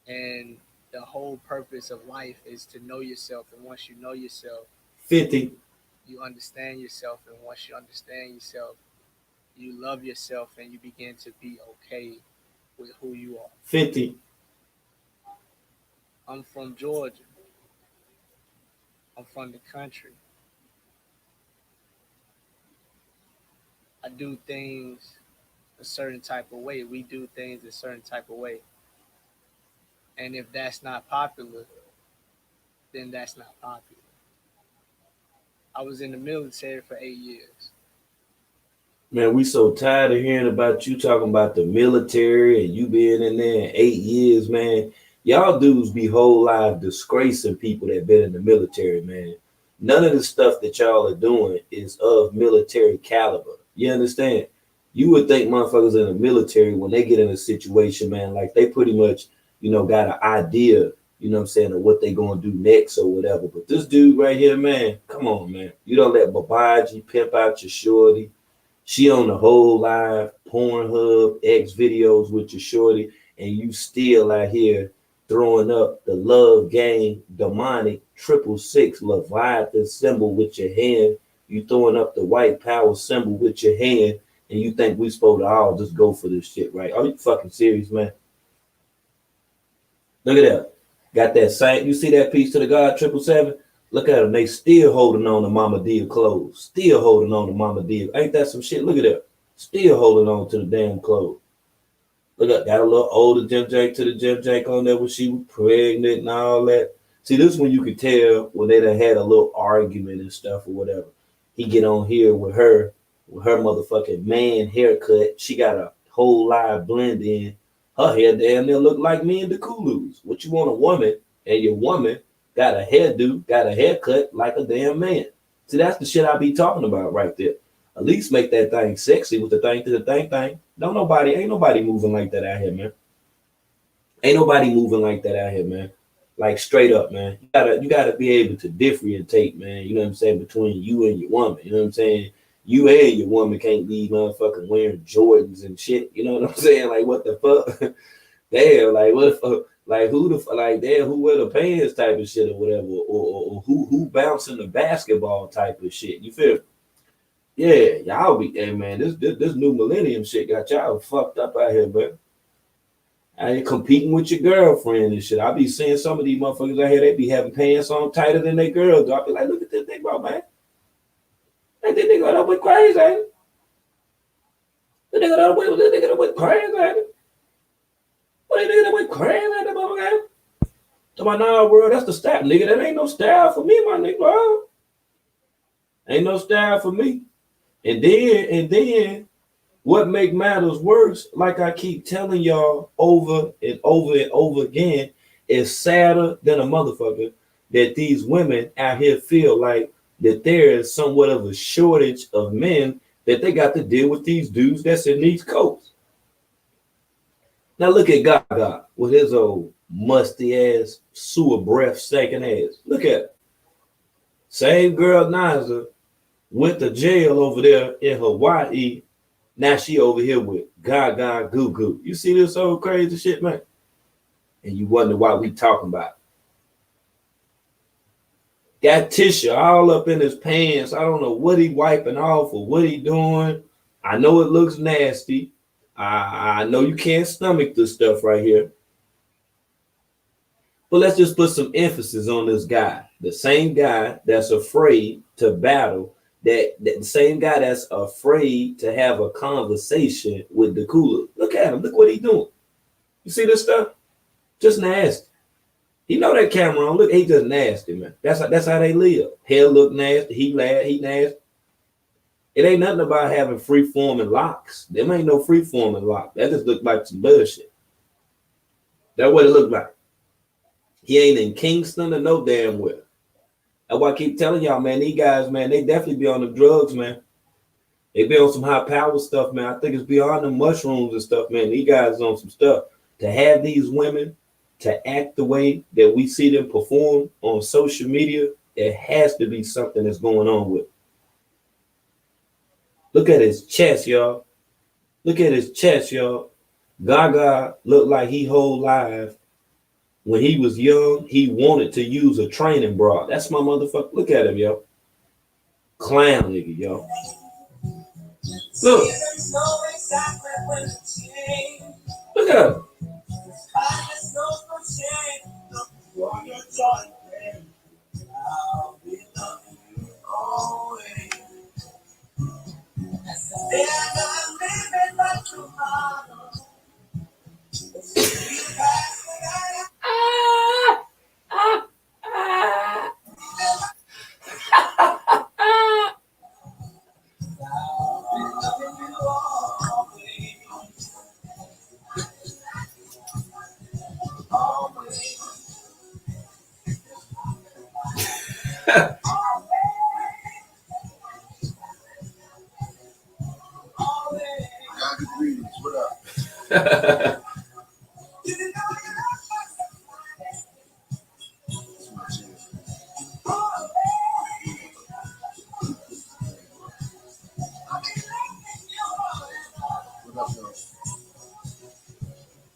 And the whole purpose of life is to know yourself. And once you know yourself, 50. You understand yourself. And once you understand yourself, you love yourself and you begin to be okay with who you are. 50. I'm from Georgia. I'm from the country. I do things a certain type of way. We do things a certain type of way. And if that's not popular, then that's not popular. I was in the military for 8 years. Man, we so tired of hearing about you talking about the military and you being in there in 8 years, man. Y'all dudes be whole life disgracing people that been in the military, man. None of the stuff that y'all are doing is of military caliber. You understand? You would think motherfuckers in the military, when they get in a situation, man, like they pretty much, got an idea, of what they gonna do next or whatever. But this dude right here, man, come on, man. You don't let Babaji pimp out your shorty. She on the whole live Pornhub X videos with your shorty, and you still out here, throwing up the love gang demonic 666 Leviathan symbol with your hand. You throwing up the white power symbol with your hand, and you think we supposed to all just go for this shit, right? Are you fucking serious, man? Look at that. Got that same. You see that piece to the God 777? Look at them. They still holding on to Mama Dia clothes. Still holding on to Mama Dia. Ain't that some shit? Look at that. Still holding on to the damn clothes. Look at, got a little older Jim Jake to the Jim Jake on there when she was pregnant and all that. See, this one you could tell when they done had a little argument and stuff or whatever. He get on here with her motherfucking man haircut. She got a whole live blend in. Her hair damn near look like me and the Kulus. What you want a woman, and your woman got a hairdo, got a haircut like a damn man. See, that's the shit I be talking about right there. At least make that thing sexy with the thing to the thing. Ain't nobody moving like that out here, man. Ain't nobody moving like that out here, man. Like straight up, man. You gotta be able to differentiate, man. You know what I'm saying, between you and your woman. You know what I'm saying? You and your woman can't be motherfucking wearing Jordans and shit. You know what I'm saying? Like what the fuck? Damn, like what the fuck? Like who the like damn who wear the pants type of shit or whatever, or who bouncing the basketball type of shit. You feel? Yeah, y'all be, hey man, this new millennium shit got y'all fucked up out here, man. I ain't competing with your girlfriend and shit. I be seeing some of these motherfuckers out here, they be having pants on tighter than their girls. I be like, look at this thing, bro, man. Like this nigga up with crazy, ain't it? This nigga up with crazy, ain't it? What nigga up with crazy, ain't it, motherfucker? To my nah, bro, that's the style, nigga. That ain't no style for me, my nigga, bro. Ain't no style for me. And then what make matters worse, like I keep telling y'all over and over and over again, is sadder than a motherfucker that these women out here feel like that there is somewhat of a shortage of men that they got to deal with these dudes that's in these coats. Now look at Gaga with his old musty ass, sewer breath stinking ass. Look at it. Same girl Naza went to jail over there in Hawaii. Now she over here with Gaga Goo Goo. You see this old crazy shit, man? And you wonder why we talking about it. Got tissue all up in his pants. I don't know what he wiping off or what he doing. I know it looks nasty. I know you can't stomach this stuff right here. But let's just put some emphasis on this guy. The same guy that's afraid to battle. That the same guy that's afraid to have a conversation with the cooler. Look at him. Look what he doing. You see this stuff? Just nasty. He know that camera on. Look, he just nasty, man. That's how they live. Hair look nasty. He nasty. It ain't nothing about having free-forming locks. Them ain't no free-forming lock. That just look like some bullshit. That's what it look like. He ain't in Kingston or no damn where. That's why I keep telling y'all, man, these guys, man, they definitely be on the drugs, man. They be on some high power stuff, man. I think it's beyond the mushrooms and stuff, man. These guys on some stuff. To have these women to act the way that we see them perform on social media, it has to be something that's going on with. Look at his chest, y'all. Look at his chest, y'all. Gaga looked like he whole live. When he was young, he wanted to use a training bra. That's my motherfucker. Look at him, yo. Clown nigga, yo. Look. Look at him.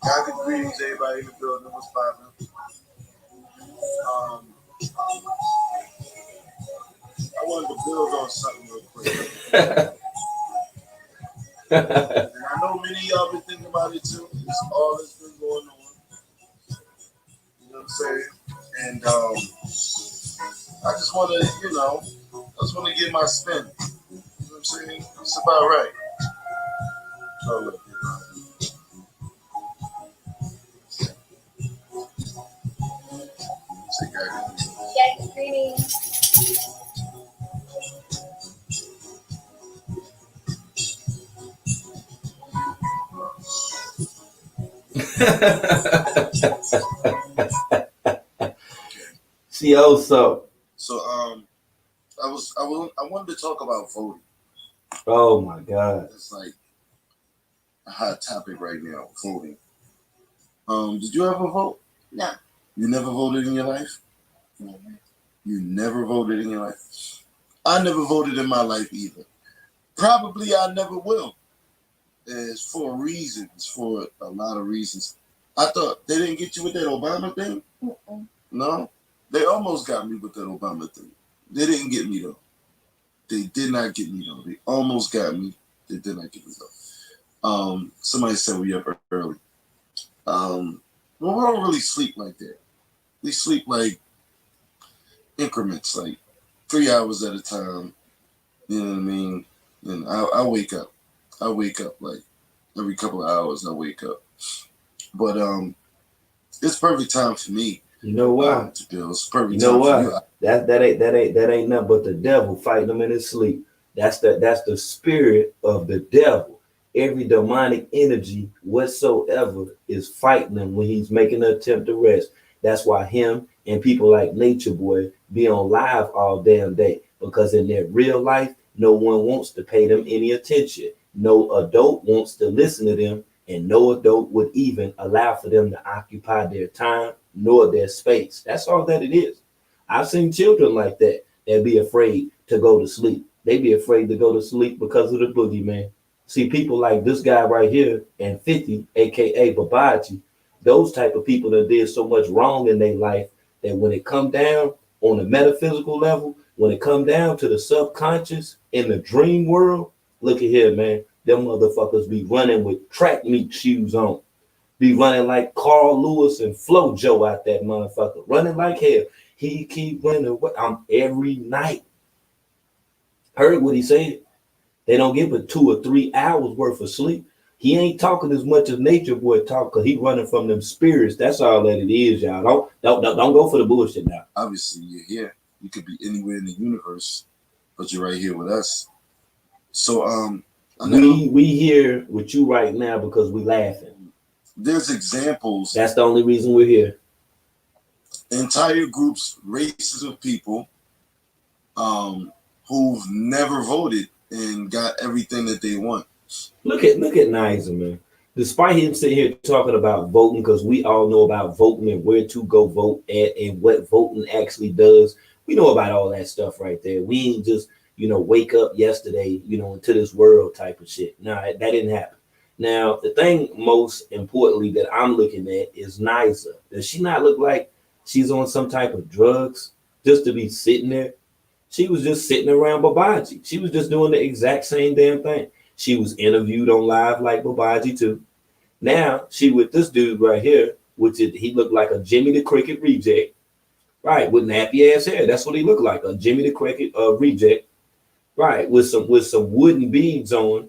God, greetings, everybody in the building. What's poppin'? build on something real quick. And I know many of y'all been thinking about it too. It's all that's been going on. You know what I'm saying? And I just want to, get my spin. You know what I'm saying? It's about right. So, look, See also. So I wanted to talk about voting. Oh my God. It's like a hot topic right now, voting. Did you ever vote? No. You never voted in your life? Never. You never voted in your life? I never voted in my life either. Probably I never will. It's for reasons, for a lot of reasons. I thought they didn't get you with that Obama thing? Mm-mm. No? They almost got me with that Obama thing. They didn't get me though. They did not get me though. They almost got me. They did not get me though. Somebody said we up early. Well, we don't really sleep like that. We sleep like increments, like 3 hours at a time. You know what I mean? And I wake up. I wake up like every couple of hours. I wake up. But it's perfect time for me. You know why? To build. It's perfect you know time why? for you. That ain't nothing but the devil fighting them in his sleep. That's the spirit of the devil. Every demonic energy whatsoever is fighting him when he's making an attempt to rest. That's why him and people like Nature Boy be on live all damn day, because in their real life, no one wants to pay them any attention. No adult wants to listen to them, and no adult would even allow for them to occupy their time nor their space. That's all that it is. I've seen children like that. They'd be afraid to go to sleep. They be afraid to go to sleep because of the boogeyman. See, people like this guy right here and 50, aka Babaji, those type of people that did so much wrong in their life that when it come down on the metaphysical level, when it come down to the subconscious in the dream world, look at here, man. Them motherfuckers be running with track meet shoes on. Be running like Carl Lewis and Flo Joe out that motherfucker. Running like hell. He keep running away. Every night. Heard what he said. They don't give it 2 or 3 hours worth of sleep. He ain't talking as much as Nature Boy talk, because he running from them spirits. That's all that it is, y'all. Don't go for the bullshit now. Obviously, you're here. You could be anywhere in the universe, but you're right here with us. So we here with you right now because we laughing. There's examples. That's the only reason we're here. Entire groups, races of people, who've never voted and got everything that they want. Look at Nizer, man. Despite him sitting here talking about voting, because we all know about voting and where to go vote at and what voting actually does. We know about all that stuff right there. We ain't just, wake up yesterday, into this world type of shit. No, that didn't happen. Now, the thing most importantly that I'm looking at is Nizer. Does she not look like she's on some type of drugs just to be sitting there? She was just sitting around Babaji. She was just doing the exact same damn thing. She was interviewed on live like Babaji too. Now she with this dude right here, he looked like a Jimmy the Cricket reject, right? With nappy ass hair. That's what he looked like, a Jimmy the Cricket reject, right? With some wooden beads on,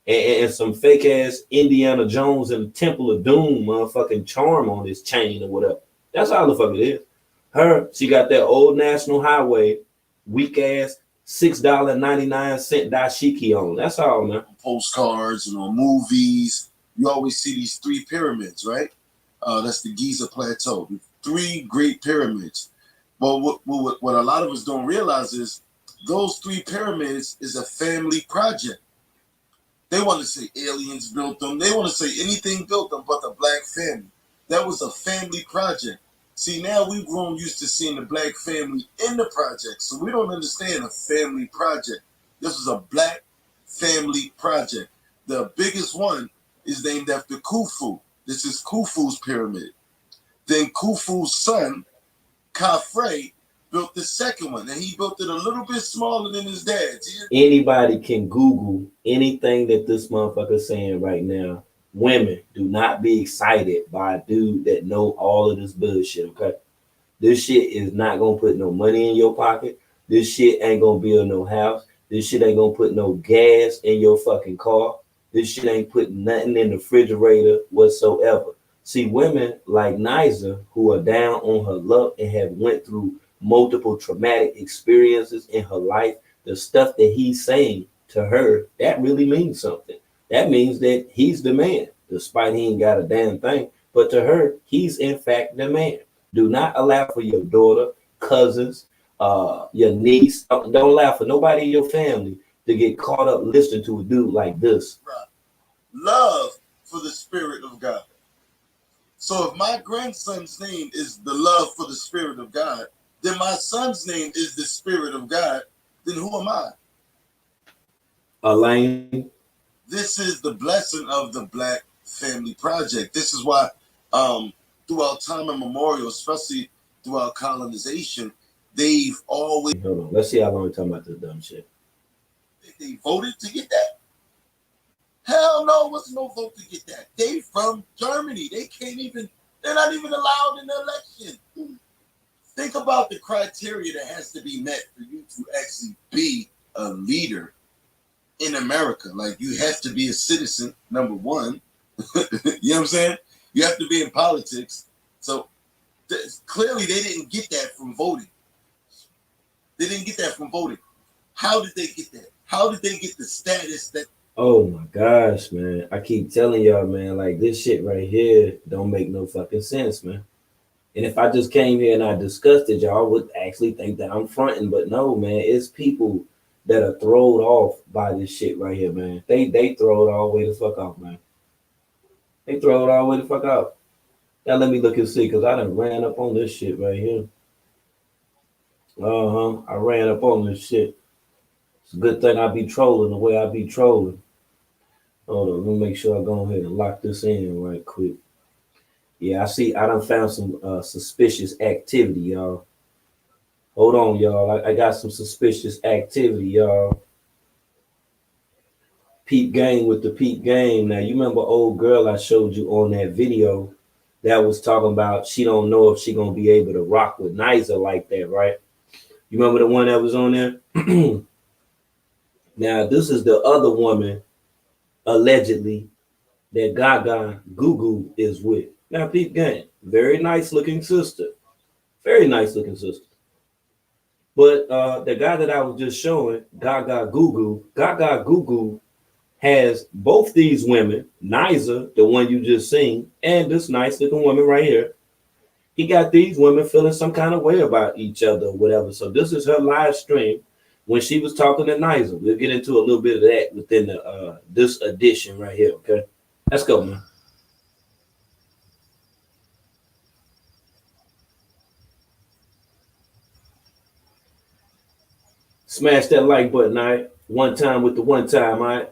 and some fake ass Indiana Jones and the Temple of Doom motherfucking charm on his chain or whatever. That's all the fuck it is. She got that old National Highway weak ass $6.99 dashiki on. That's all, man. Postcards and on movies, you always see these 3 pyramids, right? That's the Giza Plateau. 3 great pyramids. But what a lot of us don't realize is those 3 pyramids is a family project. They want to say aliens built them. They want to say anything built them but the black family. That was a family project. See, now we've grown used to seeing the black family in the project, so we don't understand a family project. This is a black family project. The biggest one is named after Khufu. This is Khufu's pyramid. Then Khufu's son, Khafre, built the second one, and he built it a little bit smaller than his dad's. Anybody can Google anything that this motherfucker's saying right now. Women, do not be excited by a dude that know all of this bullshit, okay? This shit is not gonna put no money in your pocket. This shit ain't gonna build no house. This shit ain't gonna put no gas in your fucking car. This shit ain't putting nothing in the refrigerator whatsoever. See, women like Niza, who are down on her luck and have went through multiple traumatic experiences in her life, the stuff that he's saying to her, that really means something. That means that he's the man, despite he ain't got a damn thing. But to her, he's in fact the man. Do not allow for your daughter, cousins, your niece. Don't allow for nobody in your family to get caught up listening to a dude like this. Right. Love for the Spirit of God. So if my grandson's name is the love for the Spirit of God, then my son's name is the Spirit of God, then who am I? Elaine. This is the blessing of the Black Family Project. This is why throughout time immemorial, especially throughout colonization, they've always... Hold on. Let's see how long we're talking about this dumb shit. They voted to get that? Hell no, was no vote to get that. They from Germany. They're not even allowed in the election. Think about the criteria that has to be met for you to actually be a leader in America. Like, you have to be a citizen, number one. You know what I'm saying? You have to be in politics. So clearly they didn't get that from voting. They didn't get that from voting. How did they get that? How did they get the status that... Oh my gosh, man. I keep telling y'all, man, like this shit right here don't make no fucking sense, man. And if I just came here and I discussed it, y'all would actually think that I'm fronting. But no, man, it's people that are thrown off by this shit right here, man. They throw it all the way the fuck off, man. They throw it all the way the fuck out. Now let me look and see, because I done ran up on this shit right here. I ran up on this shit. It's a good thing I be trolling the way I be trolling. Hold on, let me make sure I go ahead and lock this in right quick. Yeah, I see. I done found some suspicious activity, y'all. Hold on, y'all. I got some suspicious activity, y'all. Peep game with the peep game. Now, you remember old girl I showed you on that video that was talking about she don't know if she gonna be able to rock with Niza like that, right? You remember the one that was on there? Now, this is the other woman, allegedly, that Gaga Gugu is with. Now, peep game. Very nice looking sister. Very nice looking sister. But the guy that I was just showing, Gaga Gugu has both these women, Niza, the one you just seen, and this nice looking woman right here. He got these women feeling some kind of way about each other or whatever. So this is her live stream when she was talking to Niza. We'll get into a little bit of that within the this edition right here, okay? Let's go, man. Smash that like button, all right? One time with the one time, all right?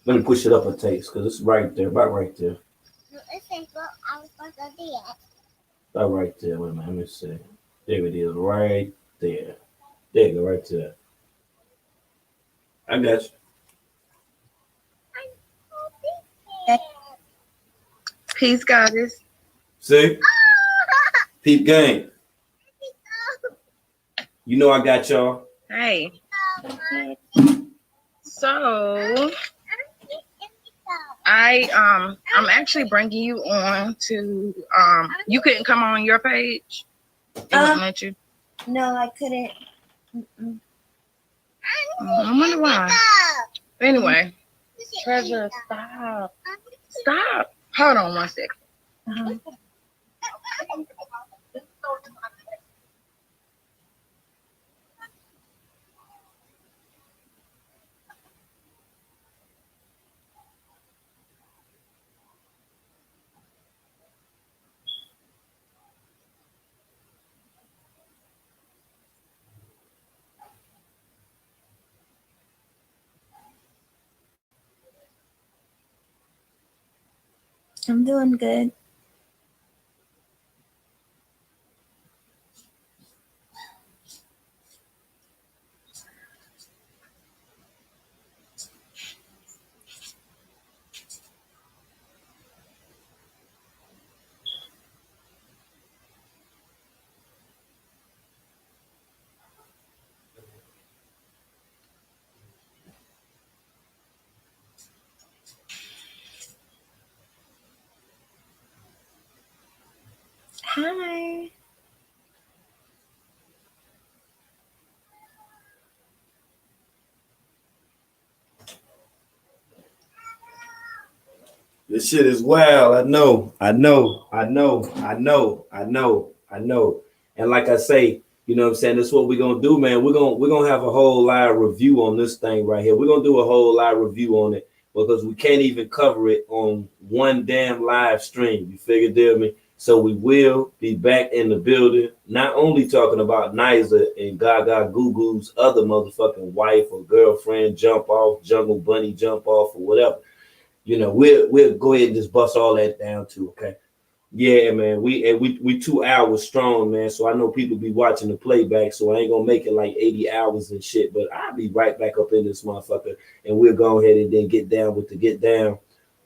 Let me push it up a taste because it's right there, about right there. About right there. Wait a minute, let me see. There it is, right there. There you go, right there. I got you. Peace, goddess. See? Peep game. You know I got y'all. Hey. So I'm actually bringing you on to you couldn't come on your page. It wouldn't let you. No, I couldn't. I wonder why. Anyway, Treasure, stop. Stop. Hold on one second. I'm doing good. Hi. This shit is wild. I know. And like I say, you know what I'm saying? That's what we're gonna do, man. We're gonna have a whole live review on this thing right here. We're gonna do a whole live review on it because we can't even cover it on one damn live stream. You figure, deal me? So we will be back in the building, not only talking about Niza and Gaga Gugu's other motherfucking wife or girlfriend jump off, Jungle Bunny jump off, or whatever. You know, we'll go ahead and just bust all that down too, okay? Yeah, man. We 2 hours strong, man. So I know people be watching the playback, so I ain't gonna make it like 80 hours and shit. But I'll be right back up in this motherfucker, and we'll go ahead and then get down with the get down.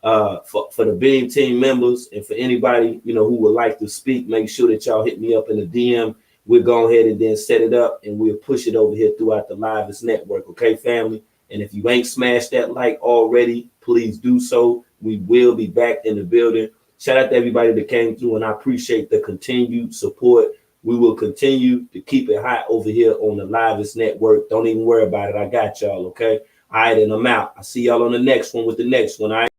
For the Beam Team members and for anybody who would like to speak, make sure that y'all hit me up in the DM. We'll go ahead and then set it up, and we'll push it over here throughout the Livest network, okay, family? And if you ain't smashed that like already, please do so. We will be back in the building. Shout out to everybody that came through, and I appreciate the continued support. We will continue to keep it hot over here on the Livest network. Don't even worry about it. I got y'all, okay? All right, and I'm out. I see y'all on the next one with the next one. All right.